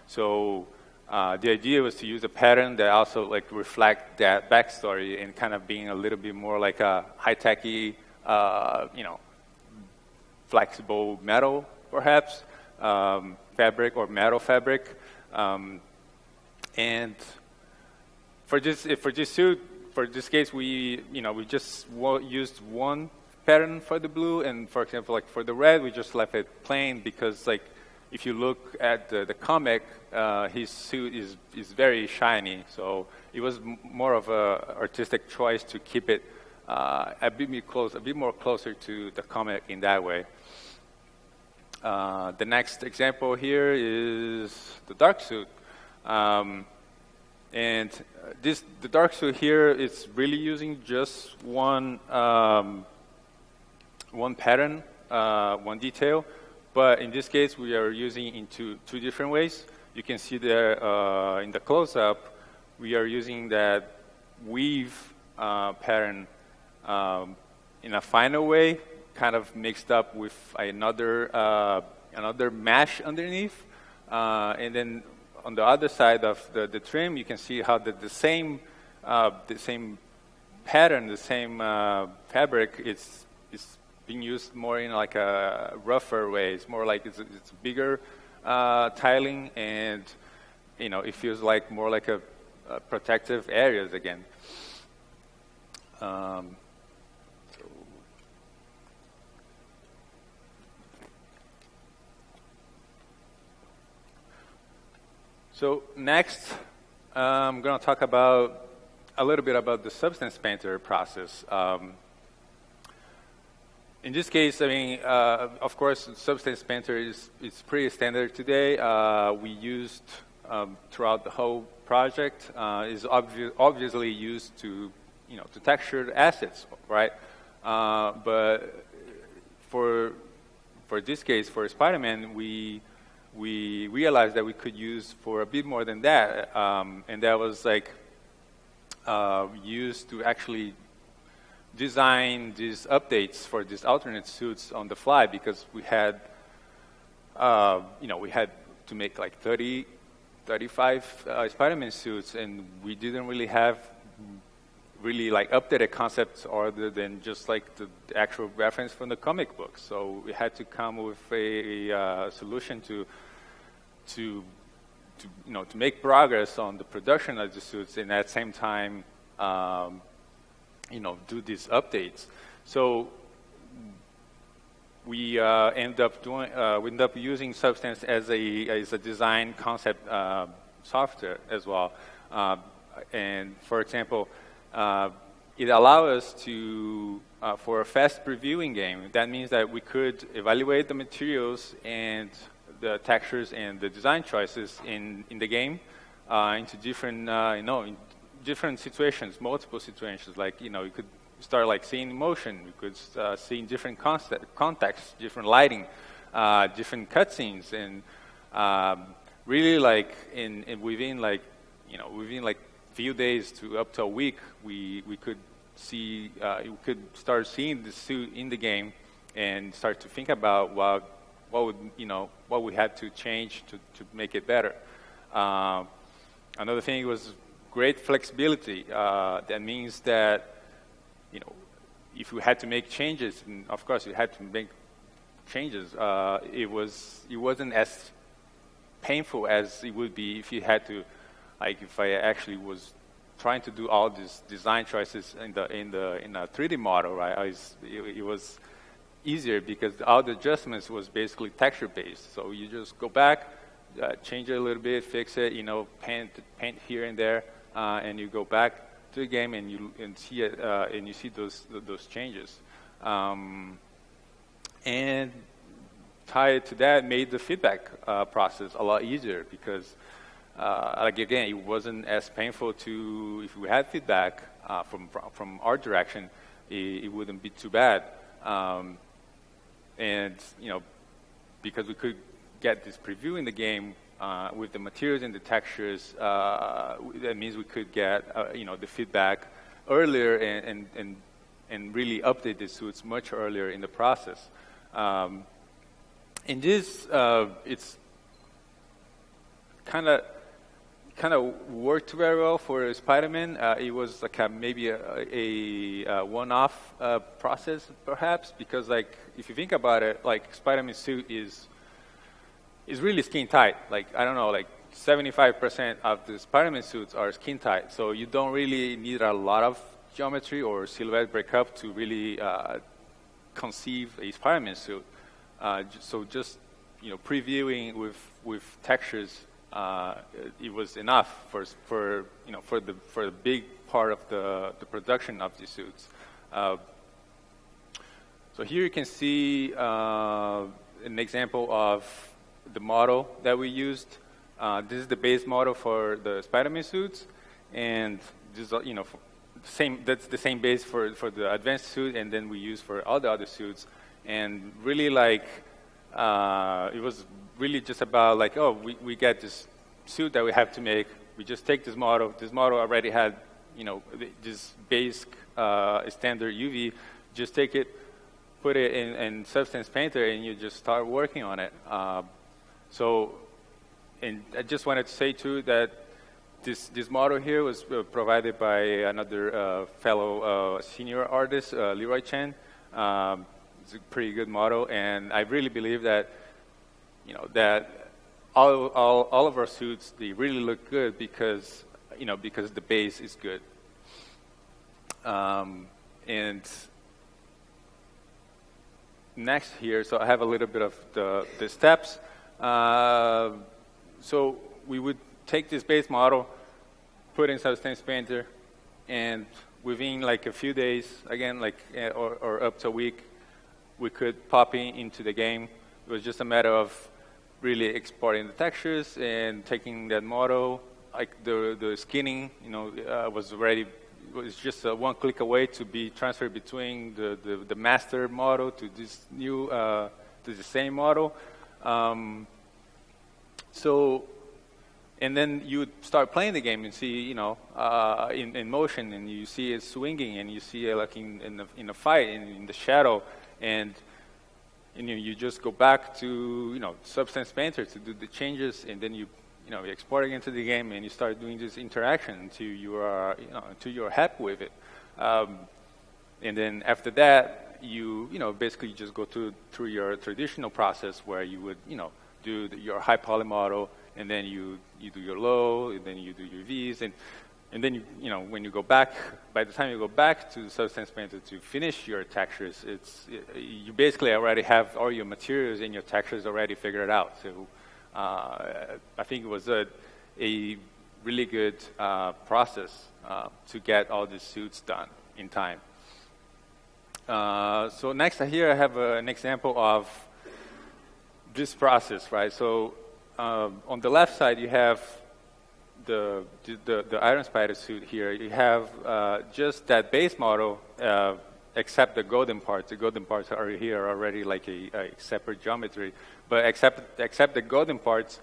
So the idea was to use a pattern that also like reflect that backstory, and kind of being a little bit more like a high-techy, flexible metal, perhaps, fabric or metal fabric, and for this suit, for this case, we just used one pattern for the blue, and for example, like for the red, we just left it plain, because like if you look at the comic, his suit is very shiny, so it was more of a artistic choice to keep it a bit more closer to the comic in that way. The next example here is the dark suit. And the dark suit here is really using just one pattern, one detail. But in this case, we are using it in two different ways. You can see there in the close-up, we are using that weave pattern in a finer way, kind of mixed up with another mesh underneath. And then on the other side of the trim, you can see how the same pattern, the same fabric is being used more in like a rougher way. It's more like it's bigger tiling, and it feels like more like a protective areas again. So next, I'm going to talk about a little bit about the Substance Painter process. In this case, I mean, of course, Substance Painter is pretty standard today. We used throughout the whole project is obviously used to to texture assets, right? But for this case, for Spider-Man, we realized that we could use for a bit more than that, and that was like used to actually design these updates for these alternate suits on the fly, because we had we had to make like 35 Spider-Man suits, and we didn't really have like updated concepts other than just like the actual reference from the comic book. So we had to come with a solution to make progress on the production of the suits, and at the same time do these updates. So we end up using Substance as a design concept software as well. And for example, it allows us to for a fast previewing game. That means that we could evaluate the materials and the textures and the design choices in the game into different in different situations, multiple situations. Like you could start like seeing motion, you could see different contexts, different lighting, different cutscenes, and really like within like few days to up to a week, we could see you could start seeing the suit in the game and start to think about what we had to change to make it better. Another thing was great flexibility. That means that if we had to make changes, and of course you had to make changes, it wasn't as painful as it would be if you had to, like if I actually was trying to do all these design choices in a 3D model, right? It was easier because all the adjustments was basically texture based. So you just go back, change it a little bit, fix it, paint here and there, and you go back to the game and you see it, and you see those changes. And tied to that made the feedback process a lot easier because, like again, it wasn't as painful to if we had feedback from our direction, it wouldn't be too bad. And because we could get this preview in the game with the materials and the textures, that means we could get the feedback earlier and really update the suits much earlier in the process. And this it's kind of worked very well for Spider-Man. It was like maybe a one-off process, perhaps, because like if you think about it, like Spider-Man's suit is really skin tight. Like I don't know, like 75% of the Spider-Man suits are skin tight, so you don't really need a lot of geometry or silhouette breakup to really conceive a Spider-Man suit. So just previewing with textures. It was enough for the big part of the production of the suits. So here you can see an example of the model that we used. This is the base model for the Spider-Man suits, and this that's the same base for the advanced suit, and then we use for all the other suits. And really like it was really just about like, oh, we get this suit that we have to make. We just take this model. This model already had, this base standard UV. Just take it, put it in Substance Painter, and you just start working on it. So I just wanted to say too that this model here was provided by another fellow senior artist, Leroy Chen. It's a pretty good model, and I really believe that that all of our suits, they really look good because because the base is good. And next here, so I have a little bit of the steps. So we would take this base model, put in Substance Painter, and within like a few days, again, like or up to a week, we could pop into the game. It was just a matter of really exporting the textures and taking that model, like the skinning, was just one click away to be transferred between the master model to this new to the same model. And then you start playing the game and see, in motion, and you see it swinging, and you see it like in a fight, in the shadow, and you just go back to Substance Painter to do the changes, and then you export it into the game, and you start doing this interaction until you're happy with it. And then after that, you basically just go through your traditional process where you would do your high poly model, and then you do your low, and then you do your V's, and then when you go back, by the time you go back to Substance Painter to finish your textures, you basically already have all your materials and your textures already figured out. So I think it was a really good process to get all the suits done in time. So next here I have an example of this process, right? So on the left side you have the Iron Spider suit here. You have just that base model, except the golden parts. The golden parts are here already like a separate geometry. But except the golden parts,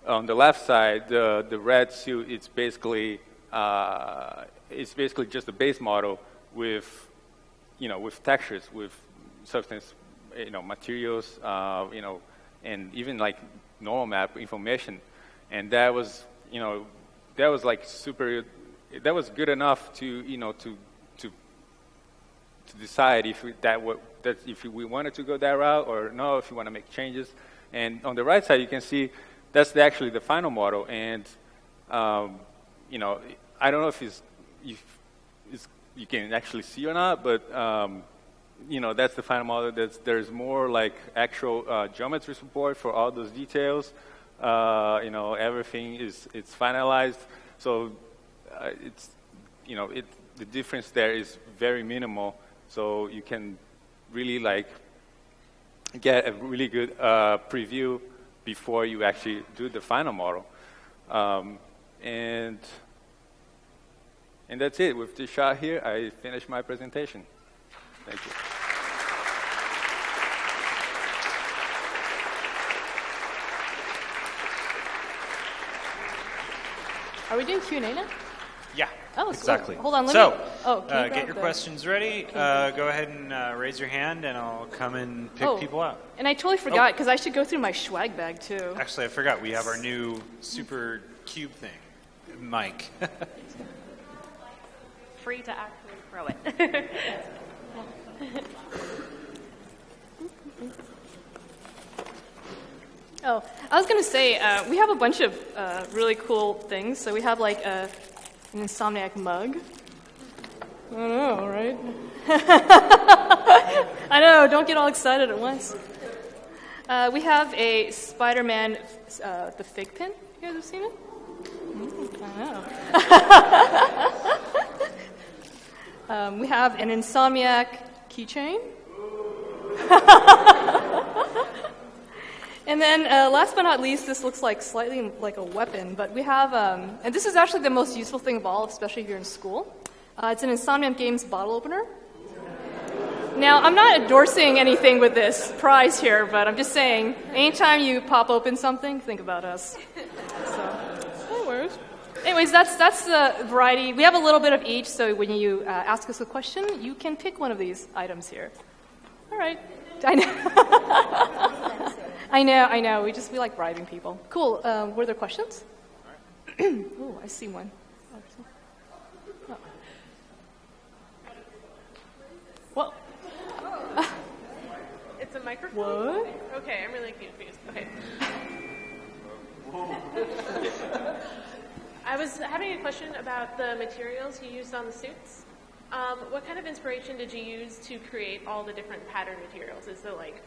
on the left side, the red suit, it's basically just a base model with with textures, with substance, materials, and even like normal map information. And that was like super. That was good enough to to decide if we wanted to go that route or no, if you want to make changes. And on the right side, you can see that's actually the final model. And I don't know if you can actually see or not, but that's the final model. There's more like actual geometry support for all those details. Everything it's finalized. So the difference there is very minimal. So you can really like get a really good preview before you actually do the final model. And that's it. With this shot here, I finished my presentation. Thank you. Are we doing Q&A now? Yeah, oh, exactly. Cool. Hold on, get your questions ready. Go ahead and raise your hand, and I'll come and pick people out. And I totally forgot, because I should go through my swag bag, too. Actually, I forgot. We have our new super cube thing, Mike. Free to actually throw it. Oh, I was going to say, we have a bunch of really cool things. So we have like an Insomniac mug. I know, right? I know, don't get all excited at once. We have a Spider-Man, the fig pin. You guys have seen it? I know. We have an Insomniac keychain. And then last but not least, this looks like slightly like a weapon, but we have, and this is actually the most useful thing of all, especially if you're in school. It's an Insomniac Games bottle opener. Now, I'm not endorsing anything with this prize here, but I'm just saying, anytime you pop open something, think about us. So, anyways, that's the variety. We have a little bit of each, so when you ask us a question, you can pick one of these items here. All right. I know. I know. We like bribing people. Cool. Were there questions? Oh, I see one. Oh. Well. It's a microphone? What? Okay, I'm really confused. Okay. I was having a question about the materials you used on the suits. What kind of inspiration did you use to create all the different pattern materials? Is it like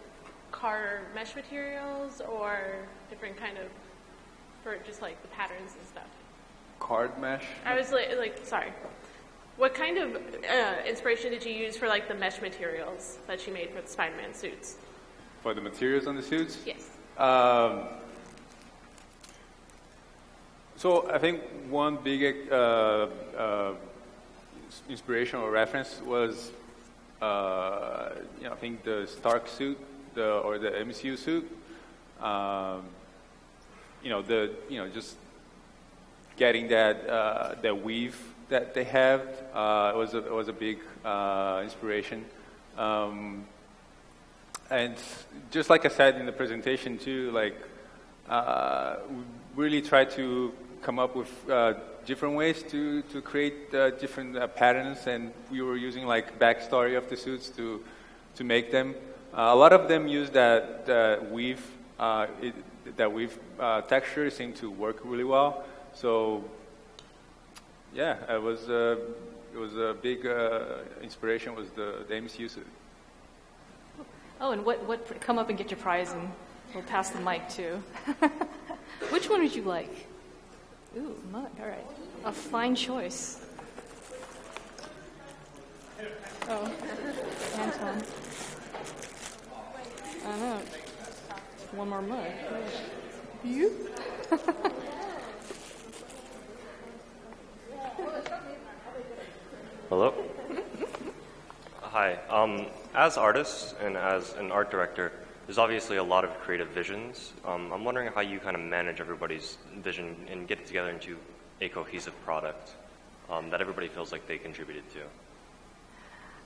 car mesh materials or different kind of, for just like the patterns and stuff? Card mesh? I was sorry. What kind of inspiration did you use for like the mesh materials that you made for the Spider-Man suits? For the materials on the suits? Yes. So I think one big inspiration or reference was, I think the Stark suit, or the MCU suit. Just getting that weave that they have was a big inspiration. And just like I said in the presentation too, we really try to come up with different ways to create different patterns, and we were using backstory of the suits to make them. A lot of them use that weave texture seemed to work really well. So yeah, it was a big inspiration was the MCU suit. Oh, and what? Come up and get your prize, and we'll pass the mic too. Which one would you like? Ooh, mug. All right, a fine choice. Oh, Anton. I know. One more mug. You? Hello. Hi. As artists and as an art director, there's obviously a lot of creative visions. I'm wondering how you kind of manage everybody's vision and get it together into a cohesive product that everybody feels like they contributed to.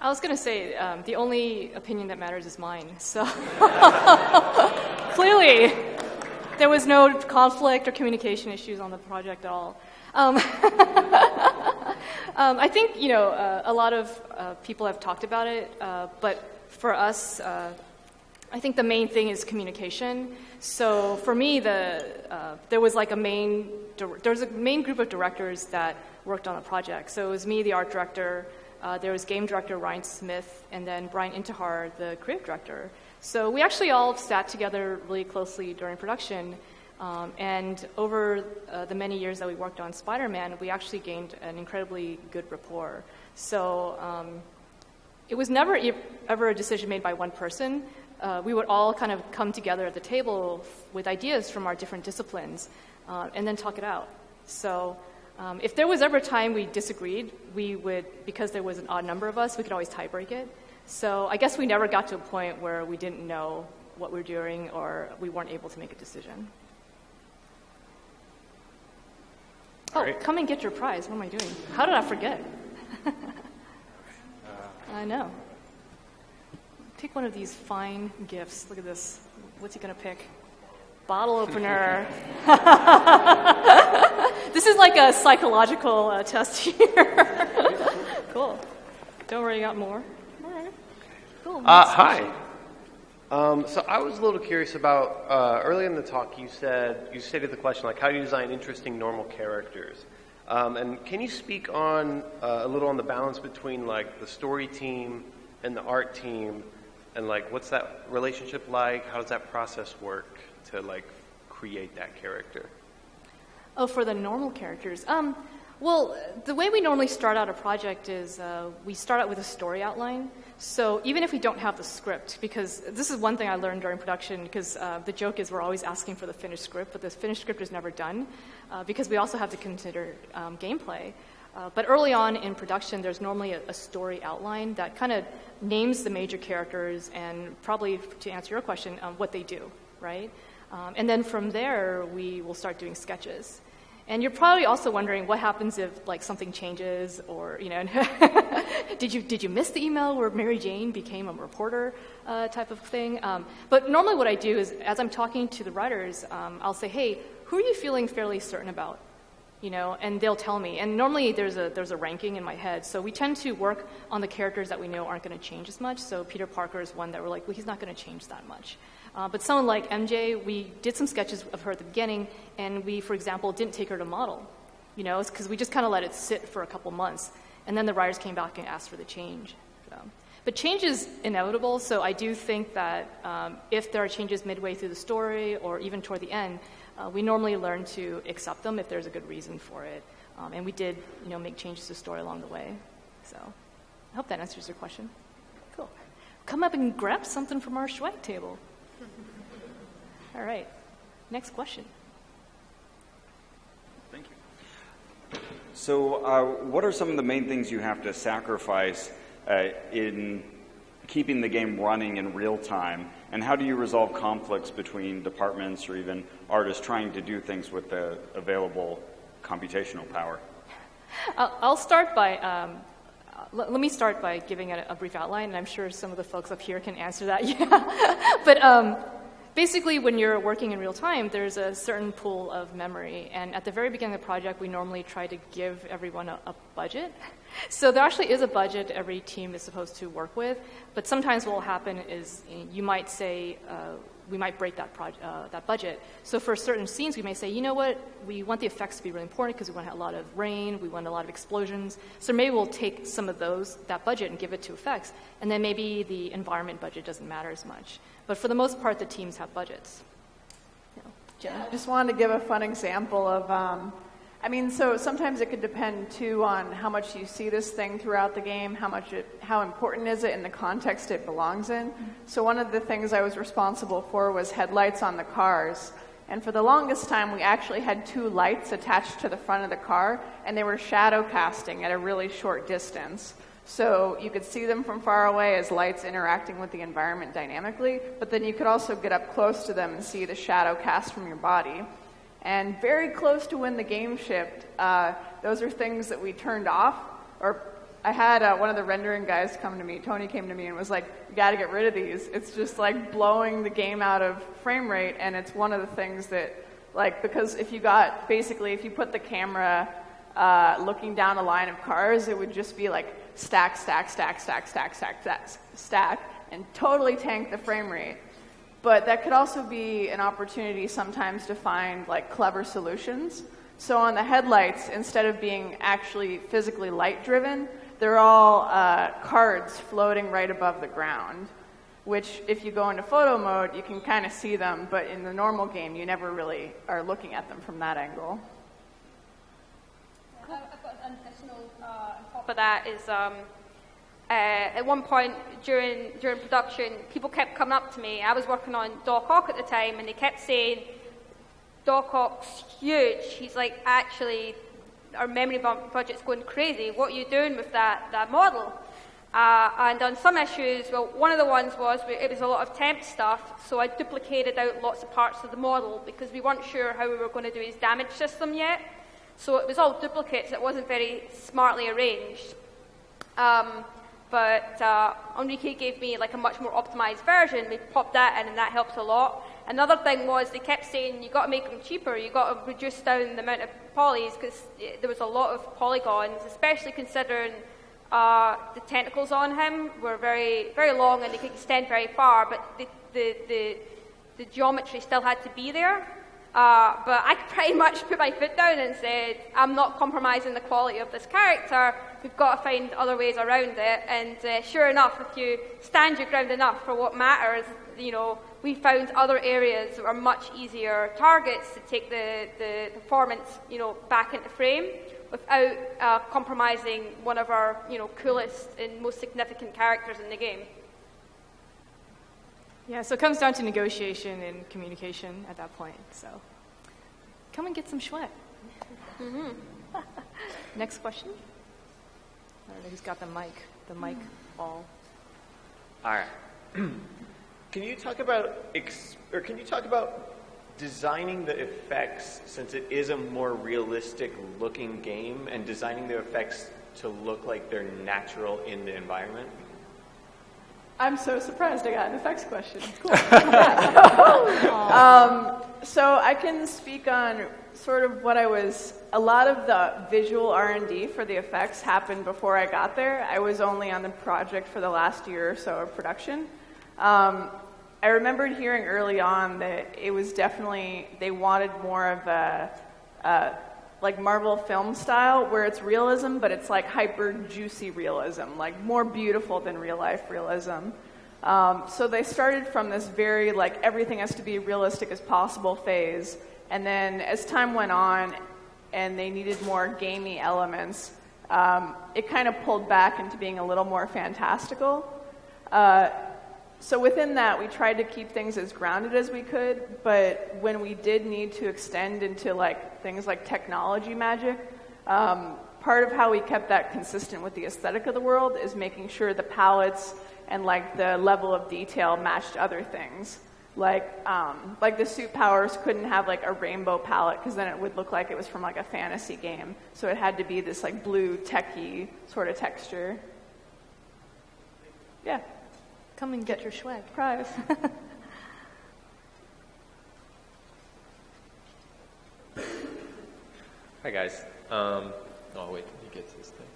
I was going to say, the only opinion that matters is mine. So clearly, there was no conflict or communication issues on the project at all. I think, a lot of people have talked about it, but for us, I think the main thing is communication. So for me, there was a main group of directors that worked on the project. So it was me, the art director, there was game director Ryan Smith, and then Brian Intihar, the creative director. So we actually all sat together really closely during production. And over the many years that we worked on Spider-Man, we actually gained an incredibly good rapport. So it was never ever a decision made by one person. We would all kind of come together at the table with ideas from our different disciplines and then talk it out. So if there was ever a time we disagreed, we would, because there was an odd number of us, we could always tie break it. So I guess we never got to a point where we didn't know what we were doing or we weren't able to make a decision. Oh, Great. Come and get your prize. What am I doing? How did I forget? I know. Pick one of these fine gifts. Look at this. What's he going to pick? Bottle opener. This is like a psychological test here. Cool. Don't worry, I got more. All right. Cool. Hi. So I was a little curious about, early in the talk you stated the question, how do you design interesting normal characters? And can you speak on, a little on the balance between the story team and the art team, and what's that relationship like? How does that process work to create that character? Oh, for the normal characters. Well, the way we normally start out a project is we start out with a story outline. So even if we don't have the script, because this is one thing I learned during production, because the joke is we're always asking for the finished script, but the finished script is never done, because we also have to consider gameplay. But early on in production, there's normally a story outline that kind of names the major characters and probably, to answer your question, what they do, right? And then from there, we will start doing sketches. And you're probably also wondering what happens if like something changes, or did you miss the email where Mary Jane became a reporter type of thing? But normally what I do is, as I'm talking to the writers, I'll say, hey, who are you feeling fairly certain about? And they'll tell me. And normally there's a ranking in my head. So we tend to work on the characters that we know aren't going to change as much. So Peter Parker is one that we're like, well, he's not going to change that much. But someone like MJ, we did some sketches of her at the beginning, and we, for example, didn't take her to model, because we just kind of let it sit for a couple months. And then the writers came back and asked for the change. But change is inevitable, so I do think that if there are changes midway through the story or even toward the end, we normally learn to accept them if there's a good reason for it. And we did, make changes to the story along the way. So I hope that answers your question. Cool. Come up and grab something from our swag table. All right. Next question. Thank you. So what are some of the main things you have to sacrifice in keeping the game running in real time? And how do you resolve conflicts between departments or even artists trying to do things with the available computational power? I'll start by, let me start by giving a brief outline, and I'm sure some of the folks up here can answer that. Yeah. But basically, when you're working in real time, there's a certain pool of memory. And at the very beginning of the project, we normally try to give everyone a budget. So there actually is a budget every team is supposed to work with. But sometimes what will happen is you might say, we might break that budget. So for certain scenes, we may say, you know what, we want the effects to be really important because we want a lot of rain, we want a lot of explosions. So maybe we'll take some of that budget and give it to effects. And then maybe the environment budget doesn't matter as much. But for the most part, the teams have budgets. Jen? I just wanted to give a fun example of, so sometimes it could depend, too, on how much you see this thing throughout the game, how important is it in the context it belongs in. So one of the things I was responsible for was headlights on the cars. And for the longest time, we actually had 2 lights attached to the front of the car, and they were shadow casting at a really short distance. So you could see them from far away as lights interacting with the environment dynamically, but then you could also get up close to them and see the shadow cast from your body. And very close to when the game shipped, those are things that we turned off. Or I had one of the rendering guys come to me, Tony came to me and was like, you got to get rid of these. It's just like blowing the game out of frame rate, and it's one of the things that, because if you put the camera looking down a line of cars, it would just be like stack, and totally tank the frame rate. But that could also be an opportunity sometimes to find clever solutions. So on the headlights, instead of being actually physically light driven, they're all cards floating right above the ground, which if you go into photo mode, you can kind of see them, but in the normal game, you never really are looking at them from that angle. I've got an additional on top of that is at one point during production, people kept coming up to me. I was working on Doc Ock at the time, and they kept saying, Doc Ock's huge. He's like, actually, our memory budget's going crazy. What are you doing with that model? And on some issues, well, one of the ones was it was a lot of temp stuff, so I duplicated out lots of parts of the model because we weren't sure how we were going to do his damage system yet. So it was all duplicates. It wasn't very smartly arranged. But Enrique gave me a much more optimized version. We popped that in, and that helps a lot. Another thing was they kept saying, you've got to make them cheaper. You've got to reduce down the amount of polys because there was a lot of polygons, especially considering the tentacles on him were very, very long and they could extend very far, but the geometry still had to be there. But I pretty much put my foot down and said, I'm not compromising the quality of this character. We've got to find other ways around it. And sure enough, if you stand your ground enough for what matters, we found other areas that were much easier targets to take the performance, back into frame without compromising one of our, coolest and most significant characters in the game. Yeah, so it comes down to negotiation and communication at that point. So come and get some sweat. Mm-hmm. Next question. I don't know who's got the mic ball. All right. Can you talk about designing the effects, since it is a more realistic looking game, and designing the effects to look like they're natural in the environment? I'm so surprised I got an effects question. Cool. So I can speak on sort of what a lot of the visual R&D for the effects happened before I got there. I was only on the project for the last year or so of production. I remembered hearing early on that it was definitely, they wanted more of a like Marvel film style, where it's realism, but it's like hyper juicy realism, like more beautiful than real life realism. So they started from this very like everything has to be realistic as possible phase, and then as time went on and they needed more gamey elements, it kind of pulled back into being a little more fantastical. So within that, we tried to keep things as grounded as we could, but when we did need to extend into like things like technology magic, part of how we kept that consistent with the aesthetic of the world is making sure the palettes and like the level of detail matched other things. Like the suit powers couldn't have like a rainbow palette because then it would look like it was from like a fantasy game. So it had to be this like blue techie sort of texture. Yeah. Come and get your swag. Prize. Hi guys. Oh wait, he gets this thing.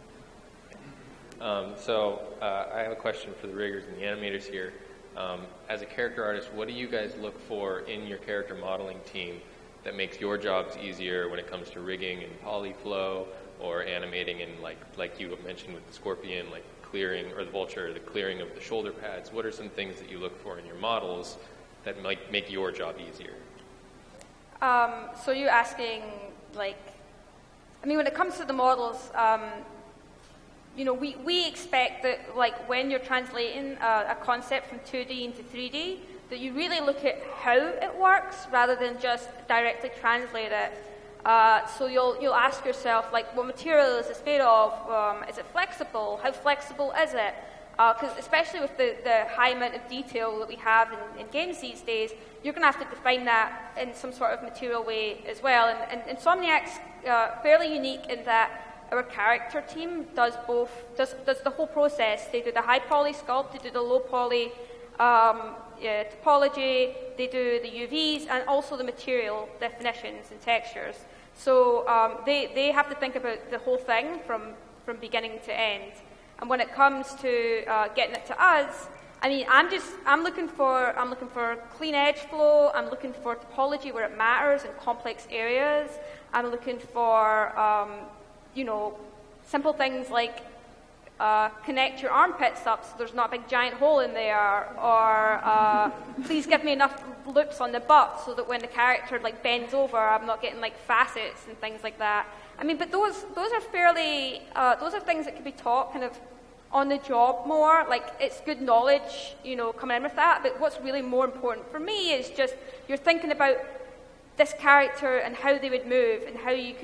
So I have a question for the riggers and the animators here. As a character artist, what do you guys look for in your character modeling team that makes your jobs easier when it comes to rigging and polyflow or animating and like you mentioned with the scorpion, like clearing, or the vulture, the clearing of the shoulder pads? What are some things that you look for in your models that might make your job easier? So you're asking, like, I mean, when it comes to the models, you know, we expect that, like, when you're translating a concept from 2D into 3D, that you really look at how it works rather than just directly translate it. So you'll ask yourself, like, what material is this made of? Is it flexible? How flexible is it? Because especially with the high amount of detail that we have in games these days, you're going to have to define that in some sort of material way as well. And Insomniac's fairly unique in that our character team does the whole process. They do the high poly sculpt, they do the low poly topology, they do the UVs, and also the material definitions and textures. So they have to think about the whole thing from beginning to end. And when it comes to getting it to us, I mean, I'm looking for clean edge flow. I'm looking for topology where it matters in complex areas. I'm looking for you know, simple things like connect your armpits up so there's not a big giant hole in there, or please give me enough loops on the butt so that when the character like bends over, I'm not getting like facets and things like that. I mean, but those are fairly those are things that can be taught kind of on the job more. Like, it's good knowledge, you know, coming in with that. But what's really more important for me is just you're thinking about this character and how they would move and how you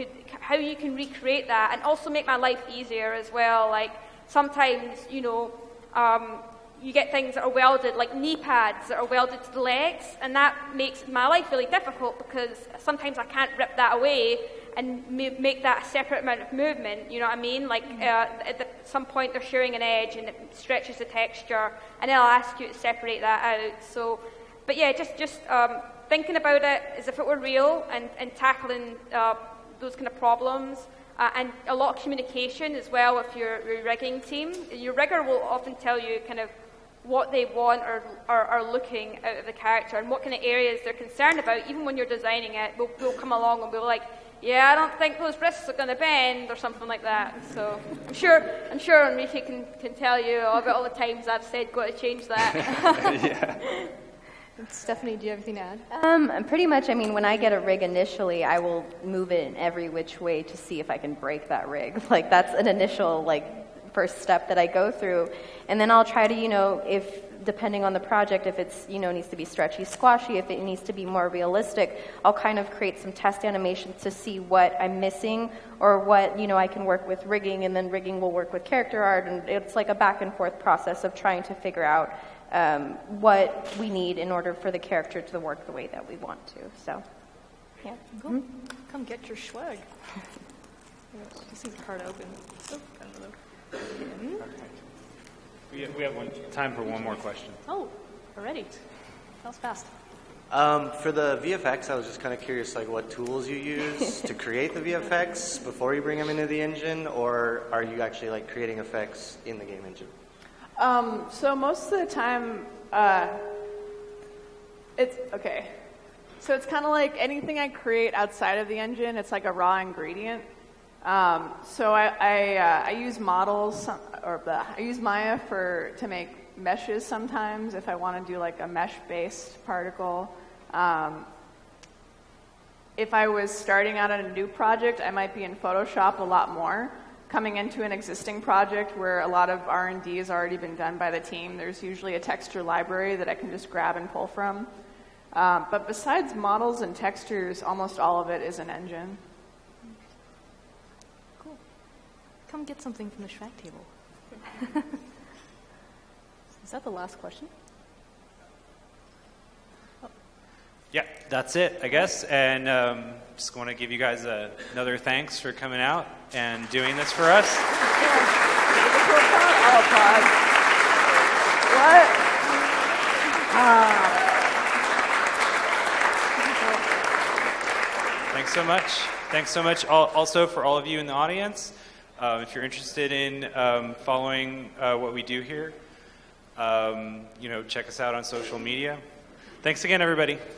can recreate that and also make my life easier as well. Like, sometimes, you know, you get things that are welded, like knee pads that are welded to the legs, and that makes my life really difficult because sometimes I can't rip that away and make that a separate amount of movement, you know what I mean? Like, at some point they're sharing an edge and it stretches the texture, and then I'll ask you to separate that out. So, but yeah, just thinking about it as if it were real and tackling those kind of problems. And a lot of communication as well with your rigging team. Your rigger will often tell you kind of what they want or are looking out of the character and what kind of areas they're concerned about. Even when you're designing it, we'll come along and we'll like, yeah, I don't think those wrists are going to bend or something like that. So I'm sure Enrique can tell you about all the times I've said, got to change that. Yeah. Stephanie, do you have anything to add? Pretty much, I mean, when I get a rig initially, I will move it in every which way to see if I can break that rig. Like, that's an initial, like, first step that I go through. And then I'll try to, you know, if depending on the project, if it's, needs to be stretchy, squashy, if it needs to be more realistic, I'll kind of create some test animations to see what I'm missing or what, I can work with rigging, and then rigging will work with character art, and it's like a back and forth process of trying to figure out what we need in order for the character to work the way that we want to. So, yeah. Cool. Come get your swag. This is hard to open. Oh, I don't know. We have time for one more question. Oh, already. That was fast. For the VFX, I was just kind of curious, like what tools you use to create the VFX before you bring them into the engine, or are you actually like creating effects in the game engine? So most of the time, it's okay. So it's kind of like anything I create outside of the engine. It's like a raw ingredient. So I use models, I use Maya to make meshes sometimes if I want to do like a mesh-based particle. If I was starting out on a new project, I might be in Photoshop a lot more. Coming into an existing project where a lot of R&D has already been done by the team, there's usually a texture library that I can just grab and pull from. But besides models and textures, almost all of it is an engine. Cool. Come get something from the Shrek table. Is that the last question? Yeah, that's it, I guess. And just want to give you guys another thanks for coming out and doing this for us. What? Thanks so much. Thanks so much also for all of you in the audience. If you're interested in following what we do here, check us out on social media. Thanks again, everybody.